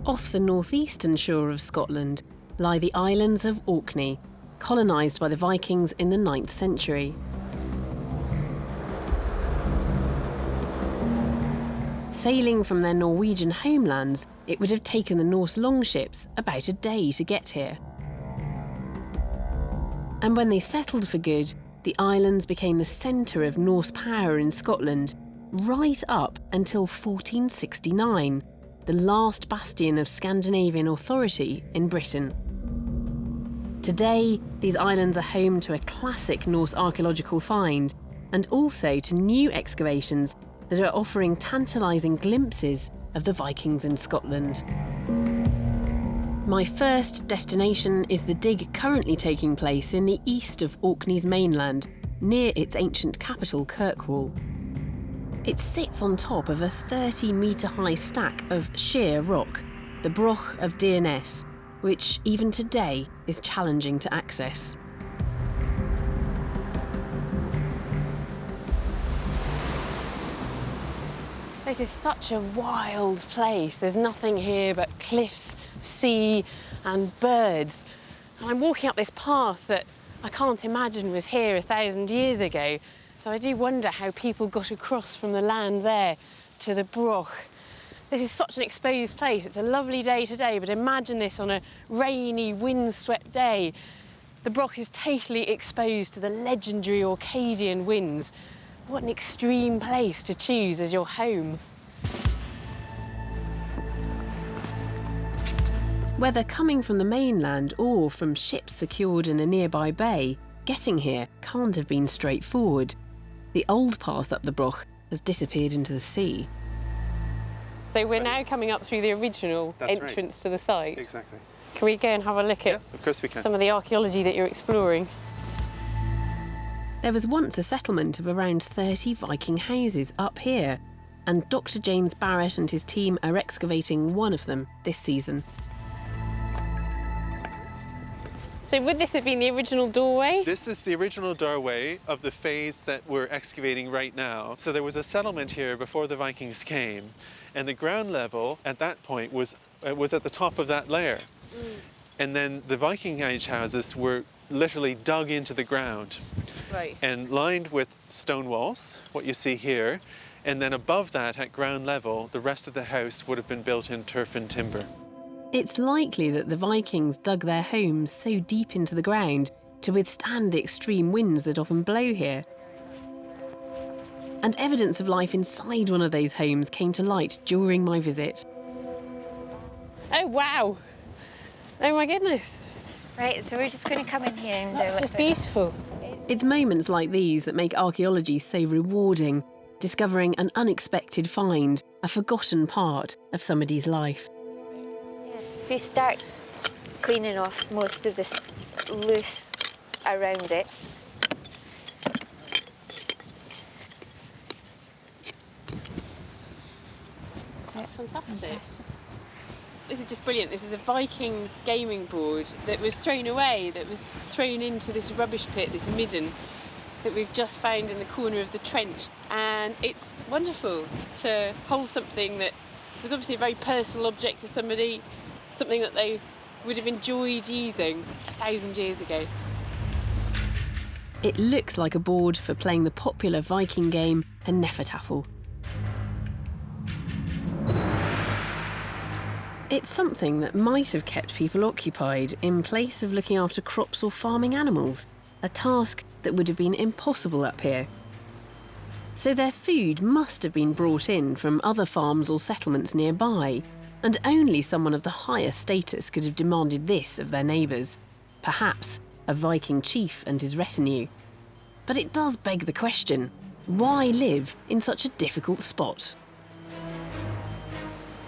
Off the northeastern shore of Scotland lie the islands of Orkney, colonised by the Vikings in the 9th century. Sailing from their Norwegian homelands, it would have taken the Norse longships about a day to get here. And when they settled for good, the islands became the centre of Norse power in Scotland, right up until 1469. The last bastion of Scandinavian authority in Britain. Today, these islands are home to a classic Norse archaeological find and also to new excavations that are offering tantalising glimpses of the Vikings in Scotland. My first destination is the dig currently taking place in the east of Orkney's mainland, near its ancient capital, Kirkwall. It sits on top of a 30-metre-high stack of sheer rock, the Broch of Dearness, which even today is challenging to access. This is such a wild place. There's nothing here but cliffs, sea and birds. And I'm walking up this path that I can't imagine was here 1,000 years ago. So I do wonder how people got across from the land there to the Broch. This is such an exposed place. It's a lovely day today, but imagine this on a rainy, windswept day. The Broch is totally exposed to the legendary Orcadian winds. What an extreme place to choose as your home. Whether coming from the mainland or from ships secured in a nearby bay, getting here can't have been straightforward. The old path up the Broch has disappeared into the sea. So we're now coming up through the original entrance to the site. Exactly. Can we go and have a look at of course we can. some of the archaeology that you're exploring? There was once a settlement of around 30 Viking houses up here, and Dr. James Barrett and his team are excavating one of them this season. So would this have been the original doorway? This is the original doorway of the phase that we're excavating right now. So there was a settlement here before the Vikings came, and the ground level at that point was at the top of that layer. And then the Viking Age houses were literally dug into the ground and lined with stone walls, what you see here. And then above that, at ground level, the rest of the house would have been built in turf and timber. It's likely that the Vikings dug their homes so deep into the ground to withstand the extreme winds that often blow here. And evidence of life inside one of those homes came to light during my visit. Oh, wow. Oh, my goodness. Right, so we're just going to come in here and That's just beautiful. It's moments like these that make archaeology so rewarding, discovering an unexpected find, a forgotten part of somebody's life. If you start cleaning off most of this loose around it. That's fantastic. This is just brilliant. This is a Viking gaming board that was thrown away, that was thrown into this rubbish pit, this midden, that we've just found in the corner of the trench. And it's wonderful to hold something that was obviously a very personal object to somebody, something that they would have enjoyed using 1,000 years ago. It looks like a board for playing the popular Viking game Nefertafel. It's something that might have kept people occupied in place of looking after crops or farming animals, a task that would have been impossible up here. So their food must have been brought in from other farms or settlements nearby, and only someone of the higher status could have demanded this of their neighbours, perhaps a Viking chief and his retinue. But it does beg the question, why live in such a difficult spot?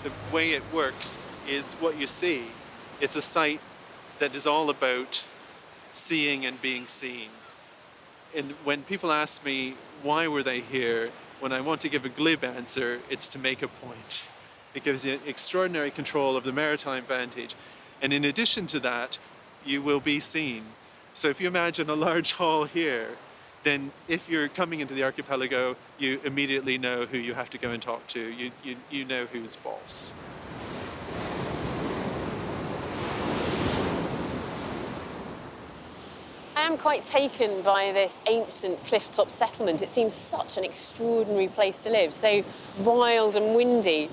The way it works is what you see. It's a site that is all about seeing and being seen. And when people ask me why were they here, when I want to give a glib answer, it's to make a point. It gives you extraordinary control of the maritime vantage. And in addition to that, you will be seen. So if you imagine a large hall here, then if you're coming into the archipelago, you immediately know who you have to go and talk to. You know who's boss. I am quite taken by this ancient cliff-top settlement. It seems such an extraordinary place to live, so wild and windy,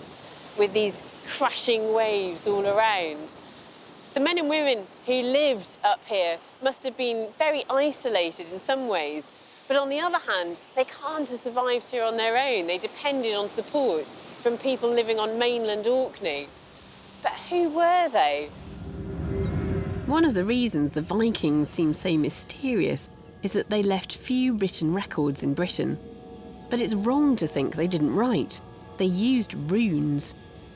with these crashing waves all around. The men and women who lived up here must have been very isolated in some ways, but on the other hand, they can't have survived here on their own. They depended on support from people living on mainland Orkney. But who were they? One of the reasons the Vikings seem so mysterious is that they left few written records in Britain. But it's wrong to think they didn't write. They used runes.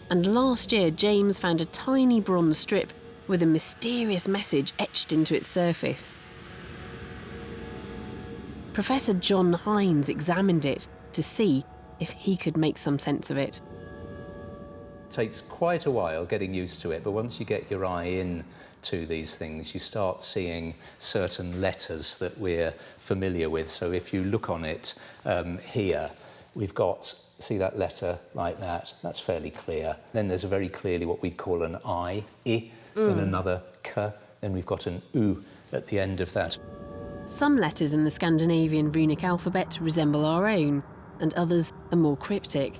And last year, James found a tiny bronze strip with a mysterious message etched into its surface. Professor John Hines examined it to see if he could make some sense of it. It takes quite a while getting used to it, but once you get your eye in to these things, you start seeing certain letters that we're familiar with. So if you look on it here, we've got, see that letter like that? That's fairly clear. Then there's a very clearly what we'd call an I, then another K, then we've got an U at the end of that. Some letters in the Scandinavian runic alphabet resemble our own, and others are more cryptic.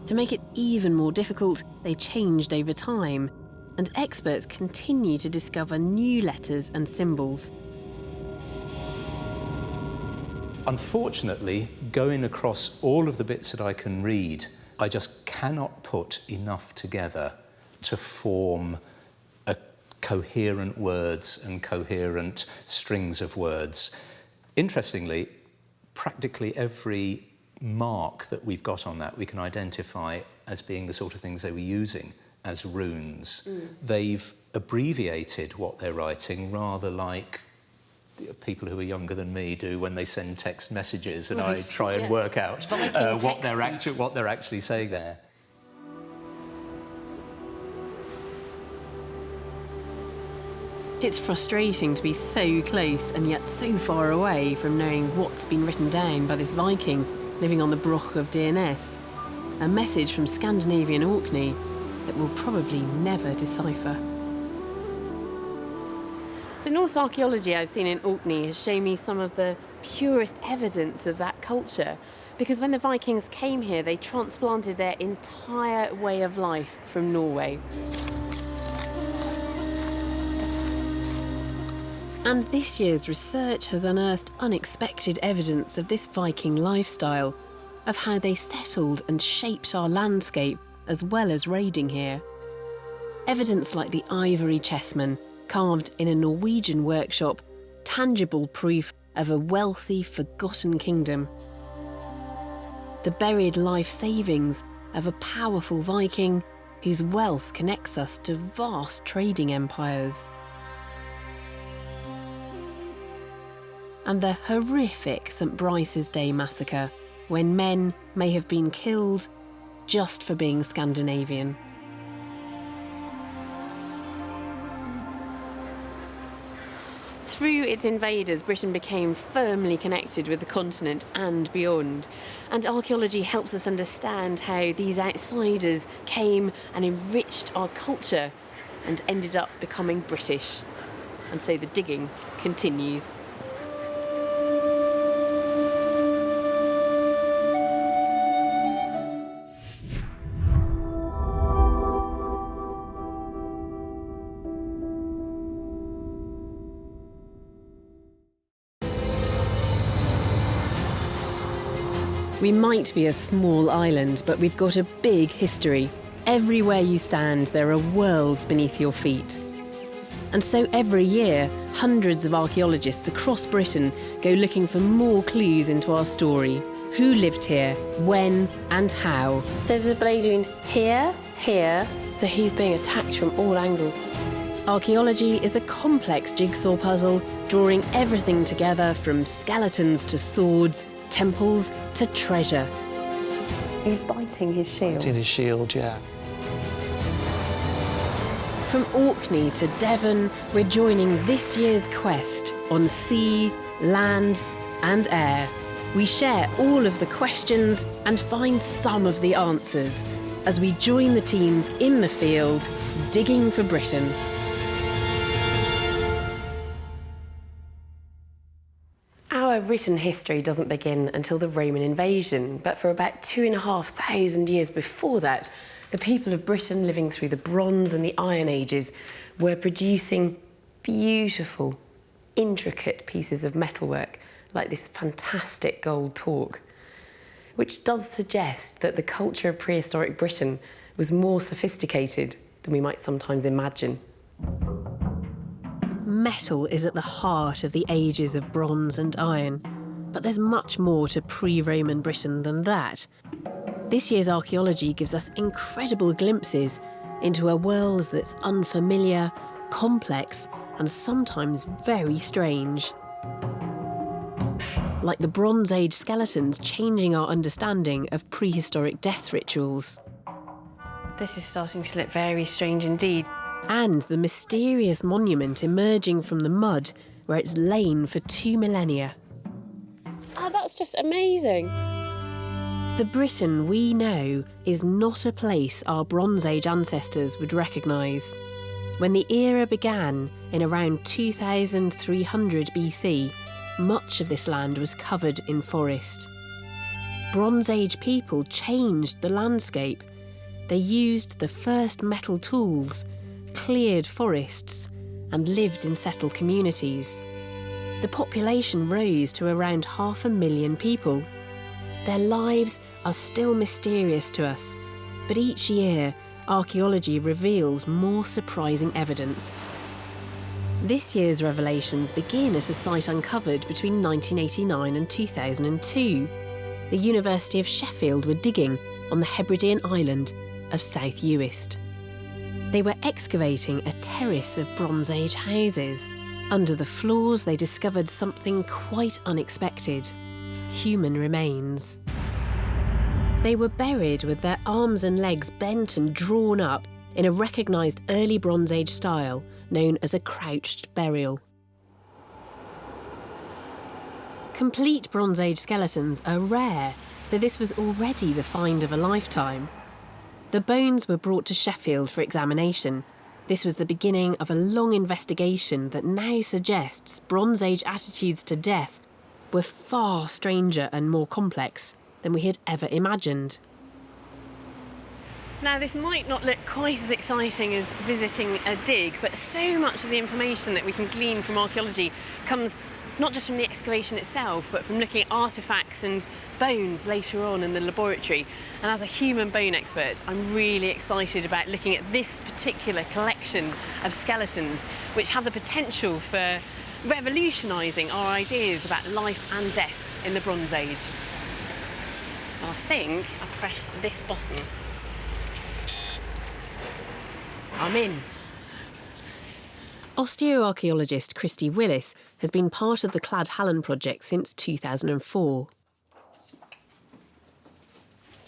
To make it even more difficult, they changed over time, and experts continue to discover new letters and symbols. Unfortunately, going across all of the bits that I can read, I just cannot put enough together to form a coherent words and coherent strings of words. Interestingly, practically every mark that we've got on that we can identify as being the sort of things they were using as runes. They've abbreviated what they're writing, rather like people who are younger than me do when they send text messages and I try and work out what they're actually saying there. It's frustrating to be so close and yet so far away from knowing what's been written down by this Viking living on the Broch of Dyrness. A message from Scandinavian Orkney that we'll probably never decipher. The Norse archaeology I've seen in Orkney has shown me some of the purest evidence of that culture, because when the Vikings came here, they transplanted their entire way of life from Norway. And this year's research has unearthed unexpected evidence of this Viking lifestyle, of how they settled and shaped our landscape as well as raiding here. Evidence like the ivory chessman, carved in a Norwegian workshop, tangible proof of a wealthy, forgotten kingdom. The buried life savings of a powerful Viking whose wealth connects us to vast trading empires. And the horrific St Brice's Day massacre, when men may have been killed just for being Scandinavian. Through its invaders, Britain became firmly connected with the continent and beyond. And archaeology helps us understand how these outsiders came and enriched our culture and ended up becoming British. And so the digging continues. We might be a small island, but we've got a big history. Everywhere you stand, there are worlds beneath your feet. And so every year, hundreds of archaeologists across Britain go looking for more clues into our story. Who lived here, when and how? There's a blade here, so he's being attacked from all angles. Archaeology is a complex jigsaw puzzle, drawing everything together from skeletons to swords, temples to treasure. He's biting his shield. Biting his shield, yeah. From Orkney to Devon, we're joining this year's quest on sea, land and air. We share all of the questions and find some of the answers as we join the teams in the field, digging for Britain. Our written history doesn't begin until the Roman invasion, but for about 2,500 years before that, the people of Britain living through the Bronze and the Iron Ages were producing beautiful, intricate pieces of metalwork, like this fantastic gold torque, which does suggest that the culture of prehistoric Britain was more sophisticated than we might sometimes imagine. Metal is at the heart of the ages of bronze and iron, but there's much more to pre-Roman Britain than that. This year's archaeology gives us incredible glimpses into a world that's unfamiliar, complex, and sometimes very strange. Like the Bronze Age skeletons changing our understanding of prehistoric death rituals. This is starting to look very strange indeed. And the mysterious monument emerging from the mud where it's lain for 2 millennia. Oh, that's just amazing. The Britain we know is not a place our Bronze Age ancestors would recognise. When the era began in around 2300 BC, much of this land was covered in forest. Bronze Age people changed the landscape. They used the first metal tools, cleared forests, and lived in settled communities. The population rose to around 500,000 people. Their lives are still mysterious to us, but each year, archaeology reveals more surprising evidence. This year's revelations begin at a site uncovered between 1989 and 2002. The University of Sheffield were digging on the Hebridean island of South Uist. They were excavating a terrace of Bronze Age houses. Under the floors, they discovered something quite unexpected: human remains. They were buried with their arms and legs bent and drawn up in a recognised early Bronze Age style known as a crouched burial. Complete Bronze Age skeletons are rare, so this was already the find of a lifetime. The bones were brought to Sheffield for examination. This was the beginning of a long investigation that now suggests Bronze Age attitudes to death were far stranger and more complex than we had ever imagined. Now, this might not look quite as exciting as visiting a dig, but so much of the information that we can glean from archaeology comes not just from the excavation itself, but from looking at artefacts and bones later on in the laboratory. And as a human bone expert, I'm really excited about looking at this particular collection of skeletons, which have the potential for revolutionising our ideas about life and death in the Bronze Age. And I think I press this button. I'm in. Osteoarchaeologist Christy Willis has been part of the Clad Hallen project since 2004.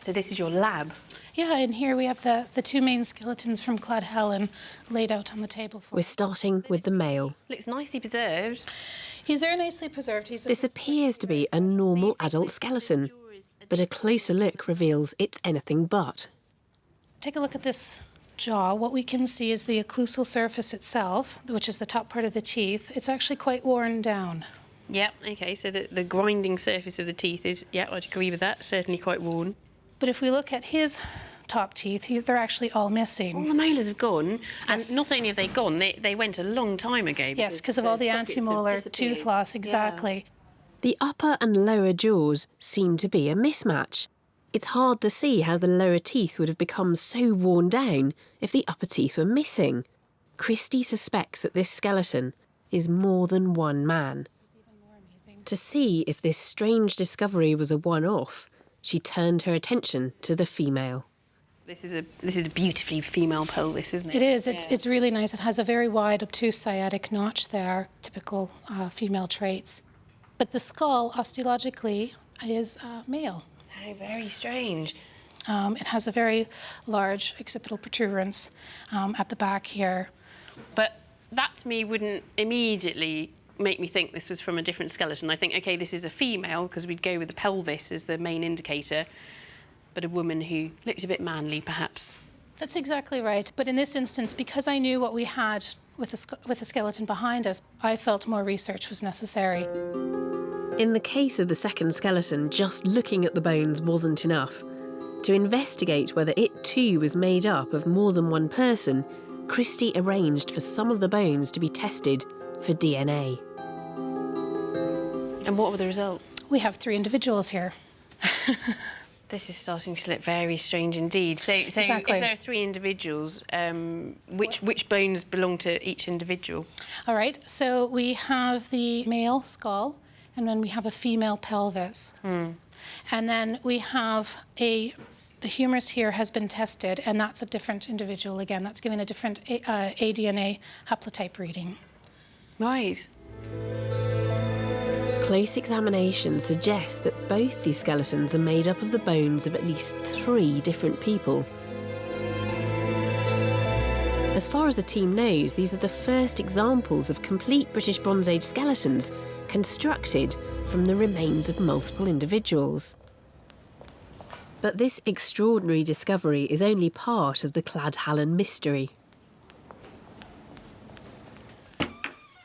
So this is your lab? Yeah, and here we have the two main skeletons from Clad Hallen laid out on the table for We're starting with the male. Looks nicely preserved. He's very nicely preserved. This appears to be a normal adult skeleton, but a closer look reveals it's anything but. Take a look at this jaw. What we can see is the occlusal surface itself, which is the top part of the teeth. It's actually quite worn down. Yep, okay, so the grinding surface of the teeth is, yeah, I'd agree with that, certainly quite worn. But if we look at his top teeth, they're actually all missing. All the molars have gone, Yes. and not only have they gone, they went a long time ago. Yes, because of all the sockets have antimolar disappeared. tooth loss, exactly. The upper and lower jaws seem to be a mismatch. It's hard to see how the lower teeth would have become so worn down if the upper teeth were missing. Christy suspects that this skeleton is more than one man. To see if this strange discovery was a one-off, she turned her attention to the female. This is a beautifully female pelvis, isn't it? It is. It's really nice. It has a very wide obtuse sciatic notch there, typical female traits. But the skull, osteologically, is male. How very strange. It has a very large occipital protuberance at the back here. But that to me wouldn't immediately make me think this was from a different skeleton. I think, OK, this is a female, because we'd go with the pelvis as the main indicator, but a woman who looked a bit manly, perhaps. That's exactly right. But in this instance, because I knew what we had with the skeleton behind us, I felt more research was necessary. In the case of the second skeleton, just looking at the bones wasn't enough. To investigate whether it too was made up of more than one person, Christy arranged for some of the bones to be tested for DNA. And what were the results? We have 3 individuals here. This is starting to look very strange indeed. So Exactly. if there are 3 individuals, which bones belong to each individual? All right, so we have the male skull, and then we have a female pelvis. And then we have the humerus here has been tested, and that's a different individual again. That's giving a different aDNA haplotype reading. Right. Close examination suggests that both these skeletons are made up of the bones of at least 3 different people. As far as the team knows, these are the first examples of complete British Bronze Age skeletons constructed from the remains of multiple individuals. But this extraordinary discovery is only part of the Clad Hallen mystery.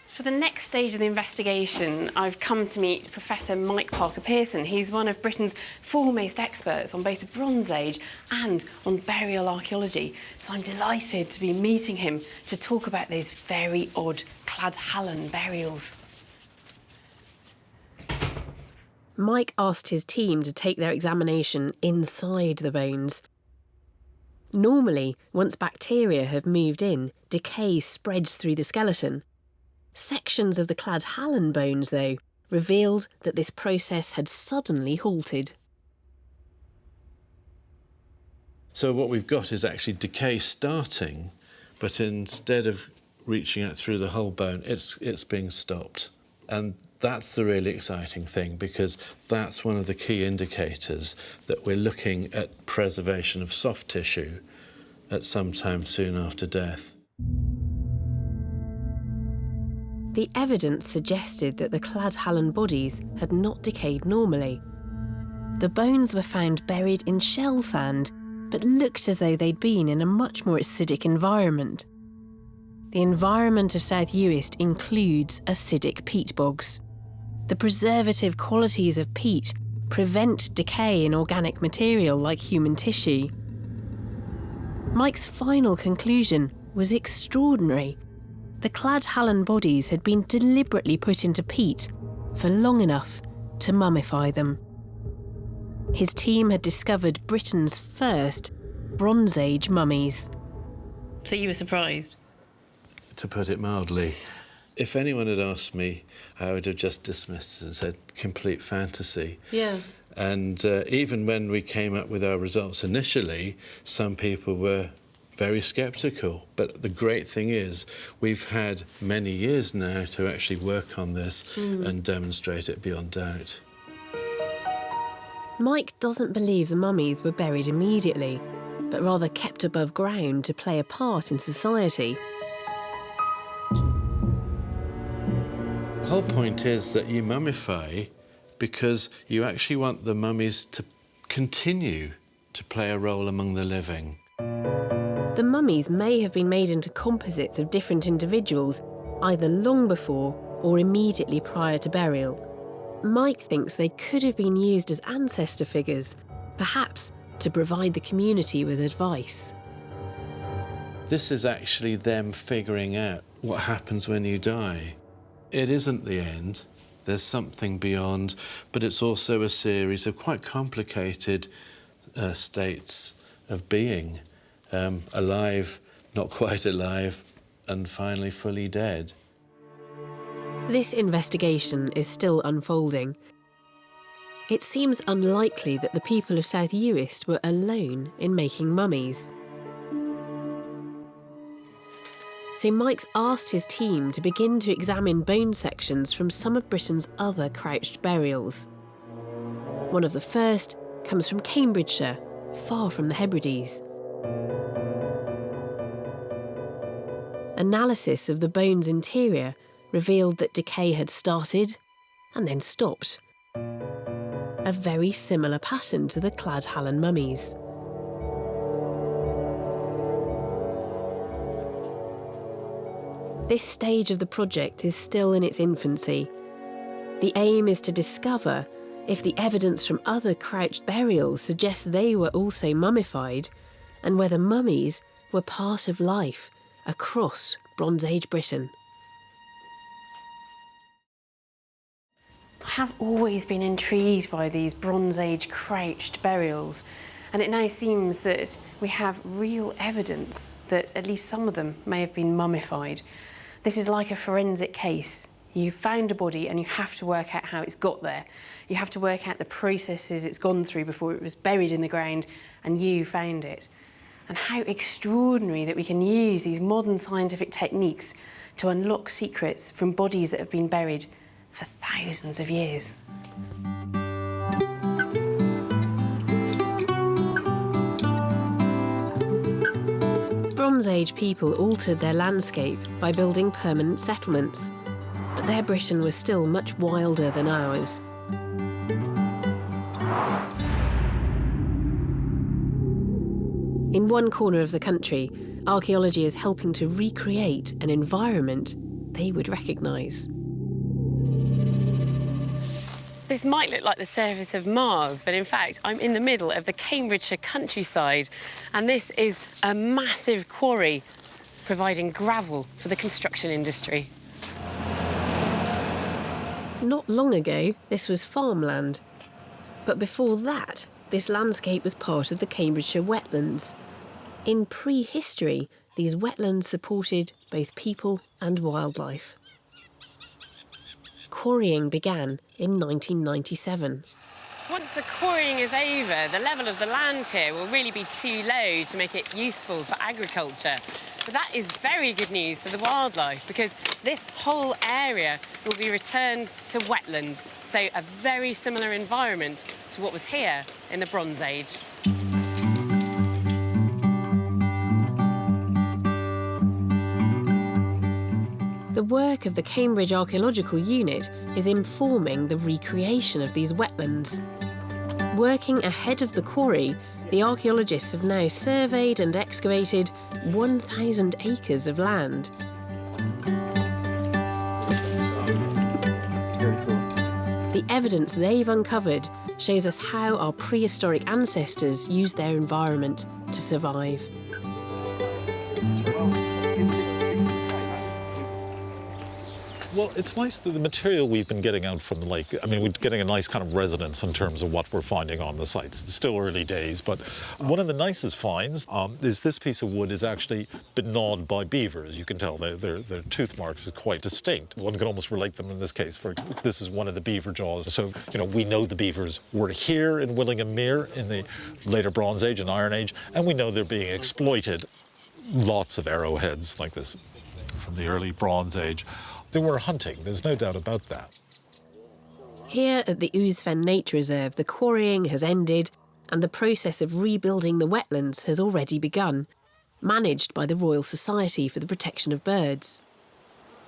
For the next stage of the investigation, I've come to meet Professor Mike Parker-Pearson. He's one of Britain's foremost experts on both the Bronze Age and on burial archaeology. So I'm delighted to be meeting him to talk about those very odd Clad Hallen burials. Mike asked his team to take their examination inside the bones. Normally, once bacteria have moved in, decay spreads through the skeleton. Sections of the Cladhallen bones, though, revealed that this process had suddenly halted. So what we've got is actually decay starting, but instead of reaching out through the whole bone, it's being stopped. And that's the really exciting thing, because that's one of the key indicators that we're looking at preservation of soft tissue at some time soon after death. The evidence suggested that the Cladhallen bodies had not decayed normally. The bones were found buried in shell sand, but looked as though they'd been in a much more acidic environment. The environment of South Uist includes acidic peat bogs. The preservative qualities of peat prevent decay in organic material like human tissue. Mike's final conclusion was extraordinary. The Cladhallen bodies had been deliberately put into peat for long enough to mummify them. His team had discovered Britain's first Bronze Age mummies. So you were surprised? To put it mildly. If anyone had asked me, I would have just dismissed it and said, complete fantasy. Yeah. And even when we came up with our results initially, some people were very sceptical. But the great thing is, we've had many years now to actually work on this and demonstrate it beyond doubt. Mike doesn't believe the mummies were buried immediately, but rather kept above ground to play a part in society. The whole point is that you mummify because you actually want the mummies to continue to play a role among the living. The mummies may have been made into composites of different individuals, either long before or immediately prior to burial. Mike thinks they could have been used as ancestor figures, perhaps to provide the community with advice. This is actually them figuring out what happens when you die. It isn't the end, there's something beyond, but it's also a series of quite complicated states of being. Alive, not quite alive, and finally fully dead. This investigation is still unfolding. It seems unlikely that the people of South Uist were alone in making mummies. So Mike's asked his team to begin to examine bone sections from some of Britain's other crouched burials. One of the first comes from Cambridgeshire, far from the Hebrides. Analysis of the bone's interior revealed that decay had started and then stopped. A very similar pattern to the Cladhallen mummies. This stage of the project is still in its infancy. The aim is to discover if the evidence from other crouched burials suggests they were also mummified, and whether mummies were part of life across Bronze Age Britain. I have always been intrigued by these Bronze Age crouched burials, and it now seems that we have real evidence that at least some of them may have been mummified. This is like a forensic case. You found a body and you have to work out how it's got there. You have to work out the processes it's gone through before it was buried in the ground and you found it. And how extraordinary that we can use these modern scientific techniques to unlock secrets from bodies that have been buried for thousands of years. Bronze Age people altered their landscape by building permanent settlements, but their Britain was still much wilder than ours. In one corner of the country, archaeology is helping to recreate an environment they would recognise. This might look like the surface of Mars, but in fact, I'm in the middle of the Cambridgeshire countryside, and this is a massive quarry providing gravel for the construction industry. Not long ago, this was farmland. But before that, this landscape was part of the Cambridgeshire wetlands. In prehistory, these wetlands supported both people and wildlife. quarrying began in 1997. Once the quarrying is over, the level of the land here will really be too low to make it useful for agriculture. But that is very good news for the wildlife, because this whole area will be returned to wetland, so a very similar environment to what was here in the Bronze Age. The work of the Cambridge Archeological Unit is informing the recreation of these wetlands. Working ahead of the quarry, the archaeologists have now surveyed and excavated 1,000 acres of land. The evidence they've uncovered shows us how our prehistoric ancestors used their environment to survive. Well, it's nice that the material we've been getting out from the lake, I mean, we're getting a nice kind of resonance in terms of what we're finding on the sites. It's still early days, but one of the nicest finds is this piece of wood has actually been gnawed by beavers. You can tell their tooth marks are quite distinct. One can almost relate them in this case. This is one of the beaver jaws. So, you know, we know the beavers were here in Willingham Mere in the later Bronze Age and Iron Age, and we know they're being exploited. Lots of arrowheads like this from the early Bronze Age. They were hunting, there's no doubt about that. Here at the Ousfen Nature Reserve, the quarrying has ended and the process of rebuilding the wetlands has already begun, managed by the Royal Society for the Protection of Birds.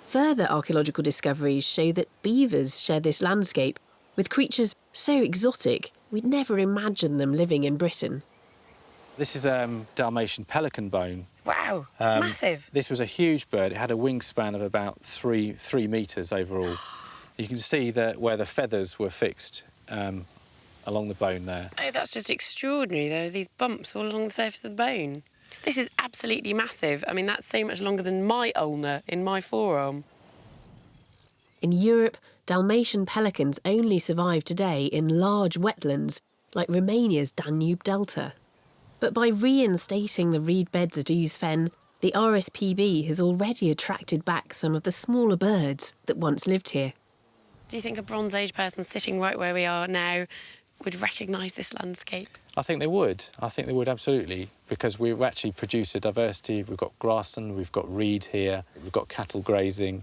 Further archaeological discoveries show that beavers share this landscape with creatures so exotic we'd never imagine them living in Britain. This is Dalmatian pelican bone. Wow, massive. This was a huge bird. It had a wingspan of about three metres overall. You can see where the feathers were fixed along the bone there. Oh, that's just extraordinary. There are these bumps all along the surface of the bone. This is absolutely massive. I mean, that's so much longer than my ulna in my forearm. In Europe, Dalmatian pelicans only survive today in large wetlands like Romania's Danube Delta. But by reinstating the reed beds at Ousfen, the RSPB has already attracted back some of the smaller birds that once lived here. Do you think a Bronze Age person sitting right where we are now would recognise this landscape? I think they would. I think they would, absolutely, because we've actually produced a diversity. We've got grassland, we've got reed here, we've got cattle grazing,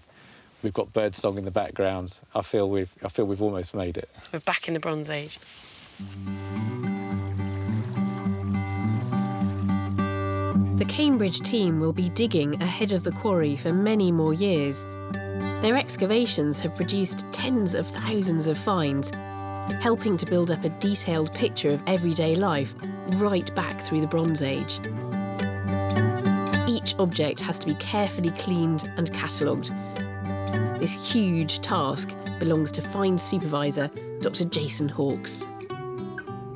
we've got birdsong in the background. I feel we've almost made it. We're back in the Bronze Age. The Cambridge team will be digging ahead of the quarry for many more years. Their excavations have produced tens of thousands of finds, helping to build up a detailed picture of everyday life right back through the Bronze Age. Each object has to be carefully cleaned and catalogued. This huge task belongs to find supervisor Dr. Jason Hawkes.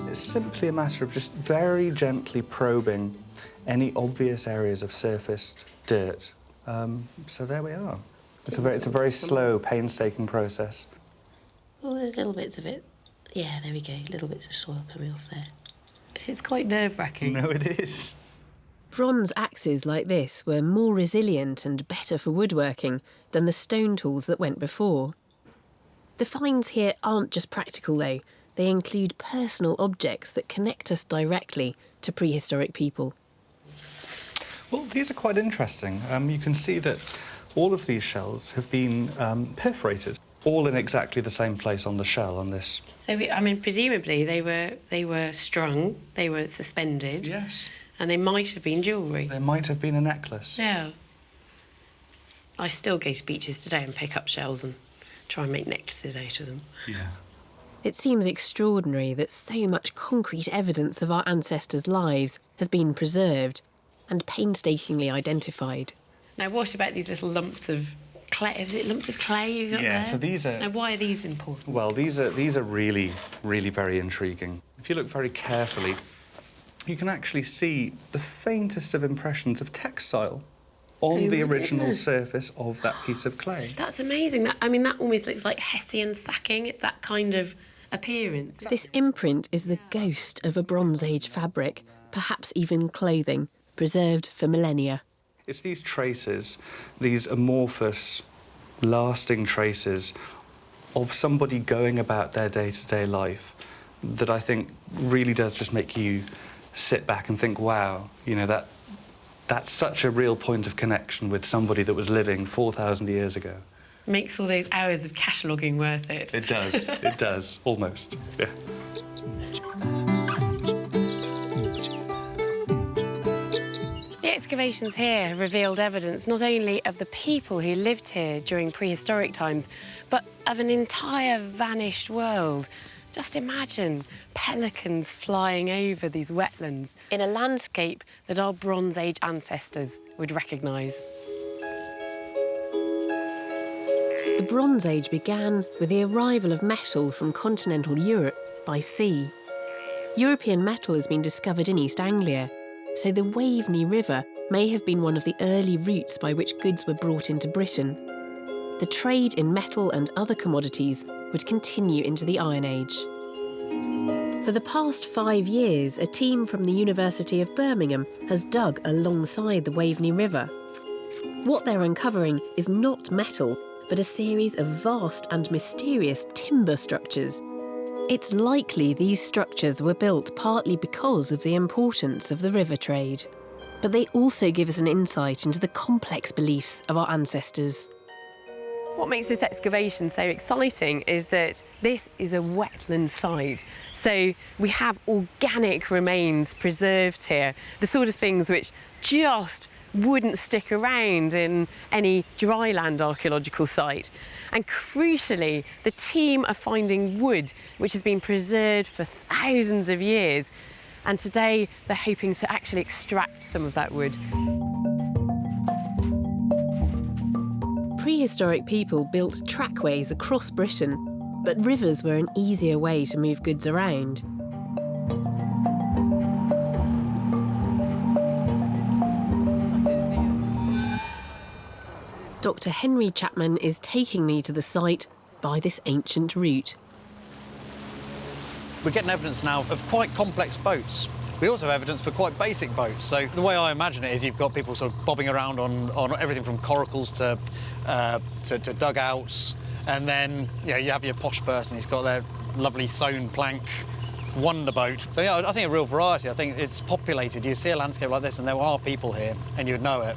It's simply a matter of just very gently probing any obvious areas of surfaced dirt. So there we are. It's a very slow, painstaking process. Oh, there's little bits of it. Yeah, there we go. Little bits of soil coming off there. It's quite nerve-wracking. No, it is. Bronze axes like this were more resilient and better for woodworking than the stone tools that went before. The finds here aren't just practical, though. They include personal objects that connect us directly to prehistoric people. Well, these are quite interesting. You can see that all of these shells have been perforated, all in exactly the same place on the shell on this. So, I mean, presumably they were strung, they were suspended. Yes. And they might have been jewellery. There might have been a necklace. Yeah. I still go to beaches today and pick up shells and try and make necklaces out of them. Yeah. It seems extraordinary that so much concrete evidence of our ancestors' lives has been preserved and painstakingly identified. Now, what about these little lumps of clay? Is it lumps of clay you've got there? Yeah, so these are... Now, why are these important? Well, these are really, really very intriguing. If you look very carefully, you can actually see the faintest of impressions of textile on the original surface of that piece of clay. That's amazing. I mean, that almost looks like Hessian sacking. It's that kind of appearance. This imprint is the ghost of a Bronze Age fabric, perhaps even clothing, preserved for millennia. It's these traces, these amorphous, lasting traces of somebody going about their day-to-day life that I think really does just make you sit back and think, wow, you know, that's such a real point of connection with somebody that was living 4,000 years ago. Makes all those hours of cataloguing worth it. It does, it does, almost, yeah. The excavations here have revealed evidence not only of the people who lived here during prehistoric times, but of an entire vanished world. Just imagine pelicans flying over these wetlands in a landscape that our Bronze Age ancestors would recognise. The Bronze Age began with the arrival of metal from continental Europe by sea. European metal has been discovered in East Anglia, so the Waveney River may have been one of the early routes by which goods were brought into Britain. The trade in metal and other commodities would continue into the Iron Age. For the past 5 years, a team from the University of Birmingham has dug alongside the Waveney River. What they're uncovering is not metal, but a series of vast and mysterious timber structures. It's likely these structures were built partly because of the importance of the river trade. But they also give us an insight into the complex beliefs of our ancestors. What makes this excavation so exciting is that this is a wetland site. So we have organic remains preserved here, the sort of things which just wouldn't stick around in any dryland archaeological site. And crucially, the team are finding wood which has been preserved for thousands of years. And today they're hoping to actually extract some of that wood. Prehistoric people built trackways across Britain, but rivers were an easier way to move goods around. Dr. Henry Chapman is taking me to the site by this ancient route. We're getting evidence now of quite complex boats. We also have evidence for quite basic boats. So the way I imagine it is you've got people sort of bobbing around on everything from coracles to dugouts, and then you have your posh person who's got their lovely sewn plank wonder boat. So yeah, I think a real variety. I think it's populated. You see a landscape like this and there are people here and you'd know it.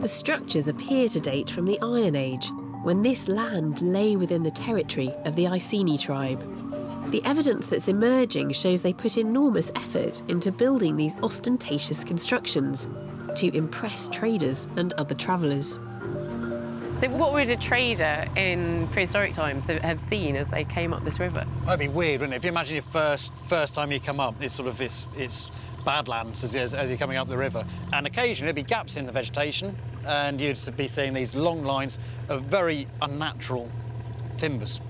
The structures appear to date from the Iron Age, when this land lay within the territory of the Iceni tribe. The evidence that's emerging shows they put enormous effort into building these ostentatious constructions to impress traders and other travellers. So what would a trader in prehistoric times have seen as they came up this river? That'd be weird, wouldn't it? If you imagine your first time you come up, it's sort of it's badlands as you're coming up the river, and occasionally there'd be gaps in the vegetation, and you'd be seeing these long lines of very unnatural timbers.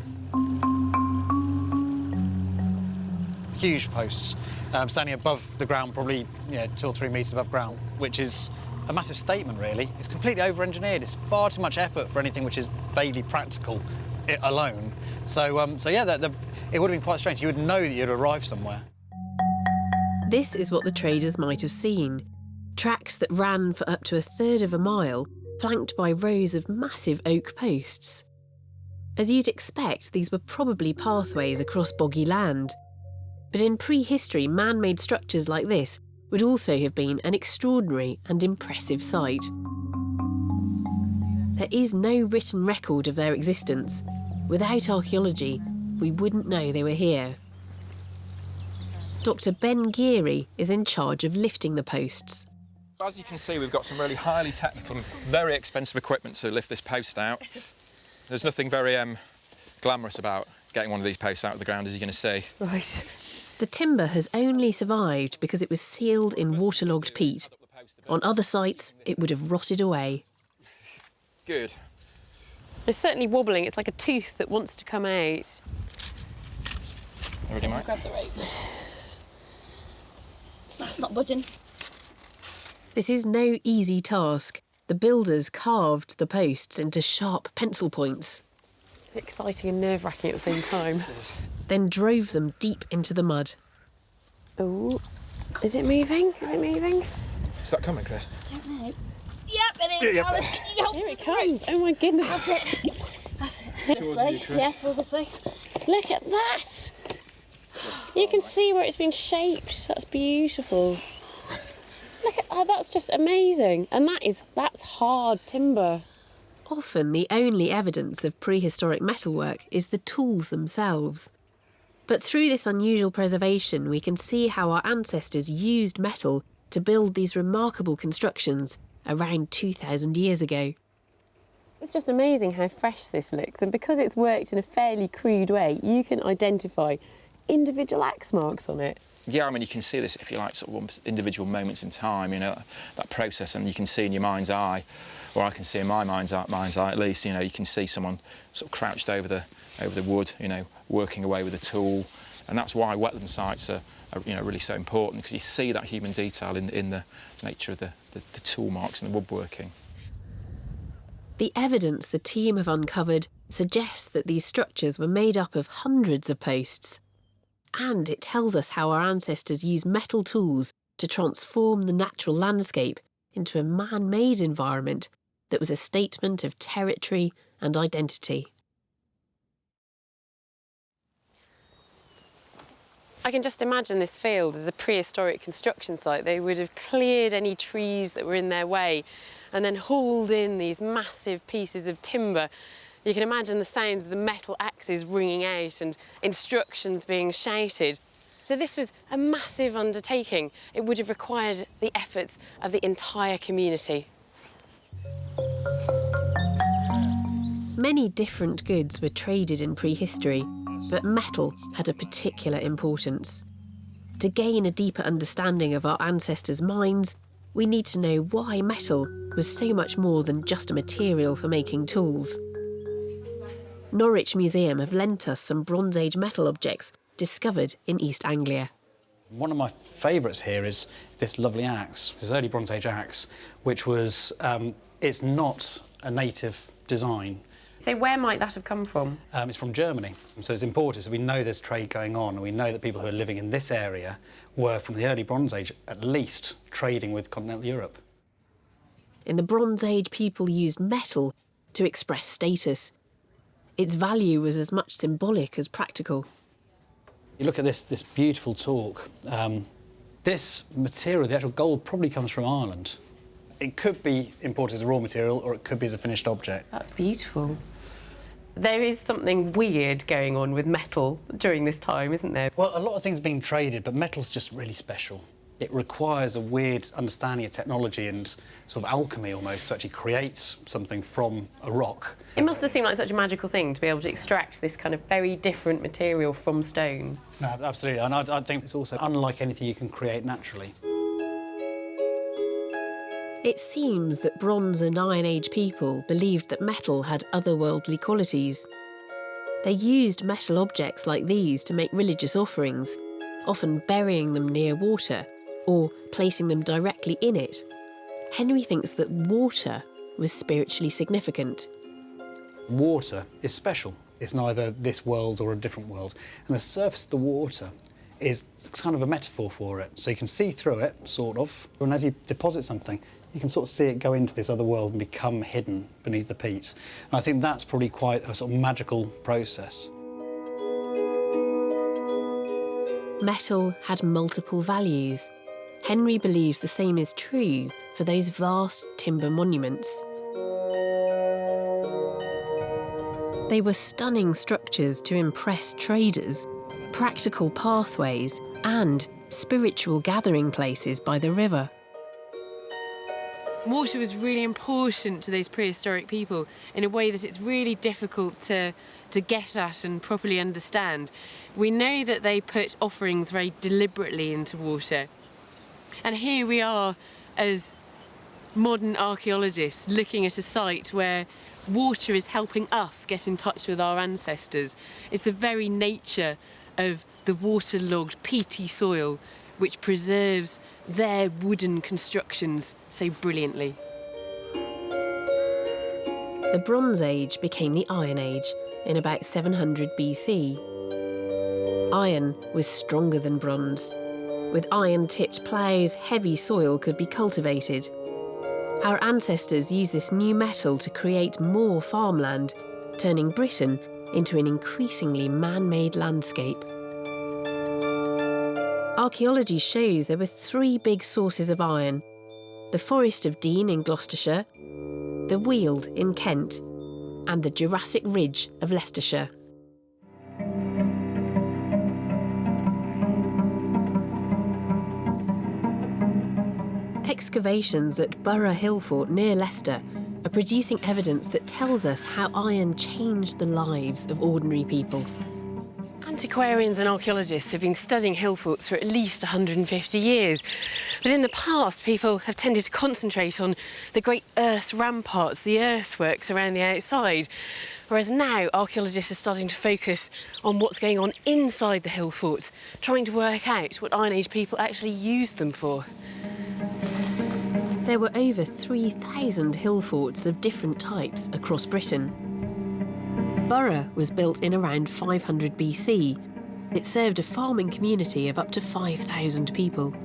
Huge posts standing above the ground, probably 2 or 3 metres above ground, which is a massive statement, really. It's completely over-engineered. It's far too much effort for anything which is vaguely practical alone. So yeah, it would have been quite strange. You would know that you'd arrived somewhere. This is what the traders might have seen. Tracks that ran for up to 1/3 of a mile, flanked by rows of massive oak posts. As you'd expect, these were probably pathways across boggy land. But in prehistory, man-made structures like this would also have been an extraordinary and impressive sight. There is no written record of their existence. Without archaeology, we wouldn't know they were here. Dr. Ben Geary is in charge of lifting the posts. As you can see, we've got some really highly technical and very expensive equipment to lift this post out. There's nothing very glamorous about getting one of these posts out of the ground, as you're going to see. Right. The timber has only survived because it was sealed in waterlogged peat. On other sites, it would have rotted away. Good. It's certainly wobbling. It's like a tooth that wants to come out. Ready, Mike? Grab the rope. That's not budging. This is no easy task. The builders carved the posts into sharp pencil points. Exciting and nerve-wracking at the same time. Then drove them deep into the mud. Oh, is it moving? Is it moving? Is that coming, Chris? I don't know. Yep. Alice, can you help? Here it comes. Oh my goodness. That's it. That's it. This way. Yeah, towards this way. Look at that. You can see where it's been shaped. That's beautiful. Look at that. That's just amazing. And that's hard timber. Often the only evidence of prehistoric metalwork is the tools themselves. But through this unusual preservation, we can see how our ancestors used metal to build these remarkable constructions around 2,000 years ago. It's just amazing how fresh this looks, and because it's worked in a fairly crude way, you can identify individual axe marks on it. Yeah, I mean, you can see this, if you like, sort of individual moments in time, you know, that process, and you can see in your mind's eye, or I can see in my mind's eye at least, you know, you can see someone sort of crouched over the wood, you know, working away with a tool, and that's why wetland sites are you know, really so important, because you see that human detail in the nature of the tool marks and the woodworking. The evidence the team have uncovered suggests that these structures were made up of hundreds of posts. And it tells us how our ancestors used metal tools to transform the natural landscape into a man-made environment that was a statement of territory and identity. I can just imagine this field as a prehistoric construction site. They would have cleared any trees that were in their way and then hauled in these massive pieces of timber. You can imagine the sounds of the metal axes ringing out and instructions being shouted. So this was a massive undertaking. It would have required the efforts of the entire community. Many different goods were traded in prehistory, but metal had a particular importance. To gain a deeper understanding of our ancestors' minds, we need to know why metal was so much more than just a material for making tools. Norwich Museum have lent us some Bronze Age metal objects discovered in East Anglia. One of my favourites here is this lovely axe, this early Bronze Age axe, which was, it's not a native design. So where might that have come from? It's from Germany, so it's imported, so we know there's trade going on, and we know that people who are living in this area were, from the early Bronze Age, at least trading with continental Europe. In the Bronze Age, people used metal to express status. Its value was as much symbolic as practical. You look at this beautiful torque. This material, the actual gold, probably comes from Ireland. It could be imported as a raw material, or it could be as a finished object. That's beautiful. There is something weird going on with metal during this time, isn't there? Well, a lot of things are being traded, but metal's just really special. It requires a weird understanding of technology and sort of alchemy almost to actually create something from a rock. It must have seemed like such a magical thing to be able to extract this kind of very different material from stone. No, absolutely, and I think it's also unlike anything you can create naturally. It seems that Bronze and Iron Age people believed that metal had otherworldly qualities. They used metal objects like these to make religious offerings, often burying them near water or placing them directly in it. Henry thinks that water was spiritually significant. Water is special. It's neither this world or a different world. And the surface of the water is kind of a metaphor for it. So you can see through it, sort of, and as you deposit something, you can sort of see it go into this other world and become hidden beneath the peat. And I think that's probably quite a sort of magical process. Metal had multiple values. Henry believes the same is true for those vast timber monuments. They were stunning structures to impress traders, practical pathways, and spiritual gathering places by the river. Water was really important to those prehistoric people in a way that it's really difficult to get at and properly understand. We know that they put offerings very deliberately into water. And here we are as modern archaeologists looking at a site where water is helping us get in touch with our ancestors. It's the very nature of the waterlogged, peaty soil which preserves their wooden constructions so brilliantly. The Bronze Age became the Iron Age in about 700 BC. Iron was stronger than bronze. With iron-tipped ploughs, heavy soil could be cultivated. Our ancestors used this new metal to create more farmland, turning Britain into an increasingly man-made landscape. Archaeology shows there were 3 big sources of iron: the Forest of Dean in Gloucestershire, the Weald in Kent, and the Jurassic Ridge of Leicestershire. Excavations at Borough Hillfort near Leicester are producing evidence that tells us how iron changed the lives of ordinary people. Antiquarians and archaeologists have been studying hill forts for at least 150 years. But in the past, people have tended to concentrate on the great earth ramparts, the earthworks around the outside. Whereas now, archaeologists are starting to focus on what's going on inside the hill forts, trying to work out what Iron Age people actually used them for. There were over 3,000 hill forts of different types across Britain. Borough was built in around 500 BC. It served a farming community of up to 5,000 people.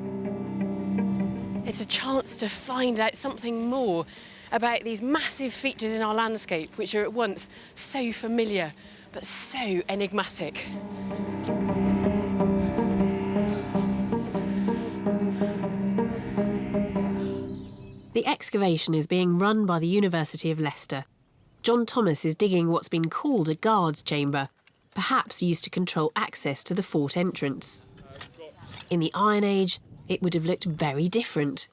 It's a chance to find out something more about these massive features in our landscape, which are at once so familiar but so enigmatic. The excavation is being run by the University of Leicester. John Thomas is digging what's been called a guard's chamber, perhaps used to control access to the fort entrance. In the Iron Age, it would have looked very different.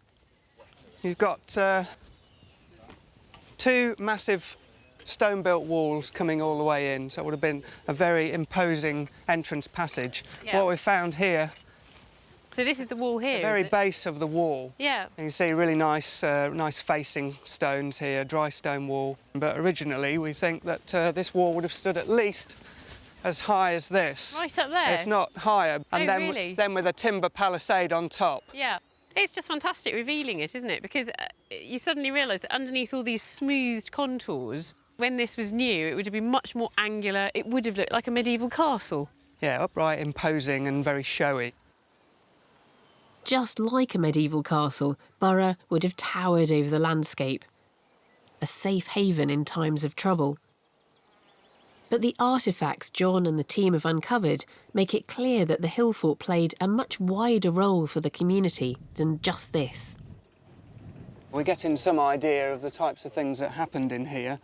You've got 2 massive stone-built walls coming all the way in, so it would have been a very imposing entrance passage. Yeah. What we've found here, So this is the wall here, the very is it? base of the wall. Yeah. You can see really nice, nice facing stones here, dry stone wall. But originally, we think that this wall would have stood at least as high as this. Right up there? If not higher. And then, really? then with a timber palisade on top. Yeah. It's just fantastic revealing it, isn't it? Because you suddenly realise that underneath all these smoothed contours, when this was new, it would have been much more angular. It would have looked like a medieval castle. Yeah, upright, imposing and very showy. Just like a medieval castle, Borough would have towered over the landscape, a safe haven in times of trouble. But the artefacts John and the team have uncovered make it clear that the hill fort played a much wider role for the community than just this. We're getting some idea of the types of things that happened in here.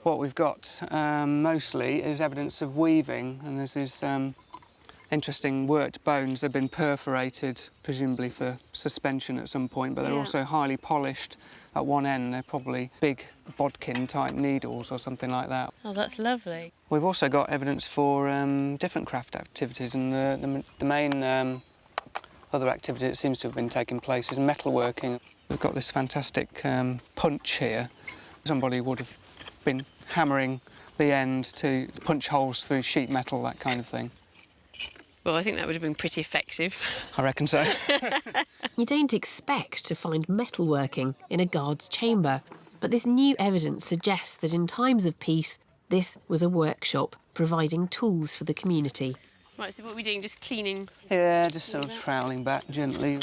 What we've got mostly is evidence of weaving, and there's these interesting worked bones. They've been perforated, presumably for suspension at some point, but they're also highly polished at one end. They're probably big bodkin-type needles or something like that. Oh, that's lovely. We've also got evidence for different craft activities, and the main other activity that seems to have been taking place is metalworking. We've got this fantastic punch here. Somebody would have been hammering the end to punch holes through sheet metal, that kind of thing. Well, I think that would have been pretty effective. I reckon so. You don't expect to find metalworking in a guard's chamber, but this new evidence suggests that in times of peace, this was a workshop providing tools for the community. Right, so what are we doing, just cleaning? Yeah, just sort of troweling back gently.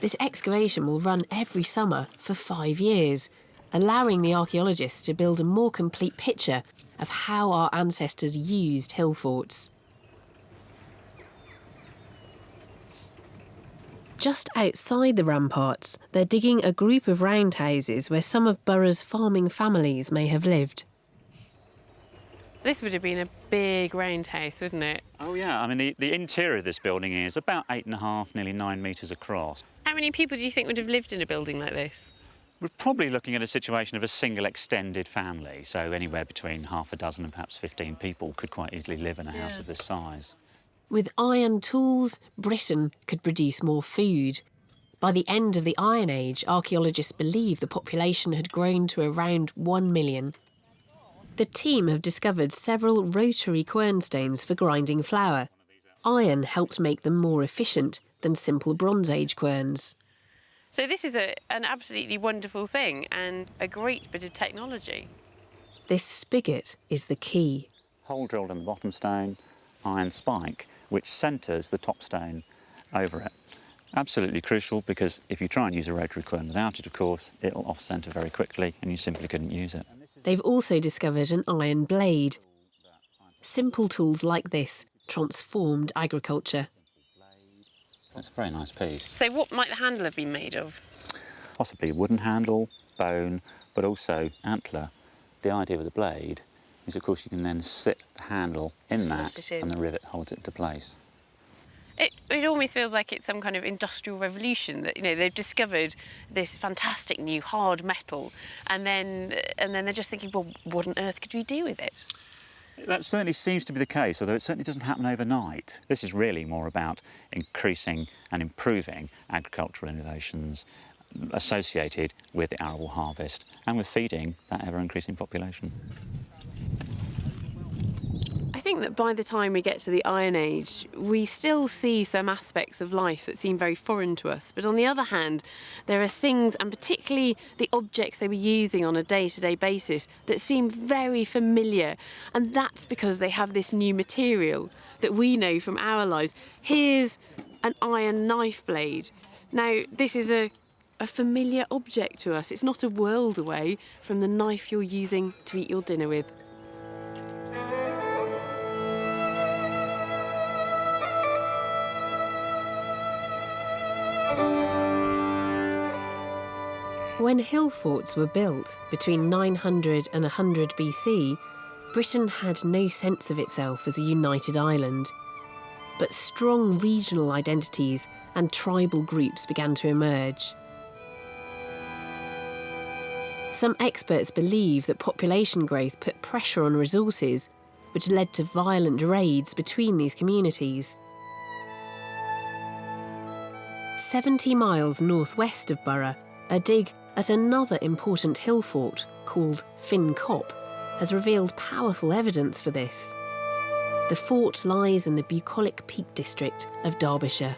This excavation will run every summer for 5 years, allowing the archaeologists to build a more complete picture of how our ancestors used hill forts. Just outside the ramparts, they're digging a group of roundhouses where some of Borough's farming families may have lived. This would have been a big roundhouse, wouldn't it? Oh, yeah. I mean, the interior of this building is about 8.5, nearly 9 metres across. How many people do you think would have lived in a building like this? We're probably looking at a situation of a single extended family, so anywhere between half a dozen and perhaps 15 people could quite easily live in a house of this size. With iron tools, Britain could produce more food. By the end of the Iron Age, archaeologists believe the population had grown to around 1 million. The team have discovered several rotary quernstones for grinding flour. Iron helped make them more efficient than simple Bronze Age querns. So this is an absolutely wonderful thing and a great bit of technology. This spigot is the key. Hole drilled in the bottom stone, iron spike, which centres the top stone over it. Absolutely crucial, because if you try and use a rotary quern without it, of course, it'll off-centre very quickly and you simply couldn't use it. They've also discovered an iron blade. Simple tools like this transformed agriculture. It's a very nice piece. So what might the handle have been made of? Possibly wooden handle, bone, but also antler. The idea with the blade is, of course, you can then sit the handle in Slot it in. and the rivet holds it into place. It almost feels like it's some kind of industrial revolution that, you know, they've discovered this fantastic new hard metal, and then they're just thinking, well, what on earth could we do with it? That certainly seems to be the case, although it certainly doesn't happen overnight. This is really more about increasing and improving agricultural innovations associated with the arable harvest and with feeding that ever-increasing population. I think that by the time we get to the Iron Age, we still see some aspects of life that seem very foreign to us. But on the other hand, there are things, and particularly the objects they were using on a day-to-day basis, that seem very familiar. And that's because they have this new material that we know from our lives. Here's an iron knife blade. Now, this is a familiar object to us. It's not a world away from the knife you're using to eat your dinner with. When hill forts were built between 900 and 100 BC, Britain had no sense of itself as a united island. But strong regional identities and tribal groups began to emerge. Some experts believe that population growth put pressure on resources, which led to violent raids between these communities. 70 miles northwest of Borough, a dig at another important hill fort called Finn Cop has revealed powerful evidence for this. The fort lies in the bucolic Peak district of Derbyshire.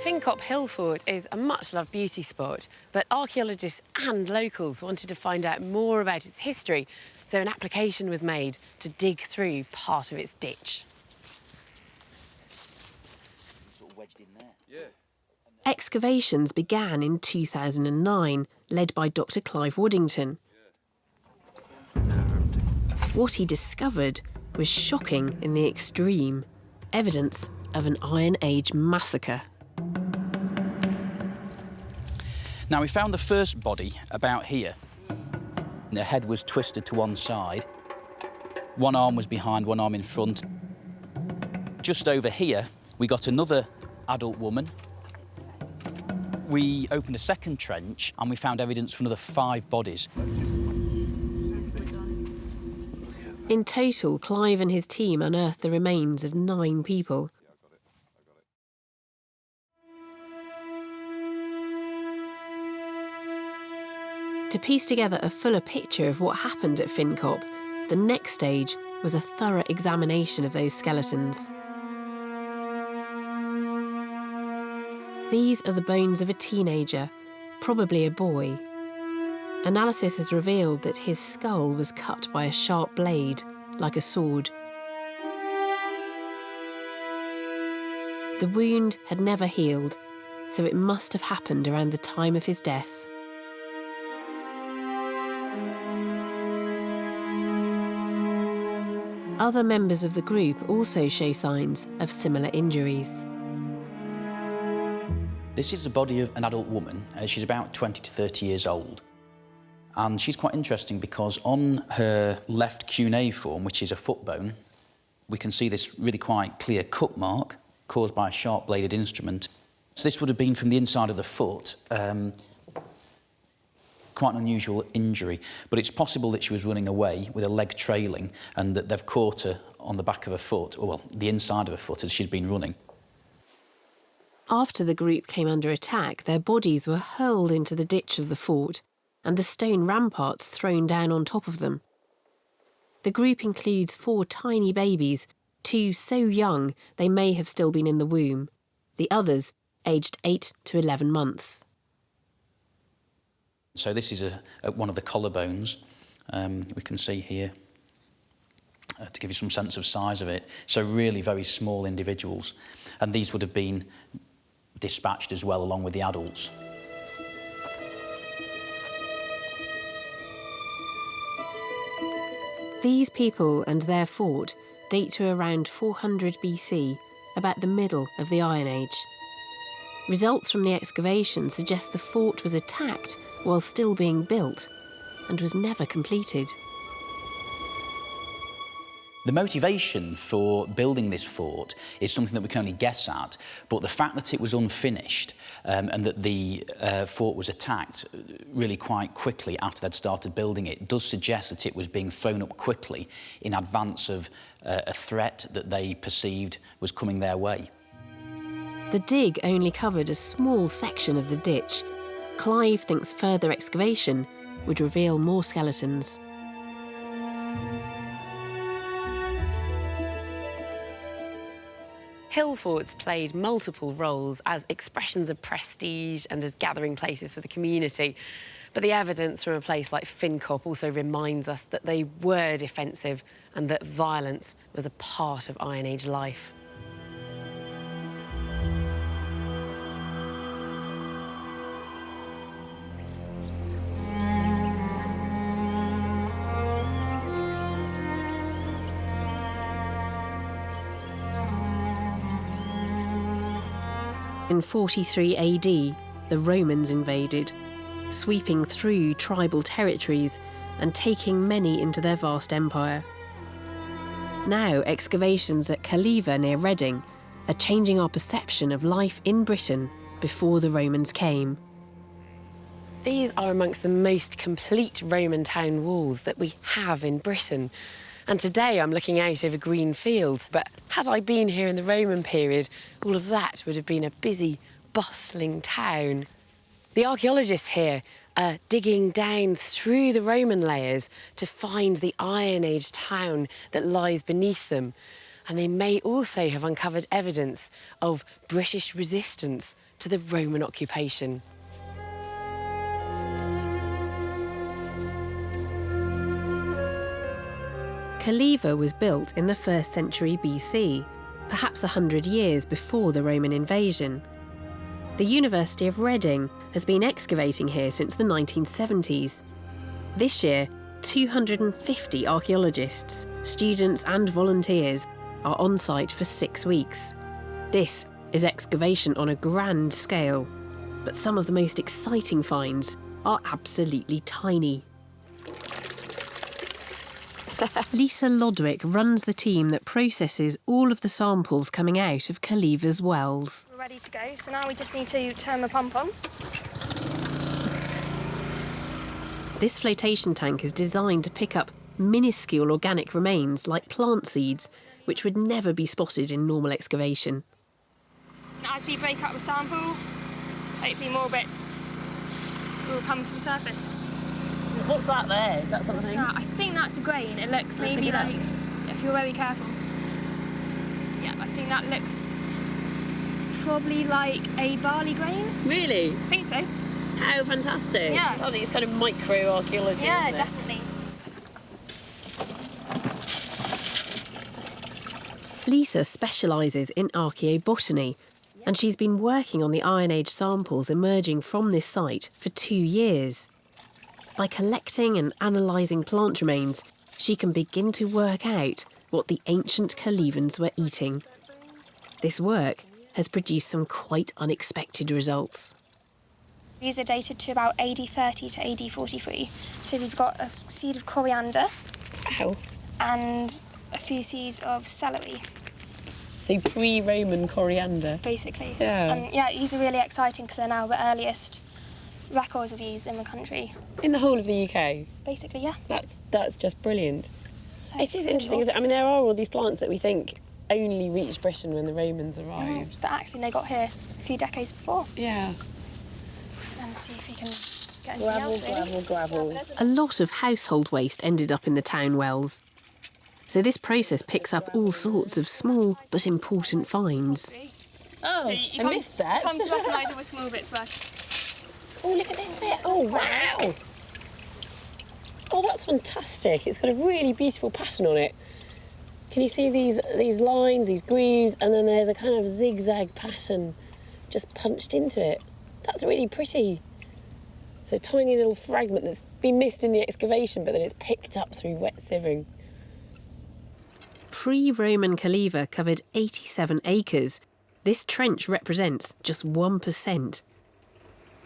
Finn Cop Hill Fort is a much-loved beauty spot, but archaeologists and locals wanted to find out more about its history, so an application was made to dig through part of its ditch. Sort of wedged in there. Yeah. Excavations began in 2009, led by Dr. Clive Waddington. What he discovered was shocking in the extreme, evidence of an Iron Age massacre. Now, we found the first body about here. The head was twisted to one side. One arm was behind, one arm in front. Just over here, we got another adult woman. We opened a second trench and we found evidence for another 5 bodies. In total, Clive and his team unearthed the remains of 9 people. To piece together a fuller picture of what happened at Finn Cop, the next stage was a thorough examination of those skeletons. These are the bones of a teenager, probably a boy. Analysis has revealed that his skull was cut by a sharp blade, like a sword. The wound had never healed, so it must have happened around the time of his death. Other members of the group also show signs of similar injuries. This is the body of an adult woman. She's about 20 to 30 years old. And she's quite interesting because on her left cuneiform, which is a foot bone, we can see this really quite clear cut mark caused by a sharp-bladed instrument. So this would have been from the inside of the foot. Quite an unusual injury, but it's possible that she was running away with her leg trailing and that they've caught her on the back of her foot, or well, the inside of her foot as she's been running. After the group came under attack, their bodies were hurled into the ditch of the fort and the stone ramparts thrown down on top of them. The group includes 4 tiny babies, 2 so young they may have still been in the womb, the others aged 8 to 11 months. So this is one of the collarbones we can see here to give you some sense of size of it. So really very small individuals. And these would have been dispatched as well, along with the adults. These people and their fort date to around 400 BC, about the middle of the Iron Age. Results from the excavation suggest the fort was attacked while still being built and was never completed. The motivation for building this fort is something that we can only guess at, but the fact that it was unfinished and that the fort was attacked really quite quickly after they'd started building it does suggest that it was being thrown up quickly in advance of a threat that they perceived was coming their way. The dig only covered a small section of the ditch. Clive thinks further excavation would reveal more skeletons. Hill forts played multiple roles as expressions of prestige and as gathering places for the community. But the evidence from a place like Fincop also reminds us that they were defensive and that violence was a part of Iron Age life. In 43 AD, the Romans invaded, sweeping through tribal territories and taking many into their vast empire. Now, excavations at Caliva near Reading are changing our perception of life in Britain before the Romans came. These are amongst the most complete Roman town walls that we have in Britain. And today I'm looking out over green fields, but had I been here in the Roman period, all of that would have been a busy, bustling town. The archaeologists here are digging down through the Roman layers to find the Iron Age town that lies beneath them. And they may also have uncovered evidence of British resistance to the Roman occupation. Caliva was built in the 1st century BC, perhaps 100 years before the Roman invasion. The University of Reading has been excavating here since the 1970s. This year, 250 archaeologists, students and volunteers are on site for 6 weeks. This is excavation on a grand scale, but some of the most exciting finds are absolutely tiny. Lisa Lodwick runs the team that processes all of the samples coming out of Caliva's wells. We're ready to go, so now we just need to turn the pump on. This flotation tank is designed to pick up minuscule organic remains like plant seeds, which would never be spotted in normal excavation. As we break up the sample, hopefully more bits will come to the surface. What's that there? Is that something? I think that's a grain. It looks maybe like, if you're very careful. Yeah, I think that looks probably like a barley grain. Really? I think so. How fantastic. Yeah. I think it's kind of micro-archaeology. Yeah, isn't it? definitely. Lisa specialises in archaeobotany, and she's been working on the Iron Age samples emerging from this site for 2 years. By collecting and analysing plant remains, she can begin to work out what the ancient Calivans were eating. This work has produced some quite unexpected results. These are dated to about AD 30 to AD 43. So we've got a seed of coriander. Ow. And a few seeds of celery. So pre-Roman coriander. Basically. Yeah. And yeah, these are really exciting because they're now the earliest records of these in the country. In the whole of the UK? Basically, yeah. That's just brilliant. So it is interesting, isn't it? I mean, there are all these plants that we think only reached Britain when the Romans arrived. But actually they got here a few decades before. Yeah. And see if we can get anything else, really. Gravel. A lot of household waste ended up in the town wells. So this process picks up all sorts of small but important finds. Oh, So I missed that. Come to recognise all the small bits work. Oh, look at this bit. Oh, wow. Oh, that's fantastic. It's got a really beautiful pattern on it. Can you see these lines, these grooves, and then there's a kind of zigzag pattern just punched into it. That's really pretty. It's a tiny little fragment that's been missed in the excavation, but then it's picked up through wet sieving. Pre-Roman Caliva covered 87 acres. This trench represents just 1%.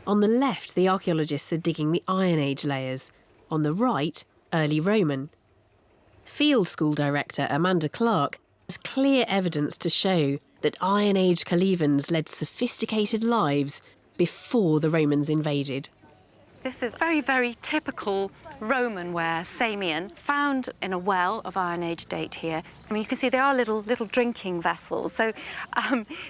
On the left, the archaeologists are digging the Iron Age layers. On the right, early Roman. Field School Director Amanda Clark has clear evidence to show that Iron Age Calivans led sophisticated lives before the Romans invaded. This is very, very typical Roman ware, Samian, found in a well of Iron Age date here. I mean, you can see they are little drinking vessels. So,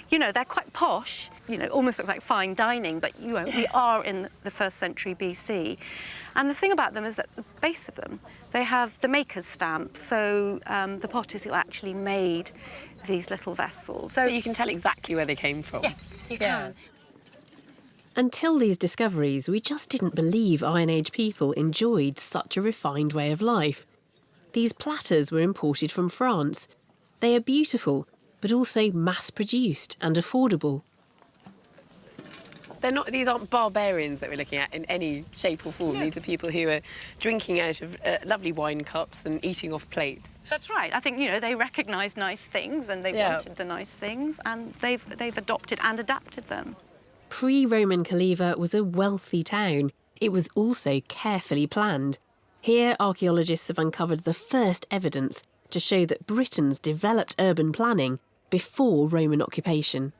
you know, they're quite posh, you know, almost look like fine dining, but, you know, we are in the 1st century BC. And the thing about them is that the base of them, they have the maker's stamp. So the potters who actually made these little vessels. So you can tell exactly where they came from. Yes, you can. Until these discoveries, we just didn't believe Iron Age people enjoyed such a refined way of life. These platters were imported from France. They are beautiful, but also mass-produced and affordable. These aren't barbarians that we're looking at in any shape or form. Yeah. These are people who are drinking out of lovely wine cups and eating off plates. That's right. I think, you know, they recognised nice things and they wanted the nice things, and they've adopted and adapted them. Pre-Roman Caliva was a wealthy town. It was also carefully planned. Here, archaeologists have uncovered the first evidence to show that Britons developed urban planning before Roman occupation.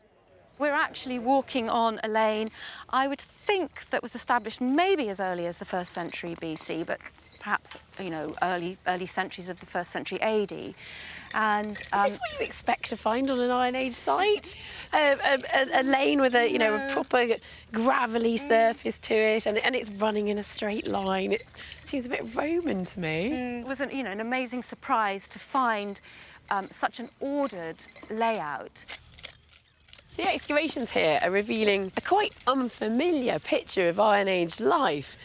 We're actually walking on a lane, I would think, that was established maybe as early as the 1st century BC, but perhaps, you know, early centuries of the 1st century AD. And is this what you expect to find on an Iron Age site? A lane with a, you know, a proper gravelly surface to it, and it's running in a straight line. It seems a bit Roman to me. It was an amazing surprise to find such an ordered layout. The excavations here are revealing a quite unfamiliar picture of Iron Age life.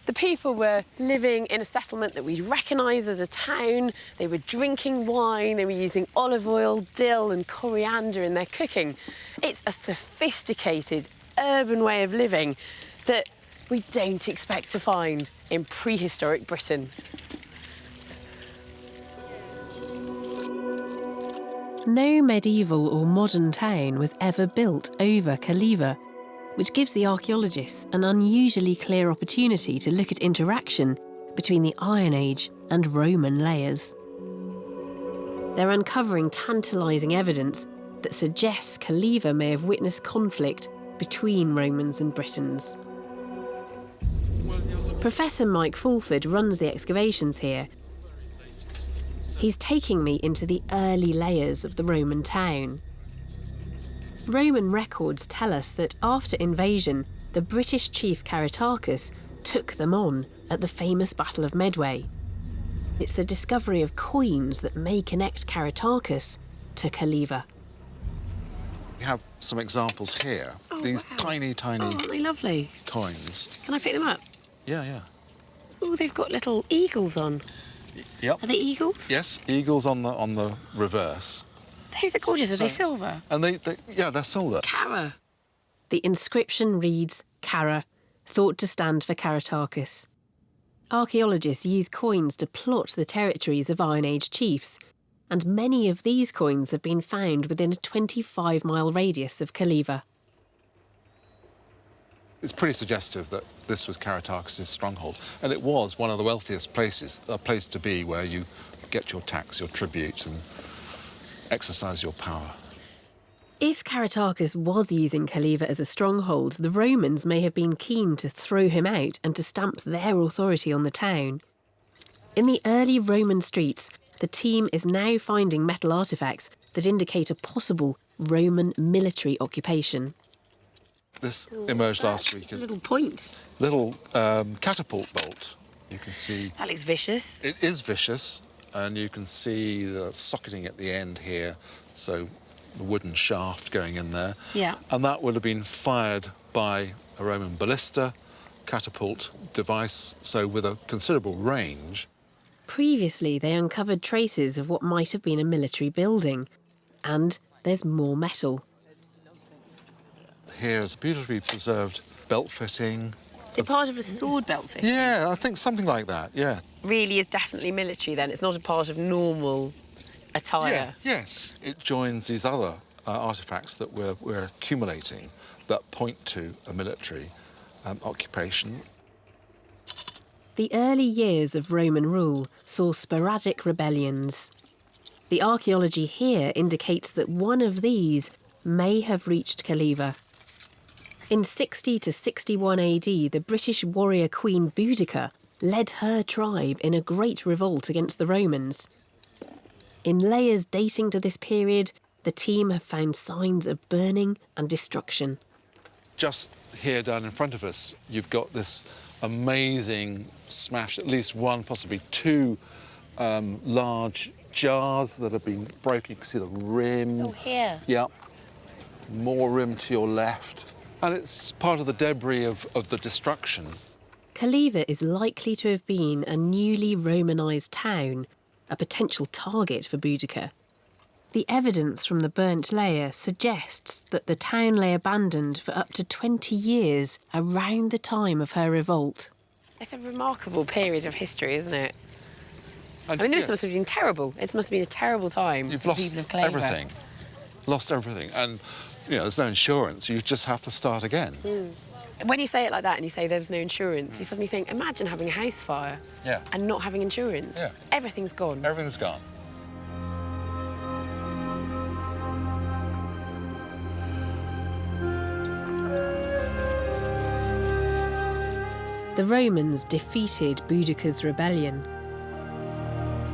The people were living in a settlement that we'd recognise as a town. They were drinking wine, they were using olive oil, dill and coriander in their cooking. It's a sophisticated urban way of living that we don't expect to find in prehistoric Britain. No medieval or modern town was ever built over Caliva, which gives the archaeologists an unusually clear opportunity to look at interaction between the Iron Age and Roman layers. They're uncovering tantalising evidence that suggests Caliva may have witnessed conflict between Romans and Britons. Professor Mike Fulford runs the excavations here. He's taking me into the early layers of the Roman town. Roman records tell us that after invasion, the British chief Caratacus took them on at the famous Battle of Medway. It's the discovery of coins that may connect Caratacus to Caliva. We have some examples here. These tiny aren't they lovely? Coins. Can I pick them up? Yeah. Oh, they've got little eagles on. Yep. Are they eagles? Yes, eagles on the reverse. Those are gorgeous. Are they silver? And they're silver. Cara. The inscription reads Cara, thought to stand for Caratacus. Archaeologists use coins to plot the territories of Iron Age chiefs, and many of these coins have been found within a 25-mile radius of Caliva. It's pretty suggestive that this was Caratacus' stronghold, and it was one of the wealthiest places, a place to be where you get your tax, your tribute, and exercise your power. If Caratacus was using Caliva as a stronghold, the Romans may have been keen to throw him out and to stamp their authority on the town. In the early Roman streets, the team is now finding metal artefacts that indicate a possible Roman military occupation. This emerged last week. It's a little point. Little catapult bolt. You can see. That looks vicious. It is vicious, and you can see the socketing at the end here, so the wooden shaft going in there. Yeah. And that would have been fired by a Roman ballista, catapult device, so with a considerable range. Previously, they uncovered traces of what might have been a military building, and there's more metal. here is a beautifully preserved belt fitting. Is it part of a sword belt fitting? Yeah, I think something like that, yeah. Really is definitely military then. It's not a part of normal attire. Yeah, yes. It joins these other artefacts that we're accumulating that point to a military occupation. The early years of Roman rule saw sporadic rebellions. The archaeology here indicates that one of these may have reached Khaliva. In 60 to 61 AD, the British warrior queen Boudica led her tribe in a great revolt against the Romans. In layers dating to this period, the team have found signs of burning and destruction. Just here down in front of us, you've got this amazing smash, at least one, possibly two large jars that have been broken. You can see the rim. Oh, here. Yeah. More rim to your left. And it's part of the debris of the destruction. Khaliva is likely to have been a newly Romanised town, a potential target for Boudica. The evidence from the burnt layer suggests that the town lay abandoned for up to 20 years around the time of her revolt. It's a remarkable period of history, isn't it? And I mean, this yes, must have been terrible. It must have been a terrible time you've for the lost people of Khaliva. everything. Lost everything. And, you know, there's no insurance. You just have to start again. When you say it like that and you say there was no insurance, you suddenly think, imagine having a house fire and not having insurance. Yeah. Everything's gone. Everything's gone. The Romans defeated Boudica's rebellion.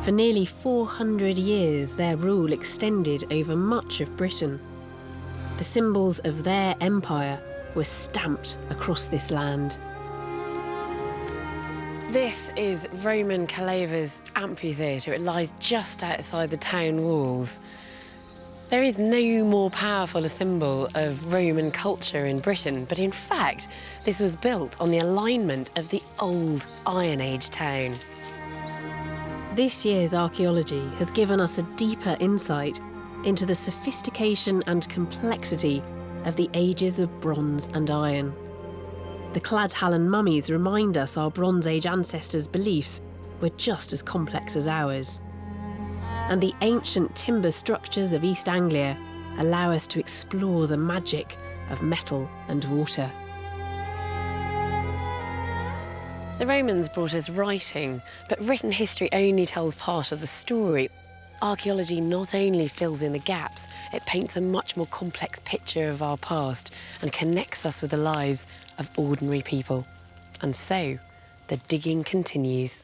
For nearly 400 years, their rule extended over much of Britain. The symbols of their empire were stamped across this land. This is Roman Khaliva's amphitheatre. It lies just outside the town walls. There is no more powerful a symbol of Roman culture in Britain, but in fact, this was built on the alignment of the old Iron Age town. This year's archaeology has given us a deeper insight into the sophistication and complexity of the ages of bronze and iron. The Cladhallen mummies remind us our Bronze Age ancestors' beliefs were just as complex as ours. And the ancient timber structures of East Anglia allow us to explore the magic of metal and water. The Romans brought us writing, but written history only tells part of the story. Archaeology not only fills in the gaps, it paints a much more complex picture of our past and connects us with the lives of ordinary people. And so, the digging continues.